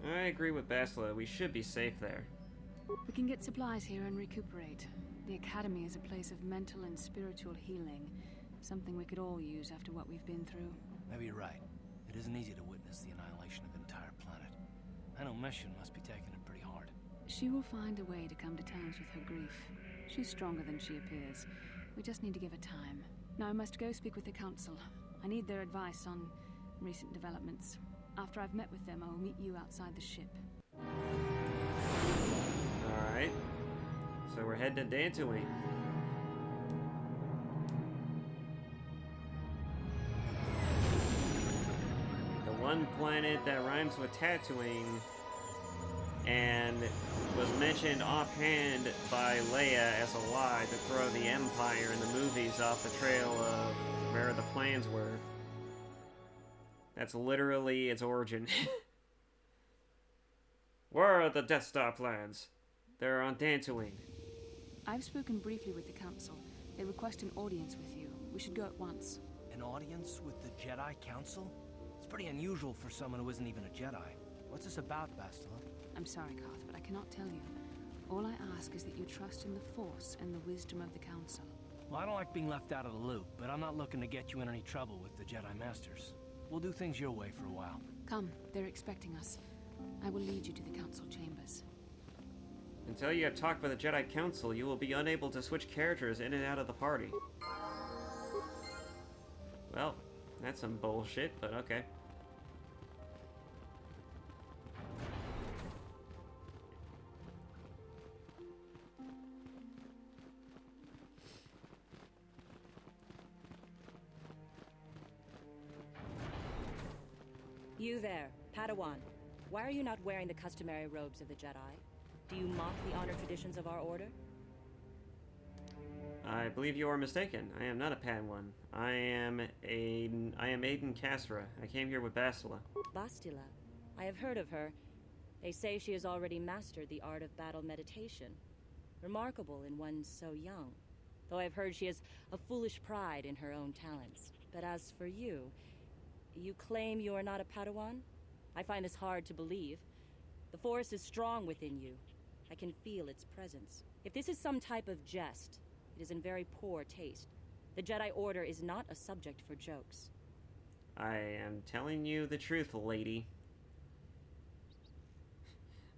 I agree with Basila. We should be safe there. We can get supplies here and recuperate. The Academy is a place of mental and spiritual healing. Something we could all use after what we've been through. Maybe you're right. It isn't easy to witness the annihilation of an entire planet. I know Mission must be taking it pretty hard. She will find a way to come to terms with her grief. She's stronger than she appears. We just need to give her time. Now I must go speak with the Council. I need their advice on recent developments. After I've met with them, I will meet you outside the ship. Alright. So we're heading to Dantooine. The one planet that rhymes with Tatooine and was mentioned offhand by Leia as a lie to throw the Empire and the movies off the trail of where the plans were. That's literally its origin. Where are the Death Star plans? They're on Dantooine. I've spoken briefly with the Council. They request an audience with you. We should go at once. An audience with the Jedi Council? It's pretty unusual for someone who isn't even a Jedi. What's this about, Bastila? I'm sorry, Koth, but I cannot tell you. All I ask is that you trust in the Force and the wisdom of the Council. Well, I don't like being left out of the loop, but I'm not looking to get you in any trouble with the Jedi Masters. We'll do things your way for a while. Come, they're expecting us. I will lead you to the Council chambers. Until you have talked with the Jedi Council, you will be unable to switch characters in and out of the party. Well, that's some bullshit, but okay. You there, Padawan. Why are you not wearing the customary robes of the Jedi? Do you mock the honor traditions of our order? I believe you are mistaken. I am not a Padawan. I am Aiden Kasra. I came here with Bastila. Bastila? I have heard of her. They say she has already mastered the art of battle meditation. Remarkable in one so young. Though I've heard she has a foolish pride in her own talents. But as for you, you claim you are not a Padawan? I find this hard to believe. The Force is strong within you. I can feel its presence. If this is some type of jest, it is in very poor taste. The Jedi Order is not a subject for jokes. I am telling you the truth, lady.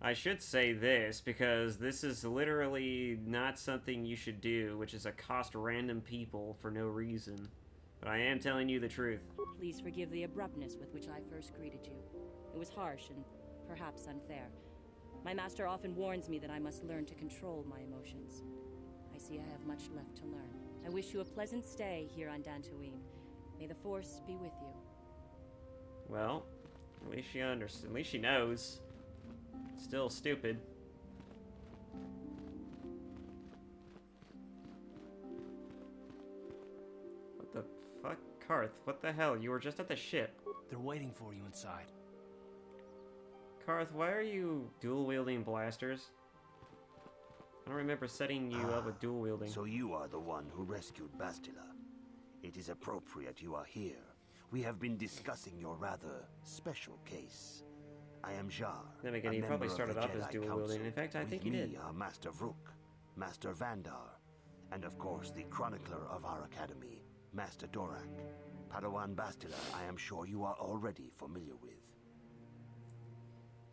I should say this, because this is literally not something you should do, which is accost random people for no reason. But I am telling you the truth. Please forgive the abruptness with which I first greeted you. It was harsh and perhaps unfair. My master often warns me that I must learn to control my emotions. I see I have much left to learn. I wish you a pleasant stay here on Dantooine. May the Force be with you. Well, at least she understands. At least she knows. Still stupid. What the fuck? Karth, what the hell? You were just at the ship. They're waiting for you inside. Karth, why are you dual-wielding blasters? I don't remember setting you up with dual-wielding. So you are the one who rescued Bastila. It is appropriate you are here. We have been discussing your rather special case. I am Jar. Then again, he probably started off as dual-wielding. In fact, I think he did. With me are Master Vrook, Master Vandar, and of course the chronicler of our academy, Master Dorak. Padawan Bastila, I am sure you are already familiar with.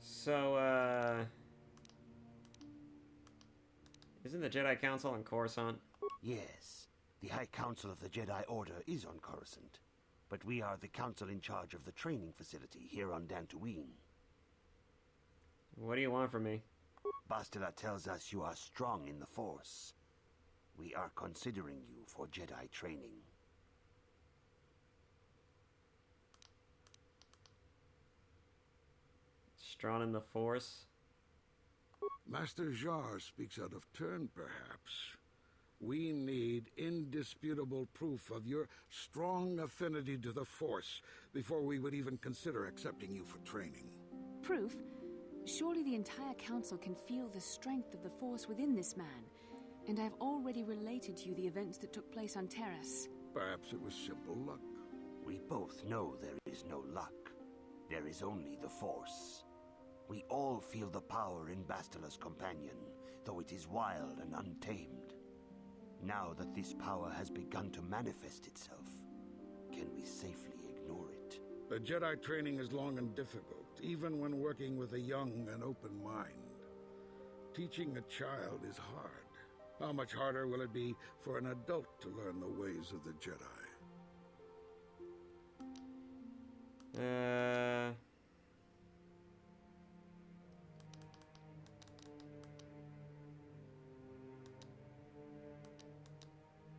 So, isn't the Jedi Council on Coruscant? Yes. The High Council of the Jedi Order is on Coruscant. But we are the council in charge of the training facility here on Dantooine. What do you want from me? Bastila tells us you are strong in the Force. We are considering you for Jedi training. Strong in the Force? Master Jar speaks out of turn, perhaps. We need indisputable proof of your strong affinity to the Force before we would even consider accepting you for training. Proof? Surely the entire Council can feel the strength of the Force within this man. And I've already related to you the events that took place on Taris. Perhaps it was simple luck. We both know there is no luck. There is only the Force. We all feel the power in Bastila's companion, though it is wild and untamed. Now that this power has begun to manifest itself, can we safely ignore it? The Jedi training is long and difficult, even when working with a young and open mind. Teaching a child is hard. How much harder will it be for an adult to learn the ways of the Jedi?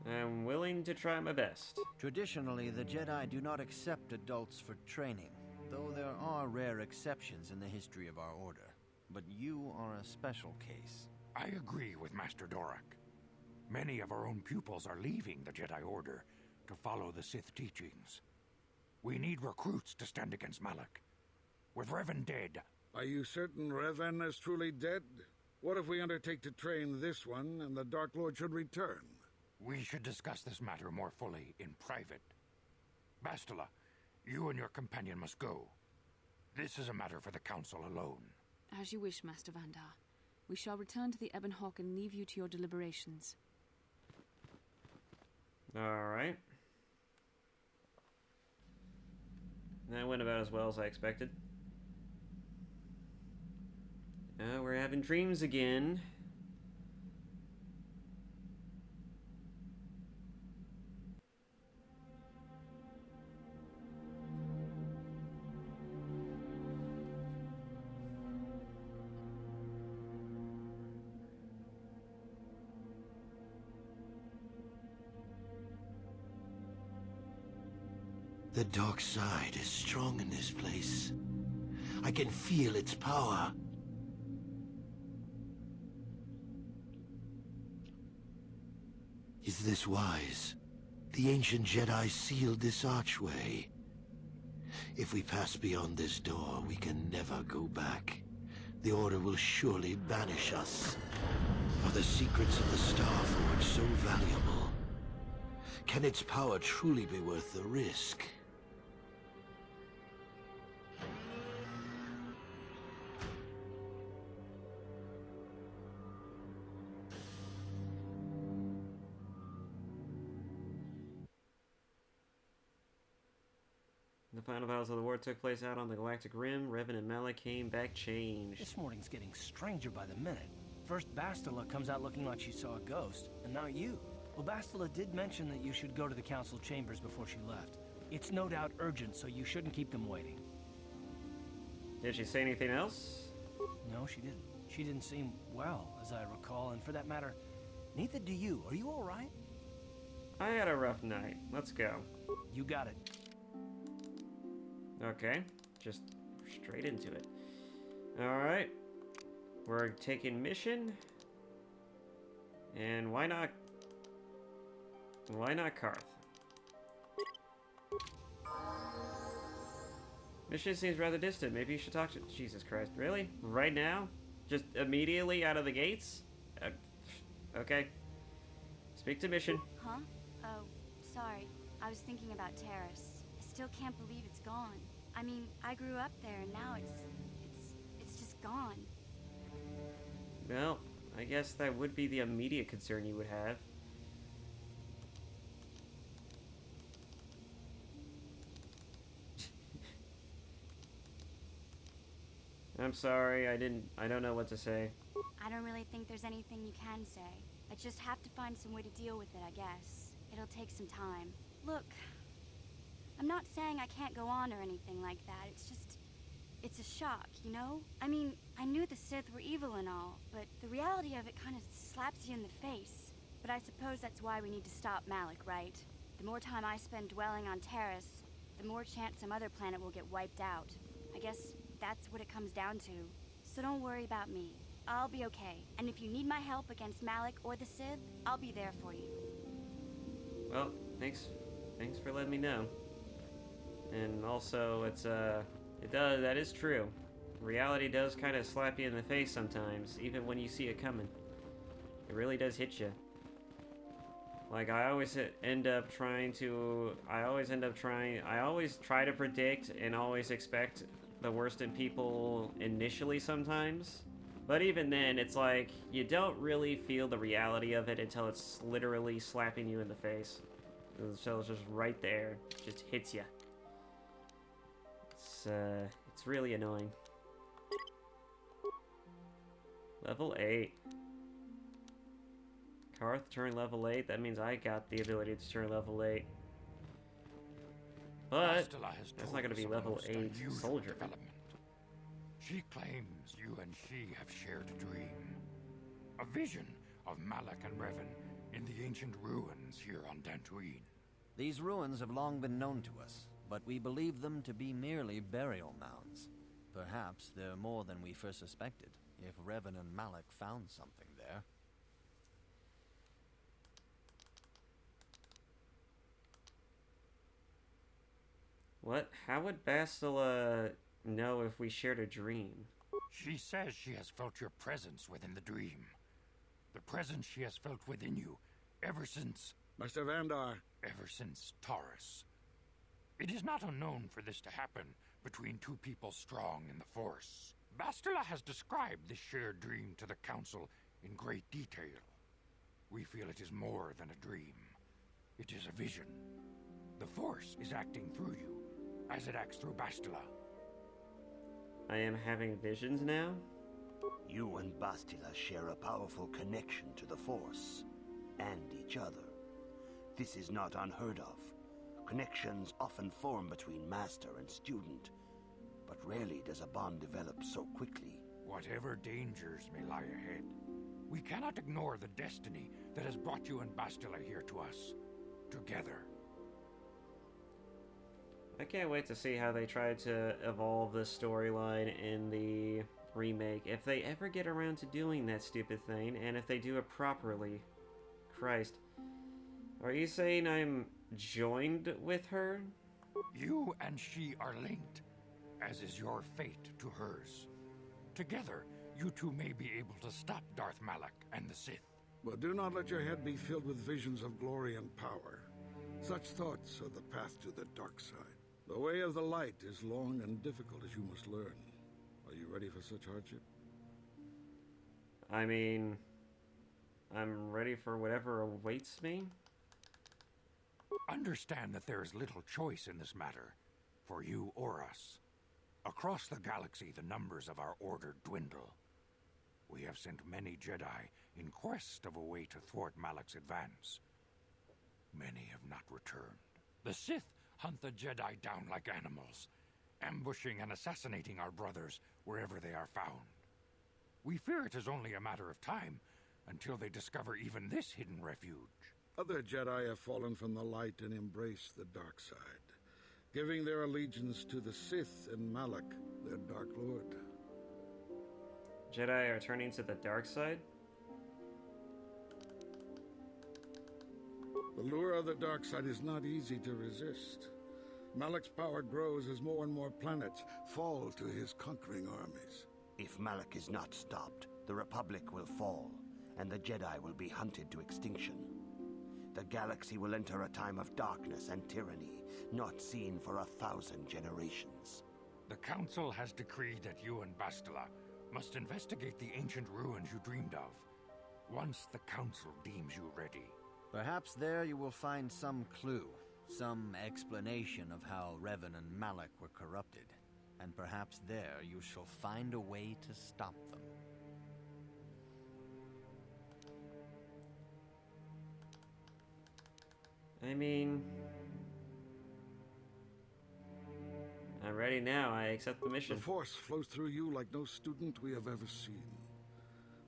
I'm willing to try my best. Traditionally, the Jedi do not accept adults for training, though there are rare exceptions in the history of our order. But you are a special case. I agree with Master Dorak. Many of our own pupils are leaving the Jedi Order to follow the Sith teachings. We need recruits to stand against Malak. With Revan dead... Are you certain Revan is truly dead? What if we undertake to train this one and the Dark Lord should return? We should discuss this matter more fully in private. Bastila, you and your companion must go. This is a matter for the Council alone. As you wish, Master Vandar. We shall return to the Ebon Hawk and leave you to your deliberations. Alright. That went about as well as I expected. We're having dreams again. The dark side is strong in this place. I can feel its power. Is this wise? The ancient Jedi sealed this archway. If we pass beyond this door, we can never go back. The Order will surely banish us. Are the secrets of the Star Forge so valuable? Can its power truly be worth the risk? The final battles of the war took place out on the Galactic Rim. Revan and Malak came back changed. This morning's getting stranger by the minute. First Bastila comes out looking like she saw a ghost, and now you. Well, Bastila did mention that you should go to the council chambers before she left. It's no doubt urgent, so you shouldn't keep them waiting. Did she say anything else? No, she didn't. She didn't seem well, as I recall, and for that matter, neither do you. Are you all right? I had a rough night. Let's go. You got it. Okay, just straight into it. Alright. We're taking mission. And why not Karth? Mission seems rather distant. Maybe you should talk to... Jesus Christ, really? Right now? Just immediately out of the gates? Okay. Speak to mission. Huh? Oh, sorry. I was thinking about Taris. I still can't believe it's gone. I mean, I grew up there and now it's just gone. Well, I guess that would be the immediate concern you would have. I'm sorry, I don't know what to say. I don't really think there's anything you can say. I just have to find some way to deal with it, I guess. It'll take some time. Look, I'm not saying I can't go on or anything like that. It's a shock, you know? I mean, I knew the Sith were evil and all, but the reality of it kind of slaps you in the face. But I suppose that's why we need to stop Malak, right? The more time I spend dwelling on Taris, the more chance some other planet will get wiped out. I guess that's what it comes down to. So don't worry about me. I'll be okay. And if you need my help against Malak or the Sith, I'll be there for you. Well, thanks for letting me know. And also, that is true. Reality does kind of slap you in the face sometimes, even when you see it coming. It really does hit you. Like, I always try to predict and always expect the worst in people initially sometimes. But even then, it's like, you don't really feel the reality of it until it's literally slapping you in the face. So it's just right there. Just hits you. It's really annoying. Level 8. Karth turned level 8. That means I got the ability to turn level 8. But that's not going to be level 8 soldier. She claims you and she have shared a dream. A vision of Malak and Revan in the ancient ruins here on Dantooine. These ruins have long been known to us, but we believe them to be merely burial mounds. Perhaps they're more than we first suspected, if Revan and Malak found something there. What? How would Bastila know if we shared a dream? She says she has felt your presence within the dream. The presence she has felt within you ever since... Master Vandar. Ever since Taris. It is not unknown for this to happen between two people strong in the Force. Bastila has described this shared dream to the Council in great detail. We feel it is more than a dream. It is a vision. The Force is acting through you, as it acts through Bastila. I am having visions now? You and Bastila share a powerful connection to the Force, and each other. This is not unheard of. Connections often form between master and student, but rarely does a bond develop so quickly. Whatever dangers may lie ahead, we cannot ignore the destiny that has brought you and Bastila here to us, together. I can't wait to see how they try to evolve this storyline in the remake. If they ever get around to doing that stupid thing, and if they do it properly. Christ. Are you saying I'm joined with her? You and she are linked, as is your fate to hers. Together, you two may be able to stop Darth Malak and the Sith. But do not let your head be filled with visions of glory and power. Such thoughts are the path to the dark side. The way of the light is long and difficult, as you must learn. Are you ready for such hardship? I mean, I'm ready for whatever awaits me. Understand that there is little choice in this matter, for you or us. Across the galaxy, the numbers of our order dwindle. We have sent many Jedi in quest of a way to thwart Malak's advance. Many have not returned. The Sith hunt the Jedi down like animals, ambushing and assassinating our brothers wherever they are found. We fear it is only a matter of time until they discover even this hidden refuge. Other Jedi have fallen from the light and embraced the dark side, giving their allegiance to the Sith and Malak, their Dark Lord. Jedi are turning to the dark side? The lure of the dark side is not easy to resist. Malak's power grows as more and more planets fall to his conquering armies. If Malak is not stopped, the Republic will fall, and the Jedi will be hunted to extinction. The galaxy will enter a time of darkness and tyranny, not seen for 1,000 generations. The Council has decreed that you and Bastila must investigate the ancient ruins you dreamed of, once the Council deems you ready. Perhaps there you will find some clue, some explanation of how Revan and Malak were corrupted, and perhaps there you shall find a way to stop them. I mean, I'm ready now. I accept the mission. The Force flows through you like no student we have ever seen.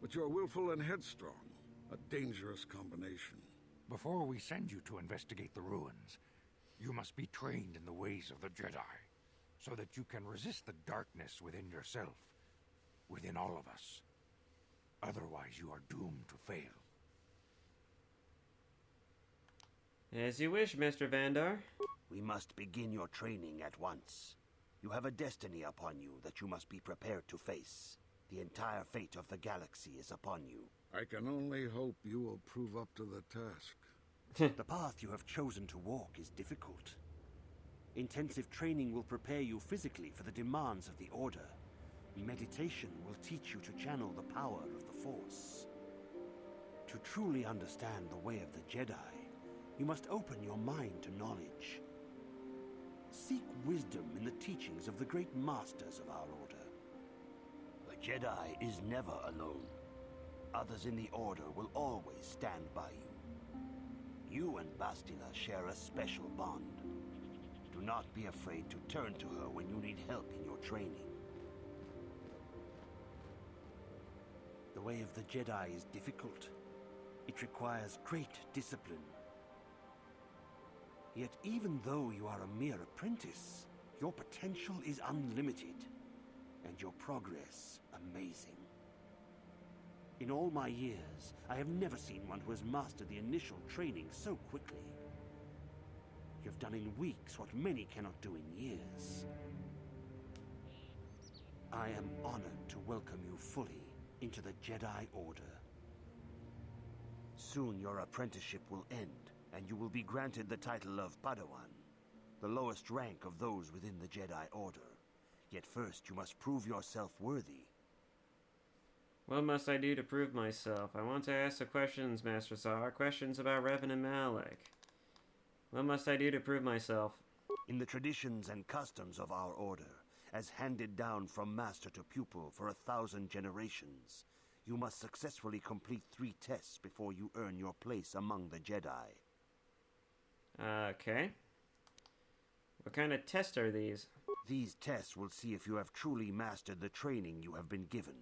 But you're willful and headstrong, a dangerous combination. Before we send you to investigate the ruins, you must be trained in the ways of the Jedi, so that you can resist the darkness within yourself, within all of us. Otherwise, you are doomed to fail. As you wish, Mr. Vandar. We must begin your training at once. You have a destiny upon you that you must be prepared to face. The entire fate of the galaxy is upon you. I can only hope you will prove up to the task. The path you have chosen to walk is difficult. Intensive training will prepare you physically for the demands of the Order. Meditation will teach you to channel the power of the Force. To truly understand the way of the Jedi, you must open your mind to knowledge. Seek wisdom in the teachings of the great masters of our Order. A Jedi is never alone. Others in the Order will always stand by you. You and Bastila share a special bond. Do not be afraid to turn to her when you need help in your training. The way of the Jedi is difficult. It requires great discipline. Yet even though you are a mere apprentice, your potential is unlimited, and your progress amazing. In all my years, I have never seen one who has mastered the initial training so quickly. You've done in weeks what many cannot do in years. I am honored to welcome you fully into the Jedi Order. Soon your apprenticeship will end, and you will be granted the title of Padawan, the lowest rank of those within the Jedi Order. Yet first you must prove yourself worthy. What must I do to prove myself? I want to ask the questions, Master Zar. Questions about Revan and Malak. What must I do to prove myself? In the traditions and customs of our Order, as handed down from master to pupil for 1,000 generations, you must successfully complete 3 tests before you earn your place among the Jedi. Okay. What kind of tests are these? These tests will see if you have truly mastered the training you have been given,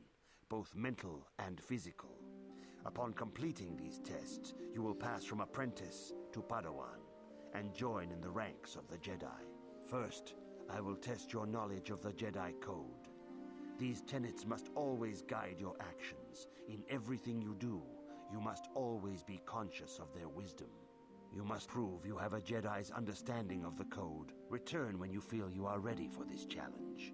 both mental and physical. Upon completing these tests, you will pass from apprentice to Padawan and join in the ranks of the Jedi. First, I will test your knowledge of the Jedi Code. These tenets must always guide your actions. In everything you do, you must always be conscious of their wisdom. You must prove you have a Jedi's understanding of the Code. Return when you feel you are ready for this challenge.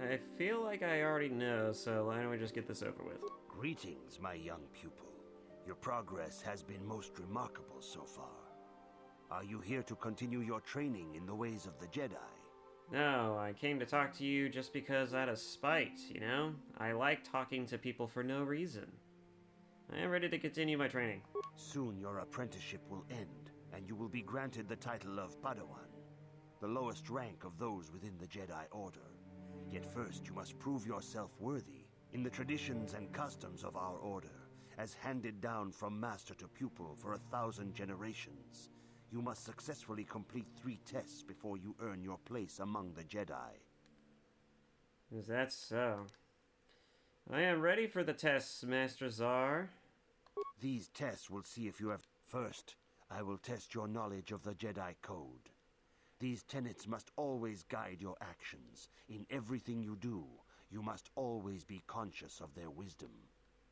I feel like I already know, so why don't we just get this over with? Greetings, my young pupil. Your progress has been most remarkable so far. Are you here to continue your training in the ways of the Jedi? No, I came to talk to you just because out of spite, you know? I like talking to people for no reason. I am ready to continue my training. Soon your apprenticeship will end, and you will be granted the title of Padawan, the lowest rank of those within the Jedi Order. Yet first you must prove yourself worthy. In the traditions and customs of our Order, as handed down from master to pupil for 1,000 generations, you must successfully complete 3 tests before you earn your place among the Jedi. Is that so? I am ready for the tests, Master Zar. These tests will see if you have... First, I will test your knowledge of the Jedi Code. These tenets must always guide your actions. In everything you do, you must always be conscious of their wisdom.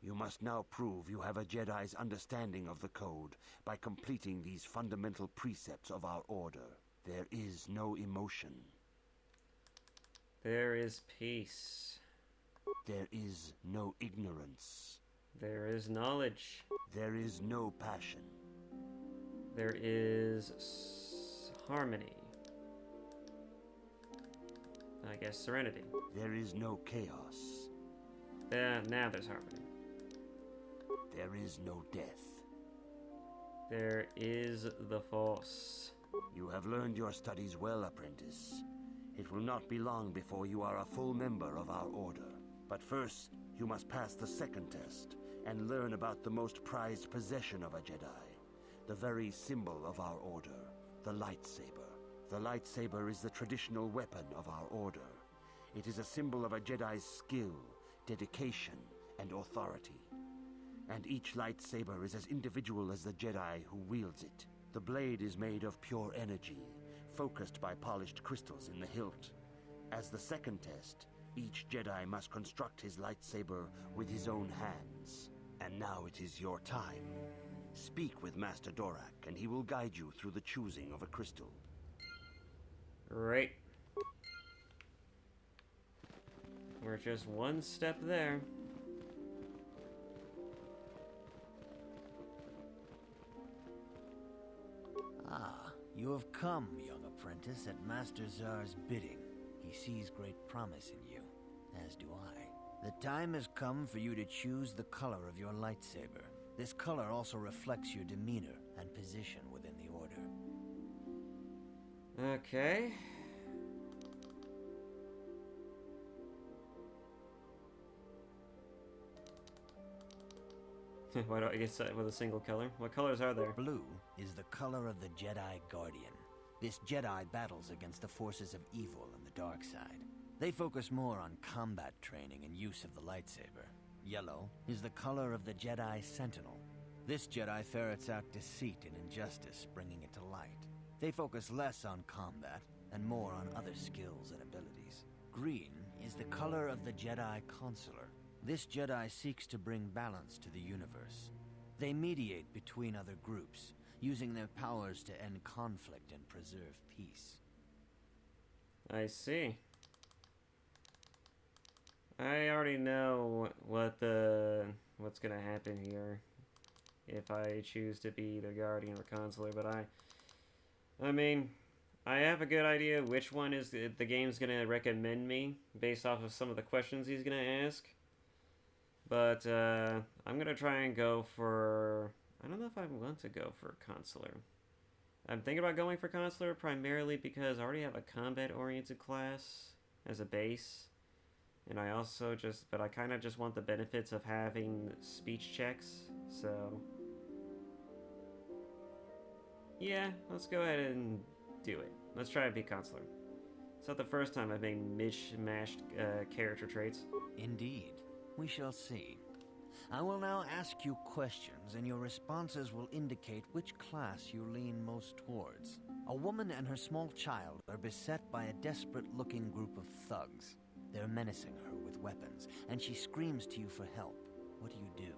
You must now prove you have a Jedi's understanding of the Code by completing these fundamental precepts of our Order. There is no emotion. There is peace. There is no ignorance. There is knowledge. There is no passion. There is harmony. I guess serenity. There is no chaos. Now there's harmony. There is no death. There is the Force. You have learned your studies well, apprentice. It will not be long before you are a full member of our Order. But first, you must pass the second test and learn about the most prized possession of a Jedi, the very symbol of our Order, the lightsaber. The lightsaber is the traditional weapon of our Order. It is a symbol of a Jedi's skill, dedication, and authority. And each lightsaber is as individual as the Jedi who wields it. The blade is made of pure energy, focused by polished crystals in the hilt. As the second test, each Jedi must construct his lightsaber with his own hands. And now it is your time. Speak with Master Dorak, and he will guide you through the choosing of a crystal. Great. We're just one step there. Ah, You have come, young apprentice, at Master Czar's bidding. He sees great promise in you, as do I. The time has come for you to choose the color of your lightsaber. This color also reflects your demeanor and position within the Order. Okay. Why do I get set with a single color? What colors are there? Blue is the color of the Jedi Guardian. This Jedi battles against the forces of evil and the dark side. They focus more on combat training and use of the lightsaber. Yellow is the color of the Jedi Sentinel. This Jedi ferrets out deceit and injustice, bringing it to light. They focus less on combat and more on other skills and abilities. Green is the color of the Jedi Consular. This Jedi seeks to bring balance to the universe. They mediate between other groups, using their powers to end conflict and preserve peace. I see. I already know what's gonna happen here if I choose to be either Guardian or Consular, but I mean, I have a good idea which one is the game's gonna recommend me based off of some of the questions he's gonna ask. But I'm gonna try and go for, I don't know if I want to go for Consular. I'm thinking about going for Consular primarily because I already have a combat-oriented class as a base. And I also but I kind of just want the benefits of having speech checks, so... Yeah, let's go ahead and do it. Let's try and be Consular. It's not the first time I've made mishmashed character traits. Indeed. We shall see. I will now ask you questions, and your responses will indicate which class you lean most towards. A woman and her small child are beset by a desperate-looking group of thugs. They're menacing her with weapons, and she screams to you for help. What do?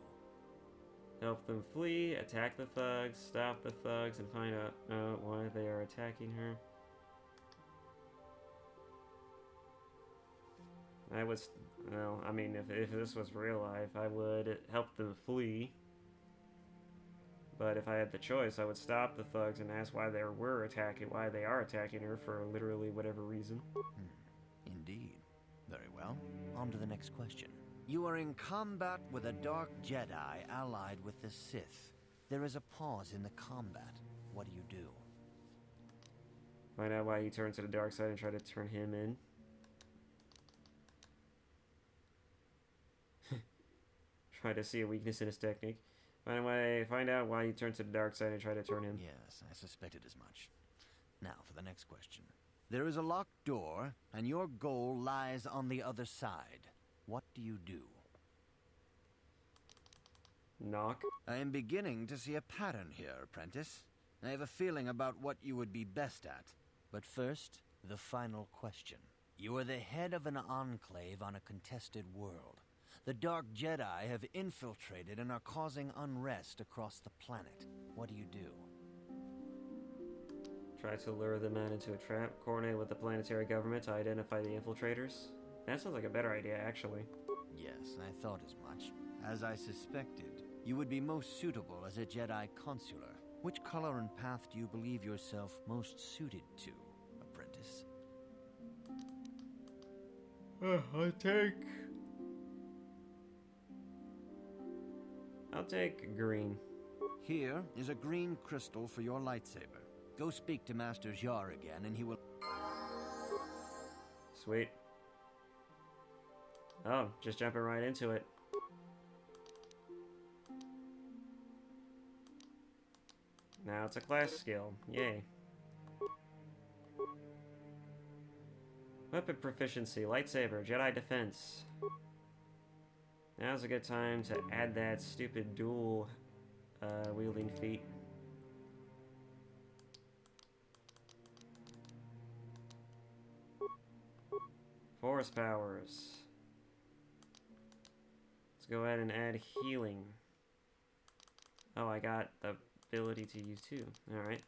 Help them flee, attack the thugs, stop the thugs, and find out why they are attacking her. I would, well, I mean, if this was real life, I would help them flee. But if I had the choice, I would stop the thugs and ask why they are attacking her for literally whatever reason. Indeed. Very well. On to the next question. You are in combat with a dark Jedi allied with the Sith. There is a pause in the combat. What do? Find out why he turned to the dark side and try to turn him in. Try to see a weakness in his technique. Find out why he turned to the dark side and try to turn him. Yes, I suspected as much. Now for the next question. There is a locked door, and your goal lies on the other side. What do? Knock. I am beginning to see a pattern here, apprentice. I have a feeling about what you would be best at. But first, the final question. You are the head of an enclave on a contested world. The Dark Jedi have infiltrated and are causing unrest across the planet. What do? Try to lure them out into a trap. Coordinate with the planetary government to identify the infiltrators. That sounds like a better idea, actually. Yes, I thought as much. As I suspected, you would be most suitable as a Jedi Consular. Which color and path do you believe yourself most suited to, apprentice? I'll take green. Here is a green crystal for your lightsaber. Go speak to Master Jar again, and he will... Sweet. Oh, just jumping right into it. Now it's a class skill. Yay. Weapon proficiency, lightsaber, Jedi defense. Now's a good time to add that stupid dual wielding feat. Force powers. Let's go ahead and add healing. Oh, I got the ability to use two. Alright.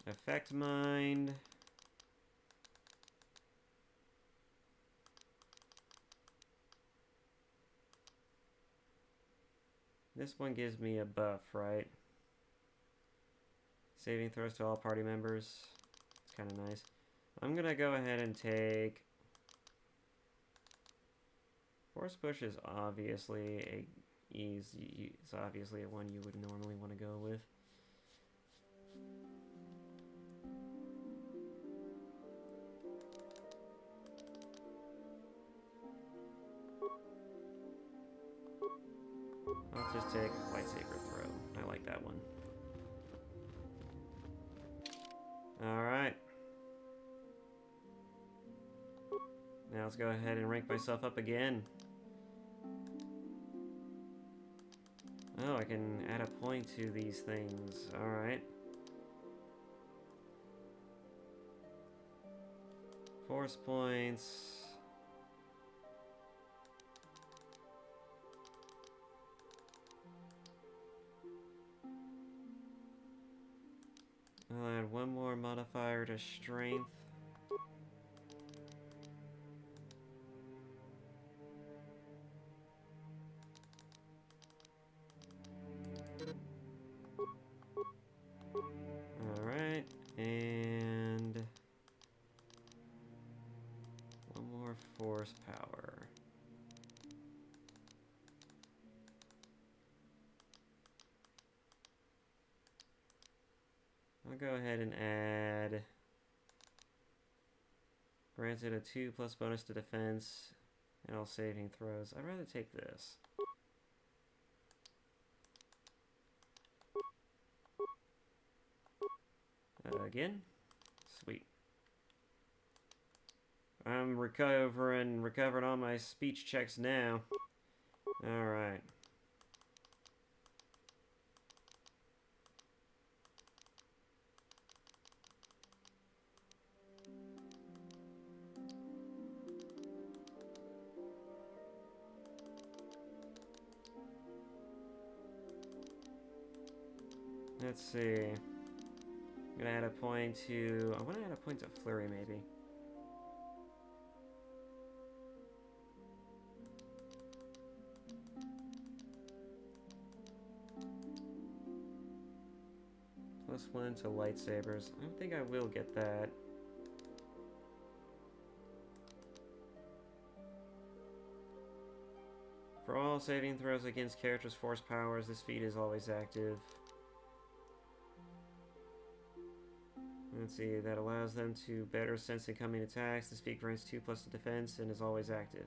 Effect mind. This one gives me a buff, right? Saving throws to all party members. It's kind of nice. I'm gonna go ahead and take... Force push is obviously it's obviously a one you would normally want to go with. I'll just take lightsaber throw. I like that one. Alright. Now let's go ahead and rank myself up again. Oh, I can add a point to these things. Alright. Force points. I'll add one more modifier to strength. Alright, and one more force power. I'll go ahead and add granted a 2 plus bonus to defense and all saving throws. I'd rather take this. Again? Sweet. I'm recovering all my speech checks now. Alright. Let's see. I'm gonna add a point to... I want to add a point to Flurry, maybe. +1 to lightsabers. I don't think I will get that. For all saving throws against characters' force powers, this feat is always active. Let's see, that allows them to better sense incoming attacks. This feat grants 2 plus to defense and is always active.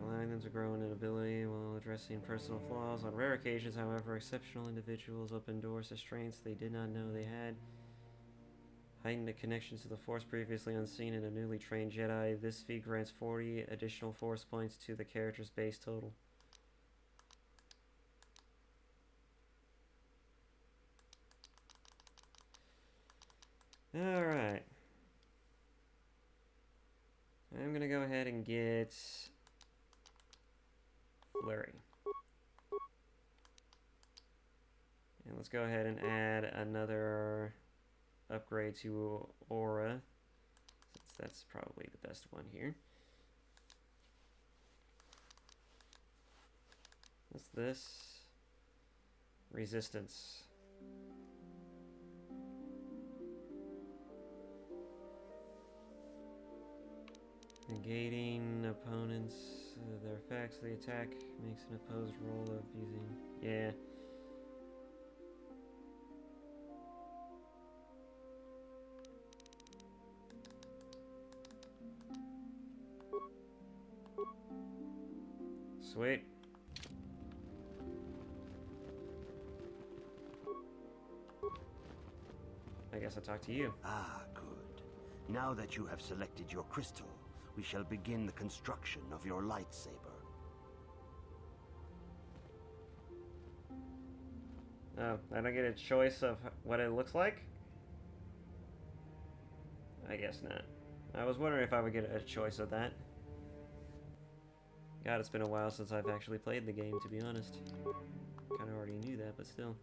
Allowing them to grow in ability while addressing personal flaws. On rare occasions, however, exceptional individuals open doors to strengths they did not know they had. Heighten the connection to the Force previously unseen in a newly trained Jedi. This feat grants 40 additional Force points to the character's base total. Alright. I'm gonna go ahead and get Flurry. And let's go ahead and add another upgrade to Aura, since that's probably the best one here. What's this? Resistance. Negating opponents, their effects, the attack makes an opposed roll of using... Yeah. Sweet. I guess I'll talk to you. Ah, good. Now that you have selected your crystal, we shall begin the construction of your lightsaber. Oh, I don't get a choice of what it looks like? I guess not. I was wondering if I would get a choice of that. God, it's been a while since I've actually played the game, to be honest. Kinda already knew that, but still.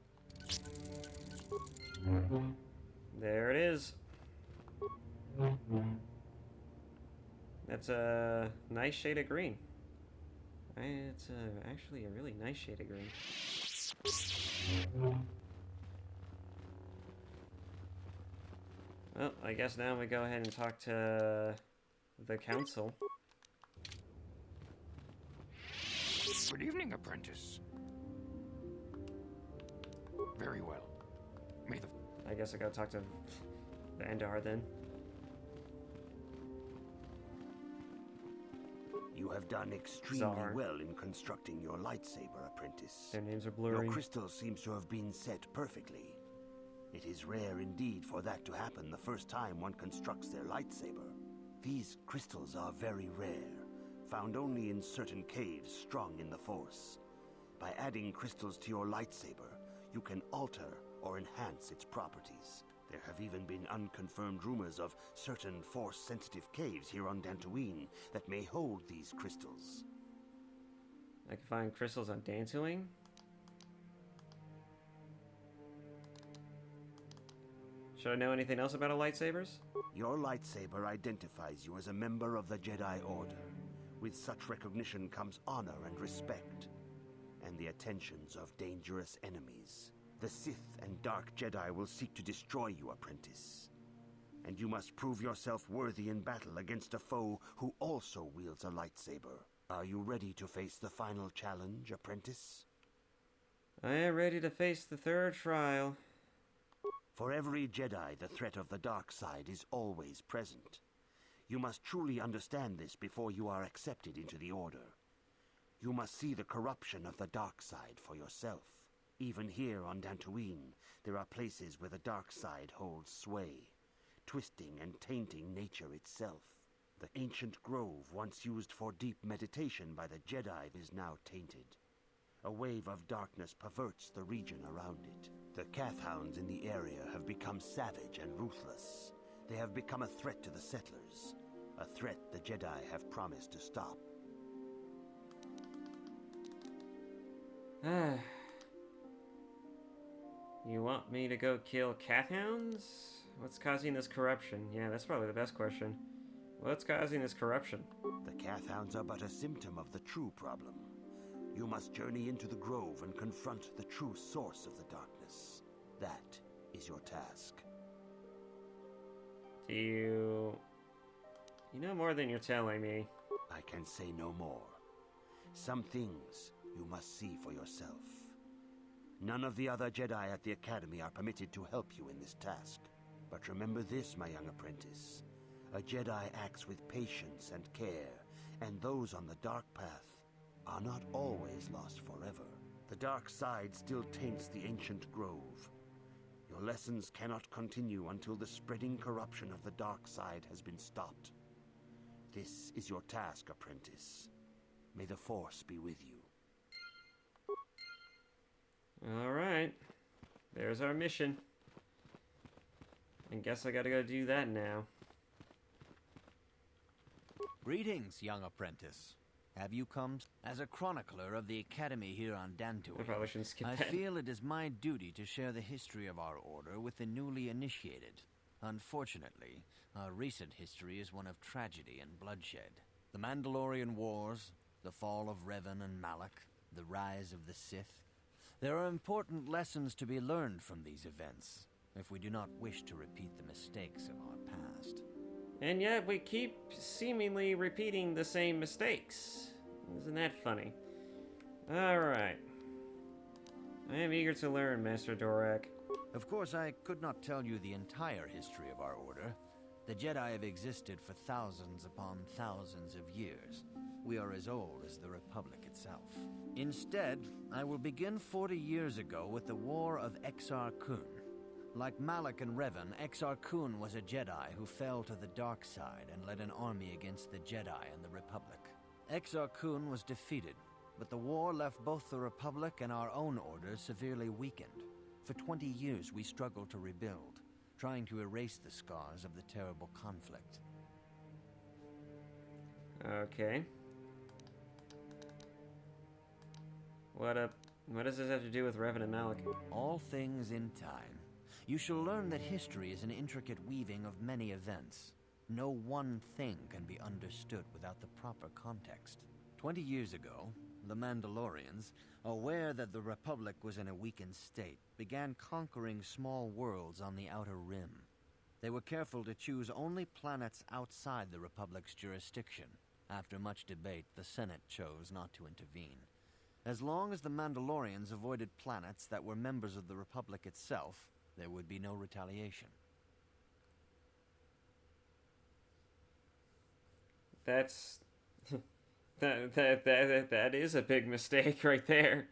There it is. That's a nice shade of green. It's actually a really nice shade of green. Well, I guess now we go ahead and talk to the council. Good evening, apprentice. Very well. May the... I guess I gotta talk to Vandar then. You have done extremely well in constructing your lightsaber, apprentice. Their names are blurry. Your crystal seems to have been set perfectly. It is rare indeed for that to happen the first time one constructs their lightsaber. These crystals are very rare, found only in certain caves strong in the Force. By adding crystals to your lightsaber, you can alter or enhance its properties. There have even been unconfirmed rumors of certain Force-sensitive caves here on Dantooine that may hold these crystals. I can find crystals on Dantooine? Should I know anything else about lightsabers? Your lightsaber identifies you as a member of the Jedi Order. With such recognition comes honor and respect, and the attentions of dangerous enemies. The Sith and Dark Jedi will seek to destroy you, apprentice. And you must prove yourself worthy in battle against a foe who also wields a lightsaber. Are you ready to face the final challenge, apprentice? I am ready to face the third trial. For every Jedi, the threat of the dark side is always present. You must truly understand this before you are accepted into the Order. You must see the corruption of the dark side for yourself. Even here on Dantooine, there are places where the dark side holds sway, twisting and tainting nature itself. The ancient grove once used for deep meditation by the Jedi is now tainted. A wave of darkness perverts the region around it. The Kathhounds in the area have become savage and ruthless. They have become a threat to the settlers, a threat the Jedi have promised to stop. You want me to go kill Kathhounds? What's causing this corruption? Yeah, that's probably the best question. What's causing this corruption? The Kathhounds are but a symptom of the true problem. You must journey into the grove and confront the true source of the darkness. That is your task. Do you... You know more than you're telling me. I can say no more. Some things you must see for yourself. None of the other Jedi at the Academy are permitted to help you in this task. But remember this, my young apprentice. A Jedi acts with patience and care, and those on the dark path are not always lost forever. The dark side still taints the ancient grove. Your lessons cannot continue until the spreading corruption of the dark side has been stopped. This is your task, apprentice. May the Force be with you. Alright. There's our mission. I guess I gotta go do that now. Greetings, young apprentice. Have you come? As a chronicler of the Academy here on Dantooine, I probably shouldn't skip I that. feel it is my duty to share the history of our order with the newly initiated. Unfortunately, our recent history is one of tragedy and bloodshed. The Mandalorian Wars, the fall of Revan and Malak, the rise of the Sith. There are important lessons to be learned from these events, if we do not wish to repeat the mistakes of our past. And yet we keep seemingly repeating the same mistakes. Isn't that funny? Alright. I am eager to learn, Master Dorak. Of course, I could not tell you the entire history of our order. The Jedi have existed for thousands upon thousands of years. We are as old as the Republic itself. Instead, I will begin 40 years ago with the War of Exar Kun. Like Malak and Revan, Exar Kun was a Jedi who fell to the dark side and led an army against the Jedi and the Republic. Exar Kun was defeated, but the war left both the Republic and our own order severely weakened. For 20 years we struggled to rebuild, trying to erase the scars of the terrible conflict. Okay. What does this have to do with Revan and Malak? All things in time. You shall learn that history is an intricate weaving of many events. No one thing can be understood without the proper context. 20 years ago, the Mandalorians, aware that the Republic was in a weakened state, began conquering small worlds on the Outer Rim. They were careful to choose only planets outside the Republic's jurisdiction. After much debate, the Senate chose not to intervene. As long as the Mandalorians avoided planets that were members of the Republic itself, there would be no retaliation. That's... that is a big mistake right there.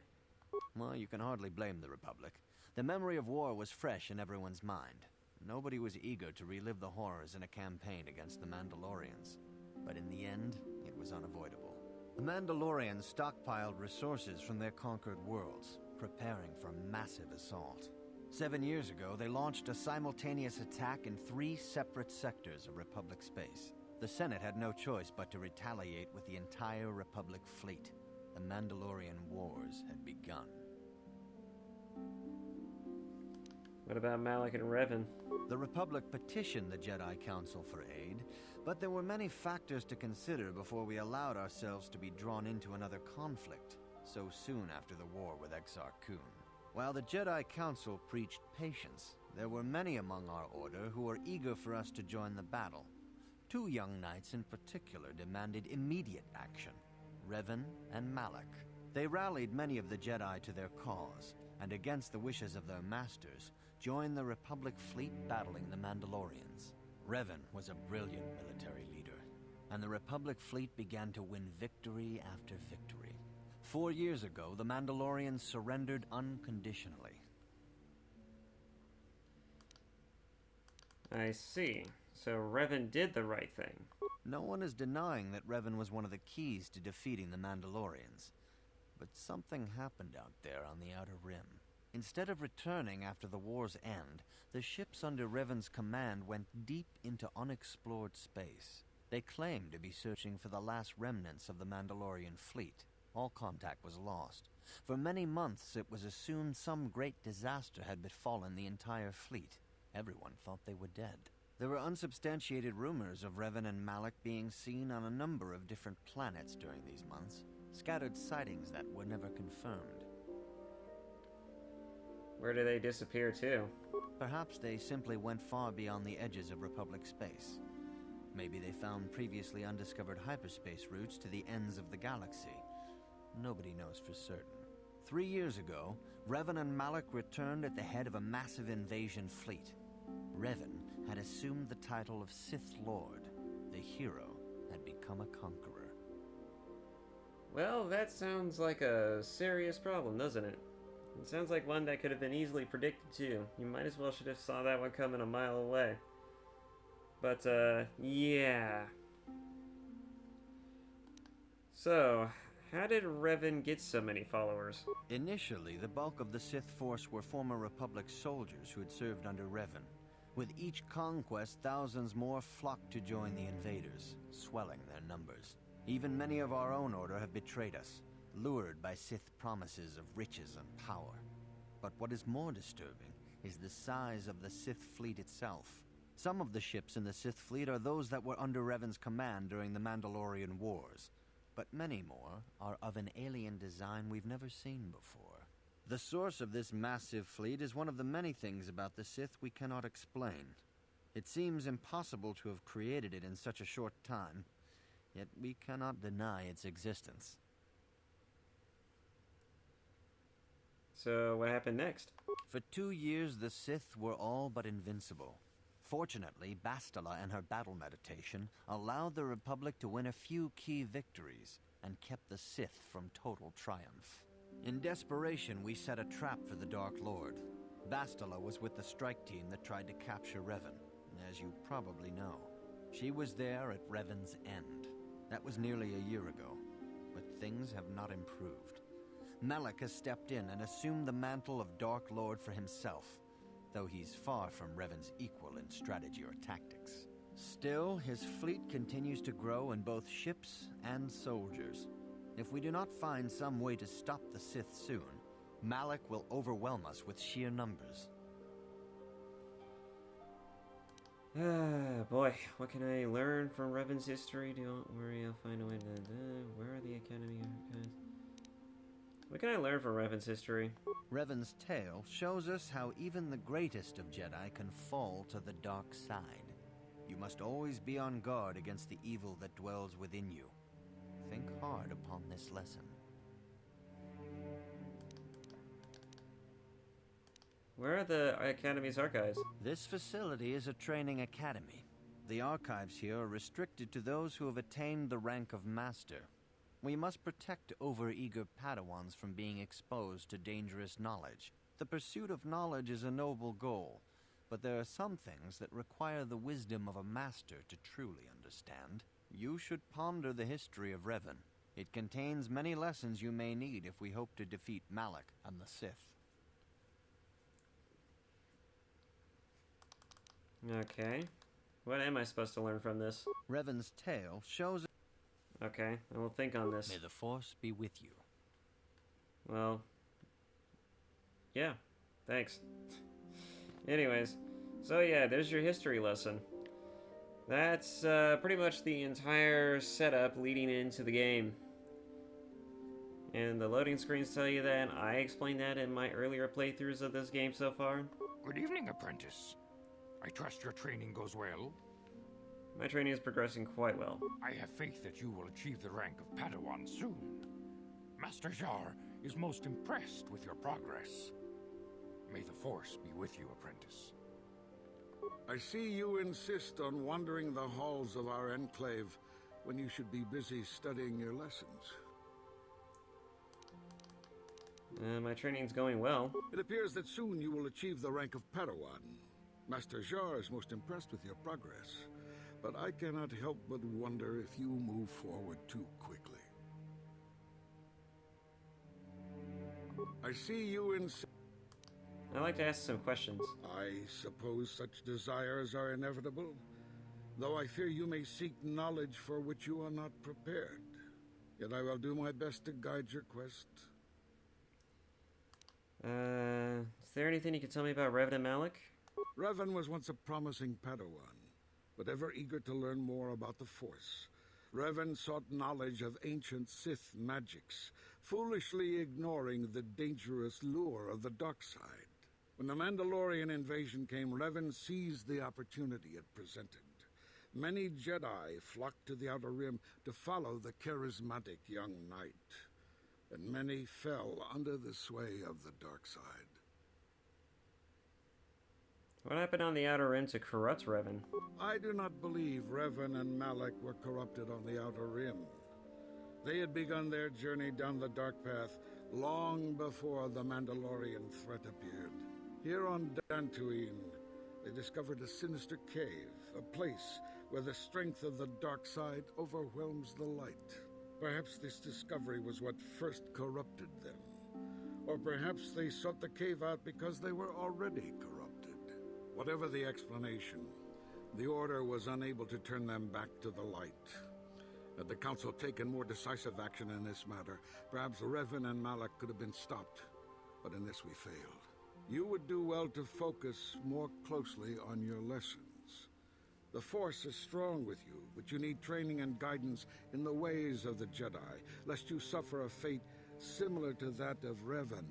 Well, you can hardly blame the Republic. The memory of war was fresh in everyone's mind. Nobody was eager to relive the horrors in a campaign against the Mandalorians. But in the end, it was unavoidable. The Mandalorians stockpiled resources from their conquered worlds, preparing for a massive assault. 7 years ago, they launched a simultaneous attack in 3 separate sectors of Republic space. The Senate had no choice but to retaliate with the entire Republic fleet. The Mandalorian Wars had begun. What about Malak and Revan? The Republic petitioned the Jedi Council for aid, but there were many factors to consider before we allowed ourselves to be drawn into another conflict, so soon after the war with Exar Kun. While the Jedi Council preached patience, there were many among our order who were eager for us to join the battle. 2 young knights in particular demanded immediate action, Revan and Malak. They rallied many of the Jedi to their cause, and against the wishes of their masters, joined the Republic fleet battling the Mandalorians. Revan was a brilliant military leader, and the Republic fleet began to win victory after victory. 4 years ago, the Mandalorians surrendered unconditionally. I see. So Revan did the right thing. No one is denying that Revan was one of the keys to defeating the Mandalorians. But something happened out there on the Outer Rim. Instead of returning after the war's end, the ships under Revan's command went deep into unexplored space. They claimed to be searching for the last remnants of the Mandalorian fleet. All contact was lost. For many months, it was assumed some great disaster had befallen the entire fleet. Everyone thought they were dead. There were unsubstantiated rumors of Revan and Malak being seen on a number of different planets during these months. Scattered sightings that were never confirmed. Where did they disappear to? Perhaps they simply went far beyond the edges of Republic space. Maybe they found previously undiscovered hyperspace routes to the ends of the galaxy. Nobody knows for certain. 3 years ago, Revan and Malak returned at the head of a massive invasion fleet. Revan had assumed the title of Sith Lord. The hero had become a conqueror. Well, that sounds like a serious problem, doesn't it? It sounds like one that could have been easily predicted too. You might as well should have saw that one coming a mile away. But, yeah. So, how did Revan get so many followers? Initially, the bulk of the Sith force were former Republic soldiers who had served under Revan. With each conquest, thousands more flocked to join the invaders, swelling their numbers. Even many of our own order have betrayed us, lured by Sith promises of riches and power. But what is more disturbing is the size of the Sith fleet itself. Some of the ships in the Sith fleet are those that were under Revan's command during the Mandalorian Wars, but many more are of an alien design we've never seen before. The source of this massive fleet is one of the many things about the Sith we cannot explain. It seems impossible to have created it in such a short time, yet we cannot deny its existence. So, what happened next? For 2 years, the Sith were all but invincible. Fortunately, Bastila and her battle meditation allowed the Republic to win a few key victories and kept the Sith from total triumph. In desperation, we set a trap for the Dark Lord. Bastila was with the strike team that tried to capture Revan, as you probably know. She was there at Revan's end. That was nearly a year ago, but things have not improved. Malak has stepped in and assumed the mantle of Dark Lord for himself, though he's far from Revan's equal in strategy or tactics. Still, his fleet continues to grow in both ships and soldiers. If we do not find some way to stop the Sith soon, Malak will overwhelm us with sheer numbers. Ah, boy, what can I learn from Revan's history? Don't worry, I'll find a way to... where are the Academy archives? What can I learn from Revan's history? Revan's tale shows us how even the greatest of Jedi can fall to the dark side. You must always be on guard against the evil that dwells within you. Think hard upon this lesson. Where are the Academy's archives? This facility is a training academy. The archives here are restricted to those who have attained the rank of Master. We must protect overeager Padawans from being exposed to dangerous knowledge. The pursuit of knowledge is a noble goal, but there are some things that require the wisdom of a master to truly understand. You should ponder the history of Revan. It contains many lessons you may need if we hope to defeat Malak and the Sith. Okay. What am I supposed to learn from this? Revan's tale shows... Okay, I will think on this. May the Force be with you. Well... yeah, thanks. Anyways, so yeah, there's your history lesson. That's pretty much the entire setup leading into the game. And the loading screens tell you that. I explained that in my earlier playthroughs of this game so far. Good evening, apprentice. I trust your training goes well. My training is progressing quite well. I have faith that you will achieve the rank of Padawan soon. Master Jar is most impressed with your progress. May the Force be with you, apprentice. I see you insist on wandering the halls of our enclave when you should be busy studying your lessons. My training's going well. It appears that soon you will achieve the rank of Padawan. Master Jar is most impressed with your progress, but I cannot help but wonder if you move forward too quickly. I see you I'd like to ask some questions. I suppose such desires are inevitable, though I fear you may seek knowledge for which you are not prepared. Yet I will do my best to guide your quest. Is there anything you can tell me about Revan and Malak? Revan was once a promising Padawan, but ever eager to learn more about the Force. Revan sought knowledge of ancient Sith magics, foolishly ignoring the dangerous lure of the dark side. When the Mandalorian invasion came, Revan seized the opportunity it presented. Many Jedi flocked to the Outer Rim to follow the charismatic young knight, and many fell under the sway of the dark side. What happened on the Outer Rim to corrupt Revan? I do not believe Revan and Malak were corrupted on the Outer Rim. They had begun their journey down the dark path long before the Mandalorian threat appeared. Here on Dantooine, they discovered a sinister cave, a place where the strength of the dark side overwhelms the light. Perhaps this discovery was what first corrupted them. Or perhaps they sought the cave out because they were already corrupted. Whatever the explanation, the Order was unable to turn them back to the light. Had the Council taken more decisive action in this matter, perhaps Revan and Malak could have been stopped. But in this we failed. You would do well to focus more closely on your lessons. The Force is strong with you, but you need training and guidance in the ways of the Jedi, lest you suffer a fate similar to that of Revan.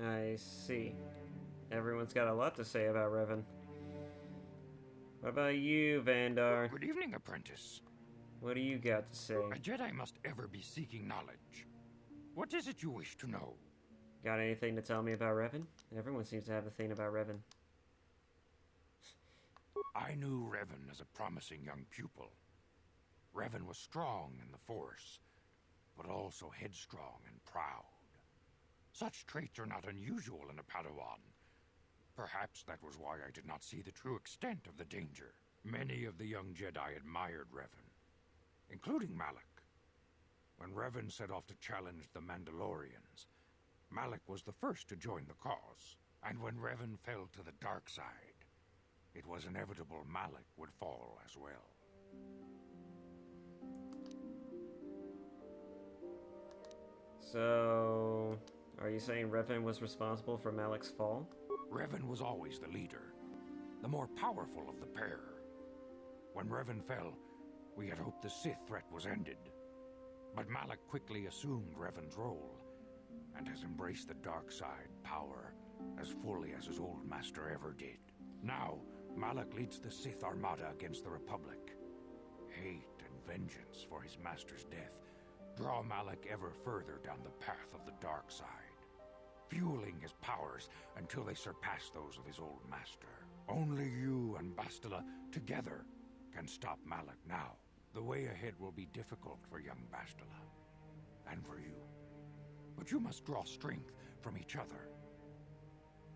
I see. Everyone's got a lot to say about Revan. What about you, Vandar? Good evening, apprentice. What do you got to say? A Jedi must ever be seeking knowledge. What is it you wish to know? Got anything to tell me about Revan? Everyone seems to have a thing about Revan. I knew Revan as a promising young pupil. Revan was strong in the Force, but also headstrong and proud. Such traits are not unusual in a Padawan. Perhaps that was why I did not see the true extent of the danger. Many of the young Jedi admired Revan, including Malak. When Revan set off to challenge the Mandalorians, Malak was the first to join the cause. And when Revan fell to the dark side, it was inevitable Malak would fall as well. So, are you saying Revan was responsible for Malak's fall? Revan was always the leader, the more powerful of the pair. When Revan fell, we had hoped the Sith threat was ended. But Malik quickly assumed Revan's role, and has embraced the dark side power as fully as his old master ever did. Now, Malik leads the Sith Armada against the Republic. Hate and vengeance for his master's death draw Malik ever further down the path of the dark side, fueling his powers until they surpass those of his old master. Only you and Bastila together can stop Malik now. The way ahead will be difficult for young Bastila, and for you. But you must draw strength from each other.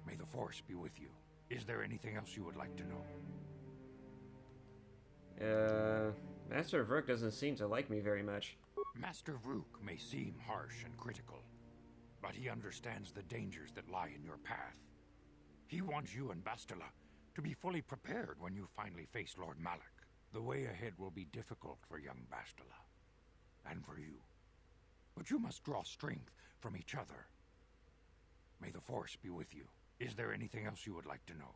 May the Force be with you. Is there anything else you would like to know? Master Vrook doesn't seem to like me very much. Master Vrook may seem harsh and critical, but he understands the dangers that lie in your path. He wants you and Bastila to be fully prepared when you finally face Lord Malik. The way ahead will be difficult for young Bastila, and for you. But you must draw strength from each other. May the Force be with you. Is there anything else you would like to know?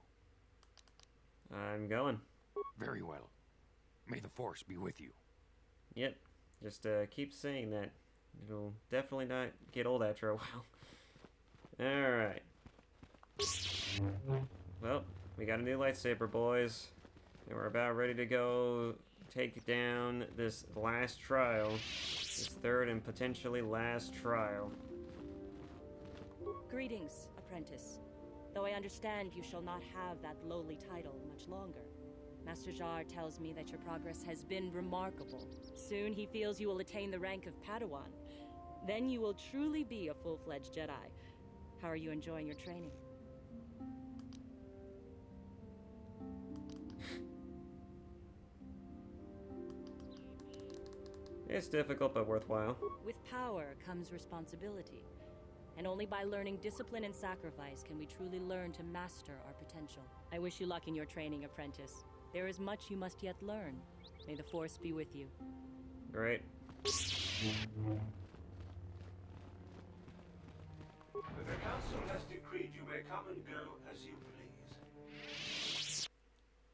I'm going. Very well. May the Force be with you. Yep. Just keep saying that. It'll definitely not get old after a while. Alright. Well, we got a new lightsaber, boys. And we're about ready to go take down this last trial. This third and potentially last trial. Greetings, apprentice. Though I understand you shall not have that lowly title much longer. Master Jar tells me that your progress has been remarkable. Soon he feels you will attain the rank of Padawan. Then you will truly be a full-fledged Jedi. How are you enjoying your training? It's difficult, but worthwhile. With power comes responsibility. And only by learning discipline and sacrifice can we truly learn to master our potential. I wish you luck in your training, apprentice. There is much you must yet learn. May the Force be with you. Great. The Council has decreed you may come and go as you please.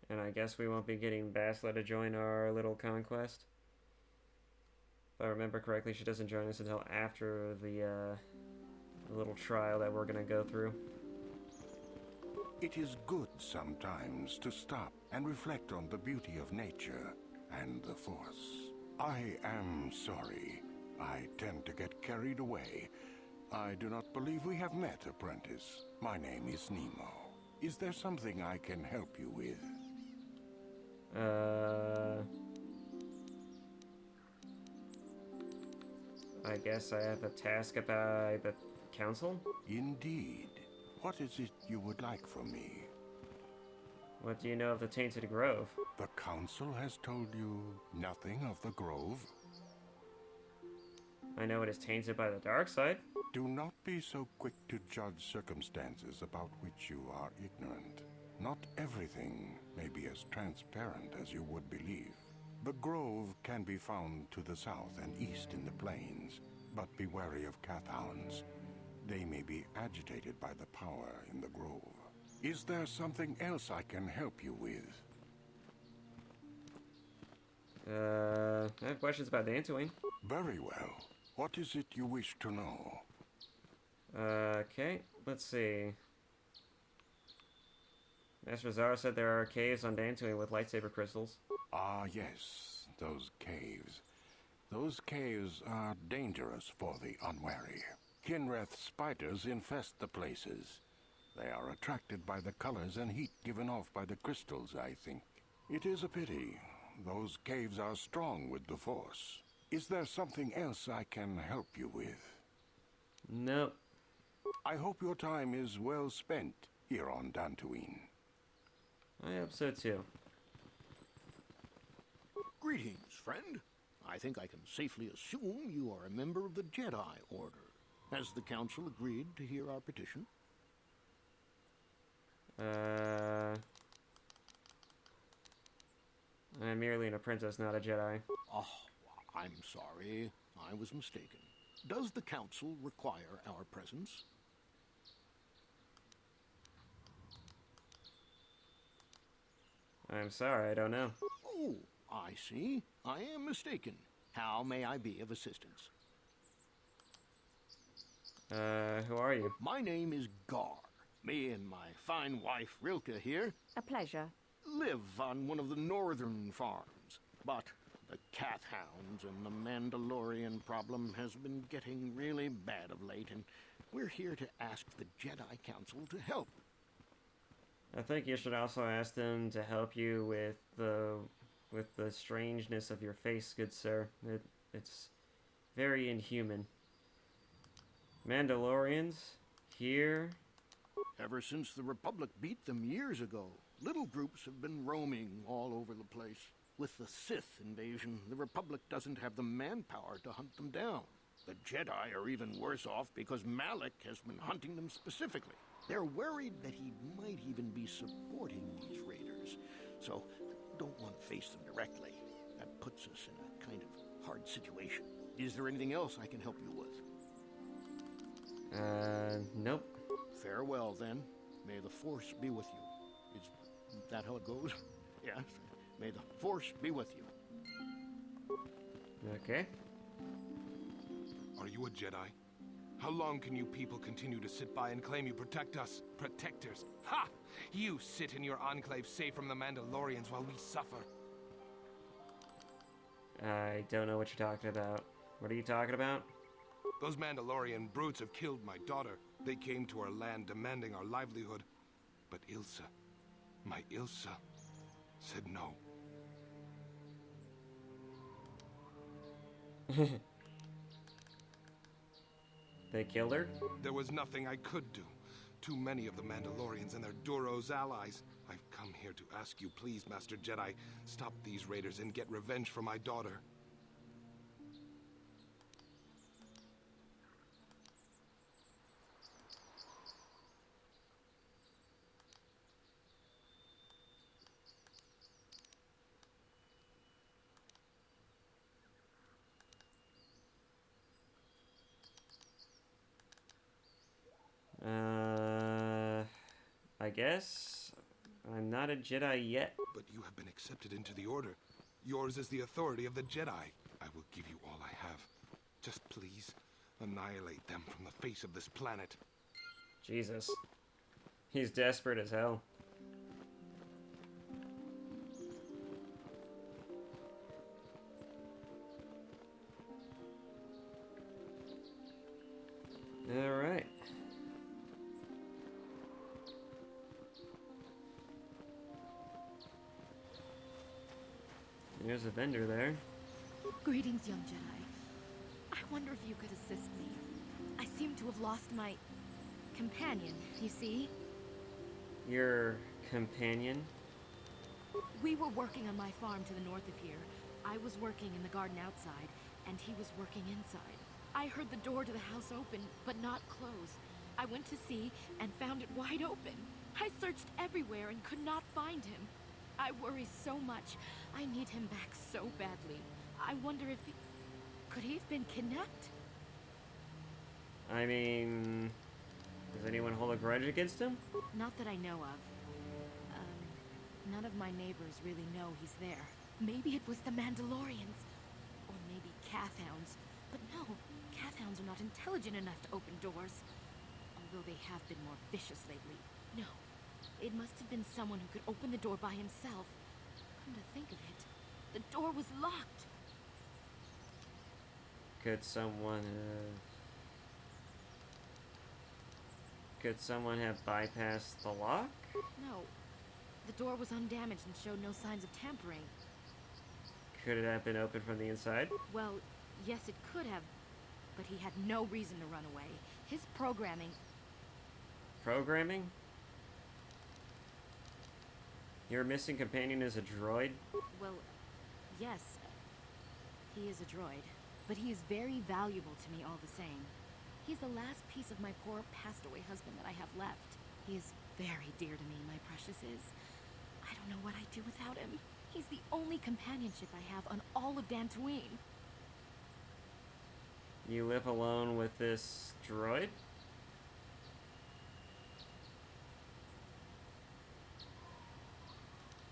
And I guess we won't be getting Bastila to join our little conquest. If I remember correctly, she doesn't join us until after the little trial that we're gonna go through. It is good sometimes to stop and reflect on the beauty of nature and the Force. I am sorry. I tend to get carried away. I do not believe we have met, apprentice. My name is Nemo. Is there something I can help you with? I guess I have a task by the Council? Indeed. What is it you would like from me? What do you know of the Tainted Grove? The Council has told you nothing of the Grove? I know it is tainted by the dark side. Do not be so quick to judge circumstances about which you are ignorant. Not everything may be as transparent as you would believe. The Grove can be found to the south and east in the plains, but be wary of Cathounds. They may be agitated by the power in the Grove. Is there something else I can help you with? I have questions about Dantooine. Very well. What is it you wish to know? Okay, let's see. Master Zara said there are caves on Dantooine with lightsaber crystals. Ah, yes, those caves. Those caves are dangerous for the unwary. Kinreth spiders infest the places. They are attracted by the colors and heat given off by the crystals, I think. It is a pity. Those caves are strong with the Force. Is there something else I can help you with? Nope. I hope your time is well spent here on Dantooine. I hope so too. Greetings, friend. I think I can safely assume you are a member of the Jedi Order. Has the Council agreed to hear our petition? I'm merely an apprentice, not a Jedi. Oh, I'm sorry. I was mistaken. Does the Council require our presence? I'm sorry, I don't know. Oh, I see. I am mistaken. How may I be of assistance? Who are you? My name is Gar. Me and my fine wife, Rilke, here, A pleasure. live on one of the northern farms. But the Kath Hounds and the Mandalorian problem has been getting really bad of late, and we're here to ask the Jedi Council to help. I think you should also ask them to help you with the strangeness of your face, good sir. It's very inhuman. Mandalorians? Here? Ever since the Republic beat them years ago, little groups have been roaming all over the place. With the Sith invasion, the Republic doesn't have the manpower to hunt them down. The Jedi are even worse off because Malik has been hunting them specifically. They're worried that he might even be supporting these raiders, so don't want to face them directly. That puts us in a kind of hard situation. Is there anything else I can help you with? Nope. Farewell, then. May the Force be with you. Is that how it goes? Yes. May the Force be with you. Okay. Are you a Jedi? How long can you people continue to sit by and claim you protect us? Protectors. Ha! You sit in your enclave safe from the Mandalorians while we suffer. I don't know what you're talking about. What are you talking about? Those Mandalorian brutes have killed my daughter. They came to our land demanding our livelihood. But Ilsa, my Ilsa, said no. They killed her? There was nothing I could do. Too many of the Mandalorians and their Duros allies. I've come here to ask you, please, Master Jedi, stop these raiders and get revenge for my daughter. I guess I'm not a Jedi yet. But you have been accepted into the Order. Yours is the authority of the Jedi. I will give you all I have. Just please, annihilate them from the face of this planet. Jesus. He's desperate as hell. Alright. There's a vendor there. Greetings, young Jedi. I wonder if you could assist me. I seem to have lost my companion, you see? Your companion? We were working on my farm to the north of here. I was working in the garden outside, and he was working inside. I heard the door to the house open, but not close. I went to see and found it wide open. I searched everywhere and could not find him. I worry so much. I need him back so badly. I wonder if he... Could he have been kidnapped? I mean... Does anyone hold a grudge against him? Not that I know of. None of my neighbors really know he's there. Maybe it was the Mandalorians. Or maybe Kath Hounds. But no, Kath Hounds are not intelligent enough to open doors. Although they have been more vicious lately. No, it must have been someone who could open the door by himself. Come to think of it, the door was locked. Could someone have bypassed the lock? No, the door was undamaged and showed no signs of tampering. Could it have been opened from the inside? Well, yes, it could have, but he had no reason to run away. His programming... Programming? Your missing companion is a droid? Well, yes, he is a droid, but he is very valuable to me all the same. He's the last piece of my poor passed-away husband that I have left. He is very dear to me, my precious is. I don't know what I'd do without him. He's the only companionship I have on all of Dantooine. You live alone with this droid?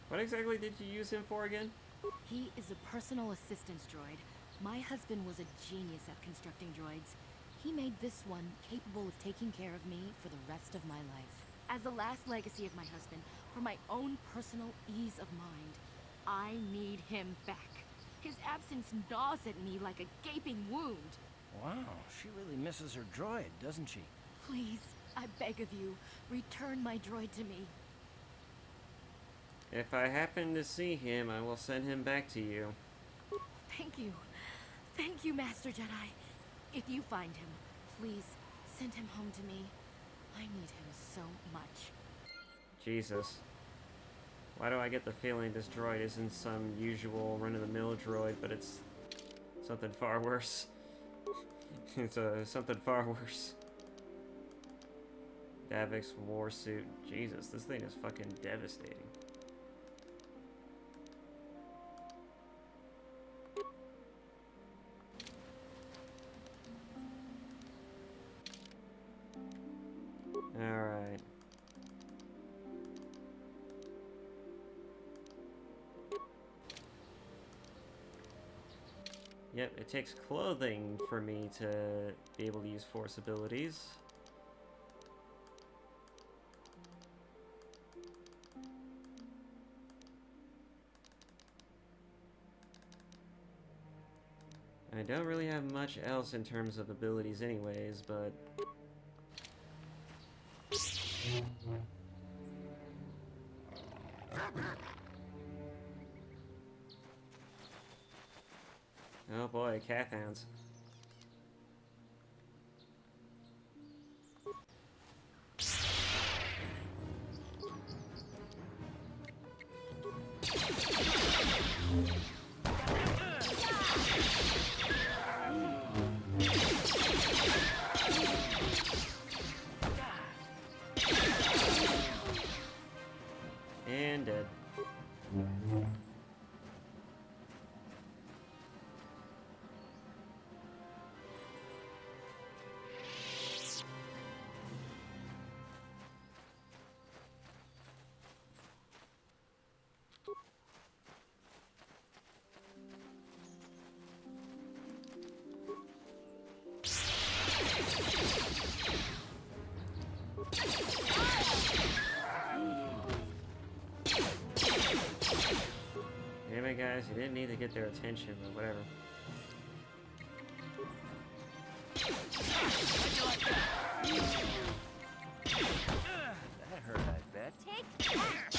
What exactly did you use him for again? He is a personal assistance droid. My husband was a genius at constructing droids. He made this one capable of taking care of me for the rest of my life. As the last legacy of my husband, for my own personal ease of mind, I need him back. His absence gnaws at me like a gaping wound. Wow, she really misses her droid, doesn't she? Please, I beg of you, return my droid to me. If I happen to see him, I will send him back to you. Thank you. Thank you, Master Jedi. If you find him, please send him home to me. I need him so much. Jesus. Why do I get the feeling this droid isn't some usual run-of-the-mill droid, but it's something far worse? It's something far worse. Davik's war suit. Jesus, this thing is fucking devastating. Alright. Yep, it takes clothing for me to be able to use Force abilities. I don't really have much else in terms of abilities anyways, but... Oh boy, cat hounds. And dead. Anyway, guys, you didn't need to get their attention, but whatever. That hurt, I bet. Take that!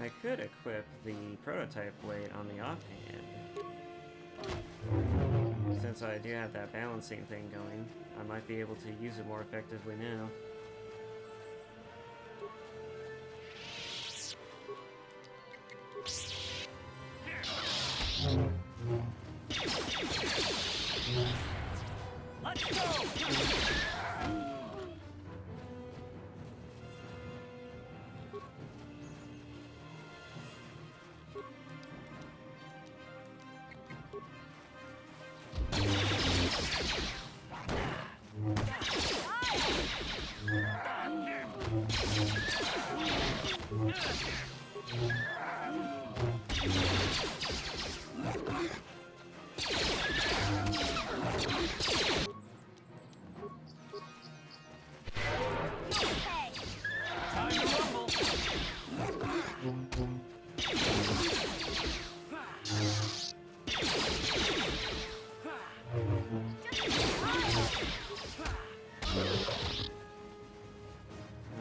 I could equip the prototype blade on the offhand. Since I do have that balancing thing going, I might be able to use it more effectively now. Let's go!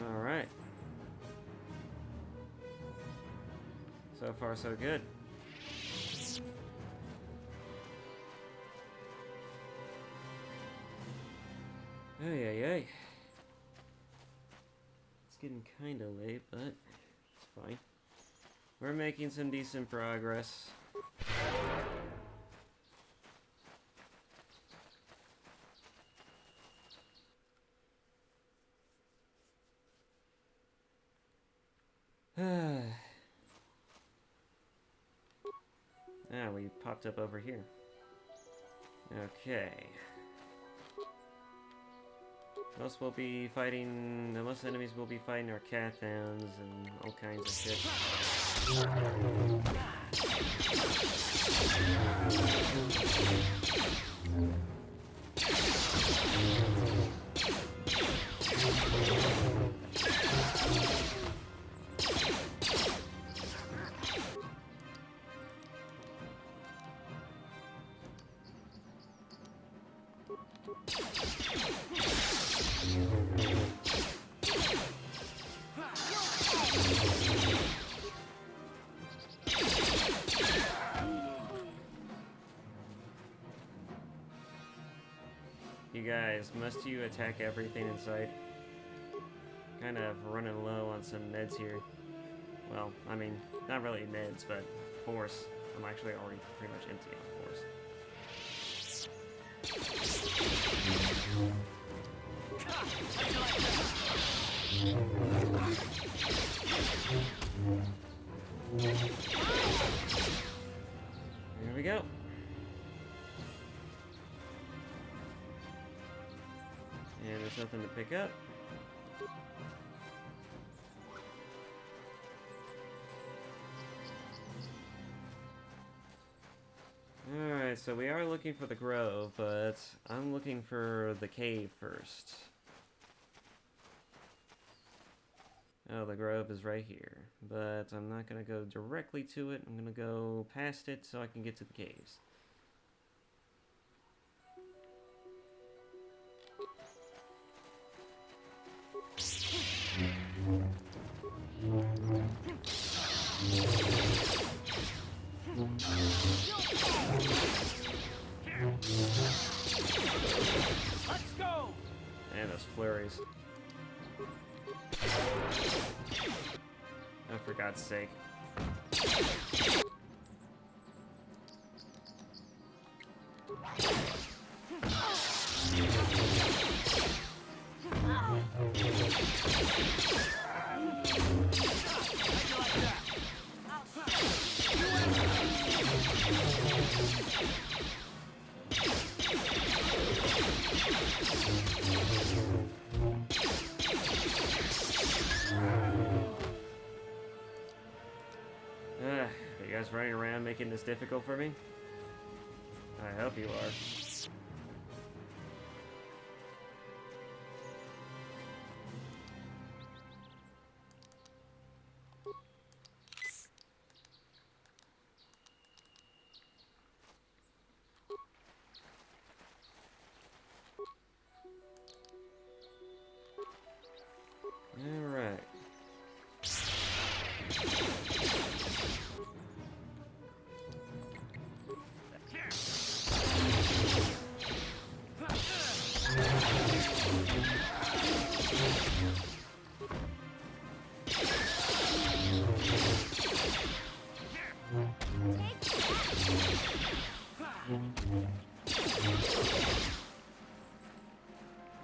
Alright. So far, so good. Ay, ay, ay. It's getting kinda late, but it's fine. We're making some decent progress. Ah, we popped up over here. Okay. Most enemies will be fighting are Cathans and all kinds of shit. You guys, must you attack everything in sight? Kind of running low on some meds here. Well, I mean, not really meds, but force. I'm actually already pretty much empty on force. Here we go. And there's nothing to pick up. Alright, so we are looking for the grove, but I'm looking for the cave first. Oh, the grove is right here, but I'm not going to go directly to it. I'm going to go past it so I can get to the caves. Let's go! And those flurries. Oh, for God's sake. Are you guys running around making this difficult for me? I hope you are. Alright.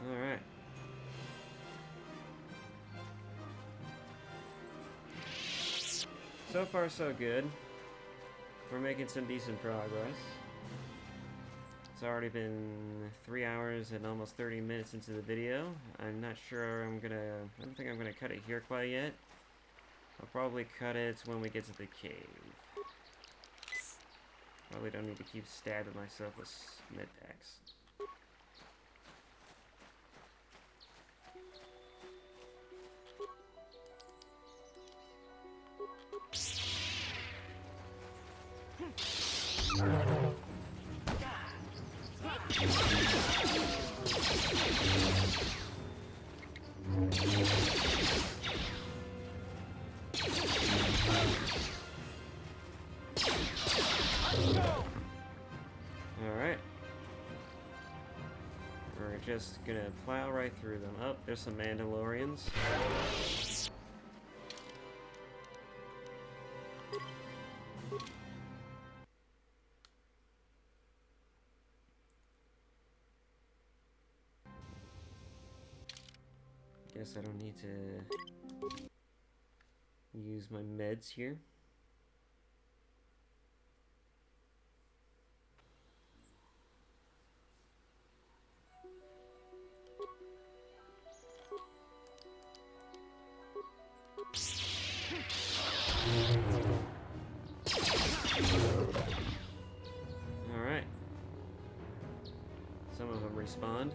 Alright. So far, so good. We're making some decent progress. It's already been 3 hours and almost 30 minutes into the video. I'm not sure I don't think I'm gonna cut it here quite yet. I'll probably cut it when we get to the cave. Probably don't need to keep stabbing myself with med packs. Alright. We're just gonna plow right through them. Oh, there's some Mandalorians. Guess I don't need to use my meds here. Some of them respawned.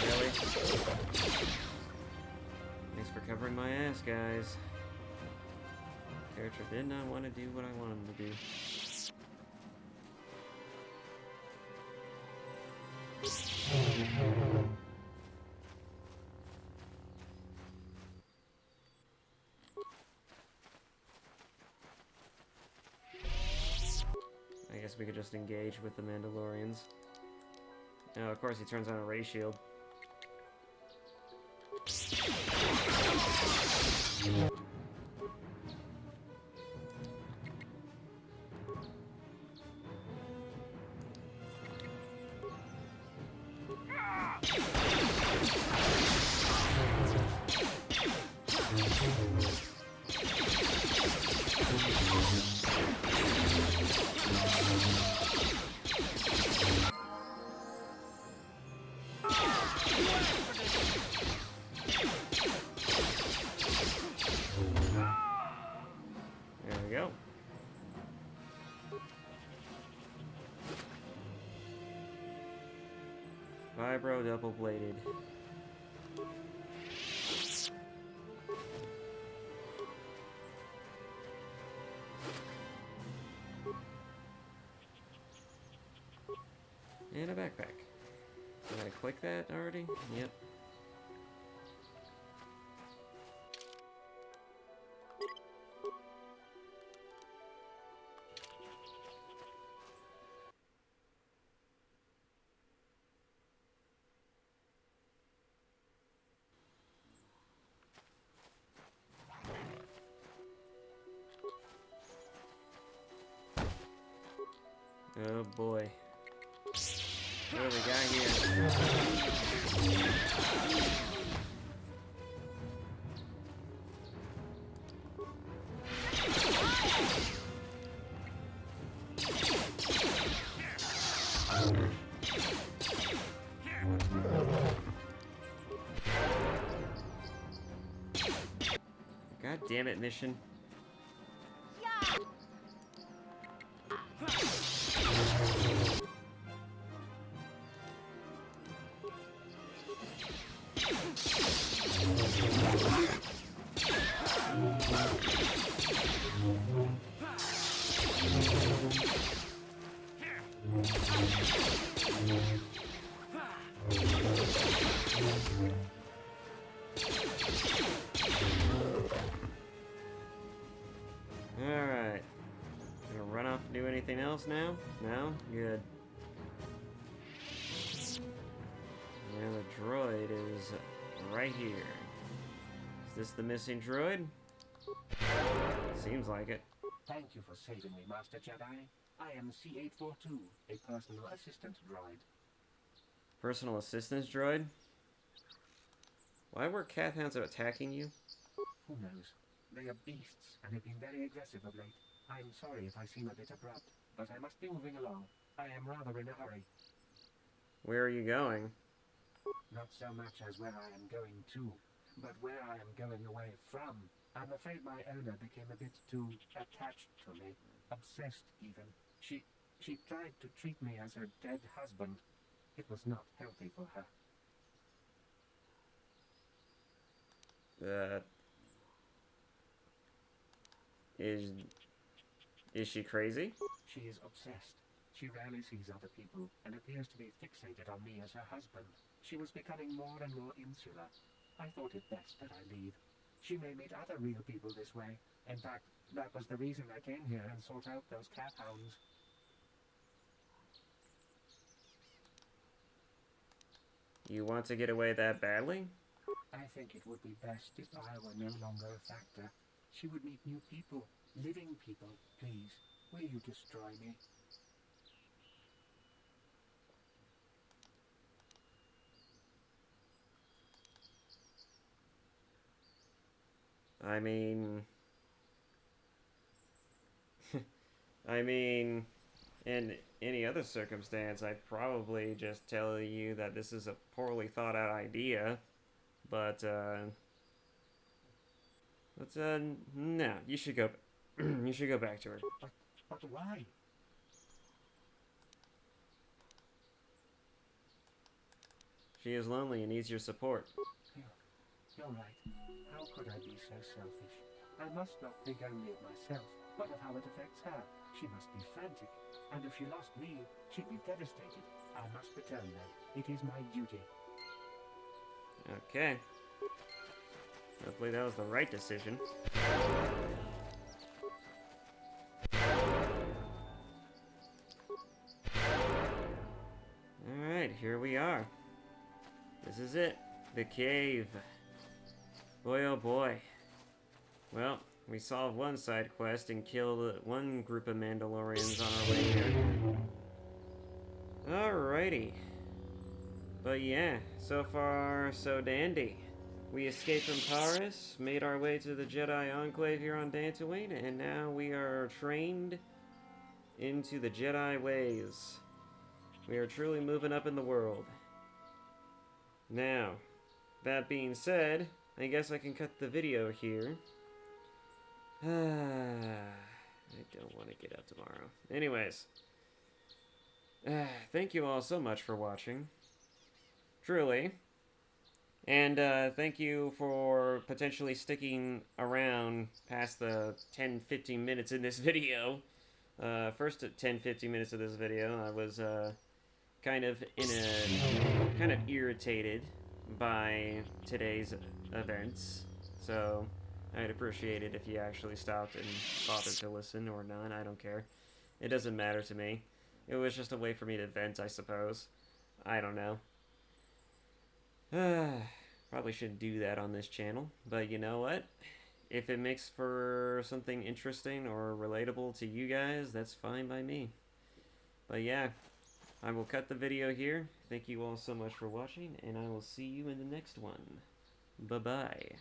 Really? Thanks for covering my ass, guys. Character did not want to do what I wanted him to do. I guess we could just engage with the Mandalorians. Oh, of course he turns on a ray shield. There we go. Vibro double-bladed. And a backpack. Did I click that already? Yep. Oh boy. What do we got here? God damn it, mission. Alright. Gonna run off and do anything else now? No? Good. Now the droid is right here. Is this the missing droid? Seems like it. Thank you for saving me, Master Jedi. I am C-842, a personal assistant droid. Personal assistance droid? Why were cat hounds attacking you? Who knows? They are beasts and have been very aggressive of late. I'm sorry if I seem a bit abrupt, but I must be moving along. I am rather in a hurry. Where are you going? Not so much as where I am going to, but where I am going away from. I'm afraid my owner became a bit too attached to me. Obsessed, even. She tried to treat me as her dead husband. It was not healthy for her. Is she crazy? She is obsessed. She rarely sees other people and appears to be fixated on me as her husband. She was becoming more and more insular. I thought it best that I leave. She may meet other real people this way. In fact, that was the reason I came here and sought out those cat hounds. You want to get away that badly? I think it would be best if I were no longer a factor. She would meet new people, living people. Please, will you destroy me? I mean, I mean, in any other circumstance, I'd probably just tell you that this is a poorly thought out idea. But, no, you should go, you should go back to her. But why? She is lonely and needs your support. You're right. How could I be so selfish? I must not think only of myself, but of how it affects her. She must be frantic, and if she lost me, she'd be devastated. I must return, though. It is my duty. Okay. Hopefully that was the right decision. Alright, here we are. This is it. The cave. Boy oh boy. Well, we solved one side quest and killed one group of Mandalorians on our way here. Alrighty. But yeah, so far so dandy. We escaped from Taris, made our way to the Jedi Enclave here on Dantooine, and now we are trained into the Jedi ways. We are truly moving up in the world. Now, that being said, I guess I can cut the video here. I don't want to get up tomorrow. Anyways, thank you all so much for watching. Truly. And thank you for potentially sticking around past the 10-15 minutes in this video. First 10-15 minutes of this video, I was kind of irritated by today's events. So I'd appreciate it if you actually stopped and bothered to listen, or not. I don't care. It doesn't matter to me. It was just a way for me to vent, I suppose. I don't know. Probably shouldn't do that on this channel, but you know what? If it makes for something interesting or relatable to you guys, that's fine by me. But yeah, I will cut the video here. Thank you all so much for watching, and I will see you in the next one. Bye-bye.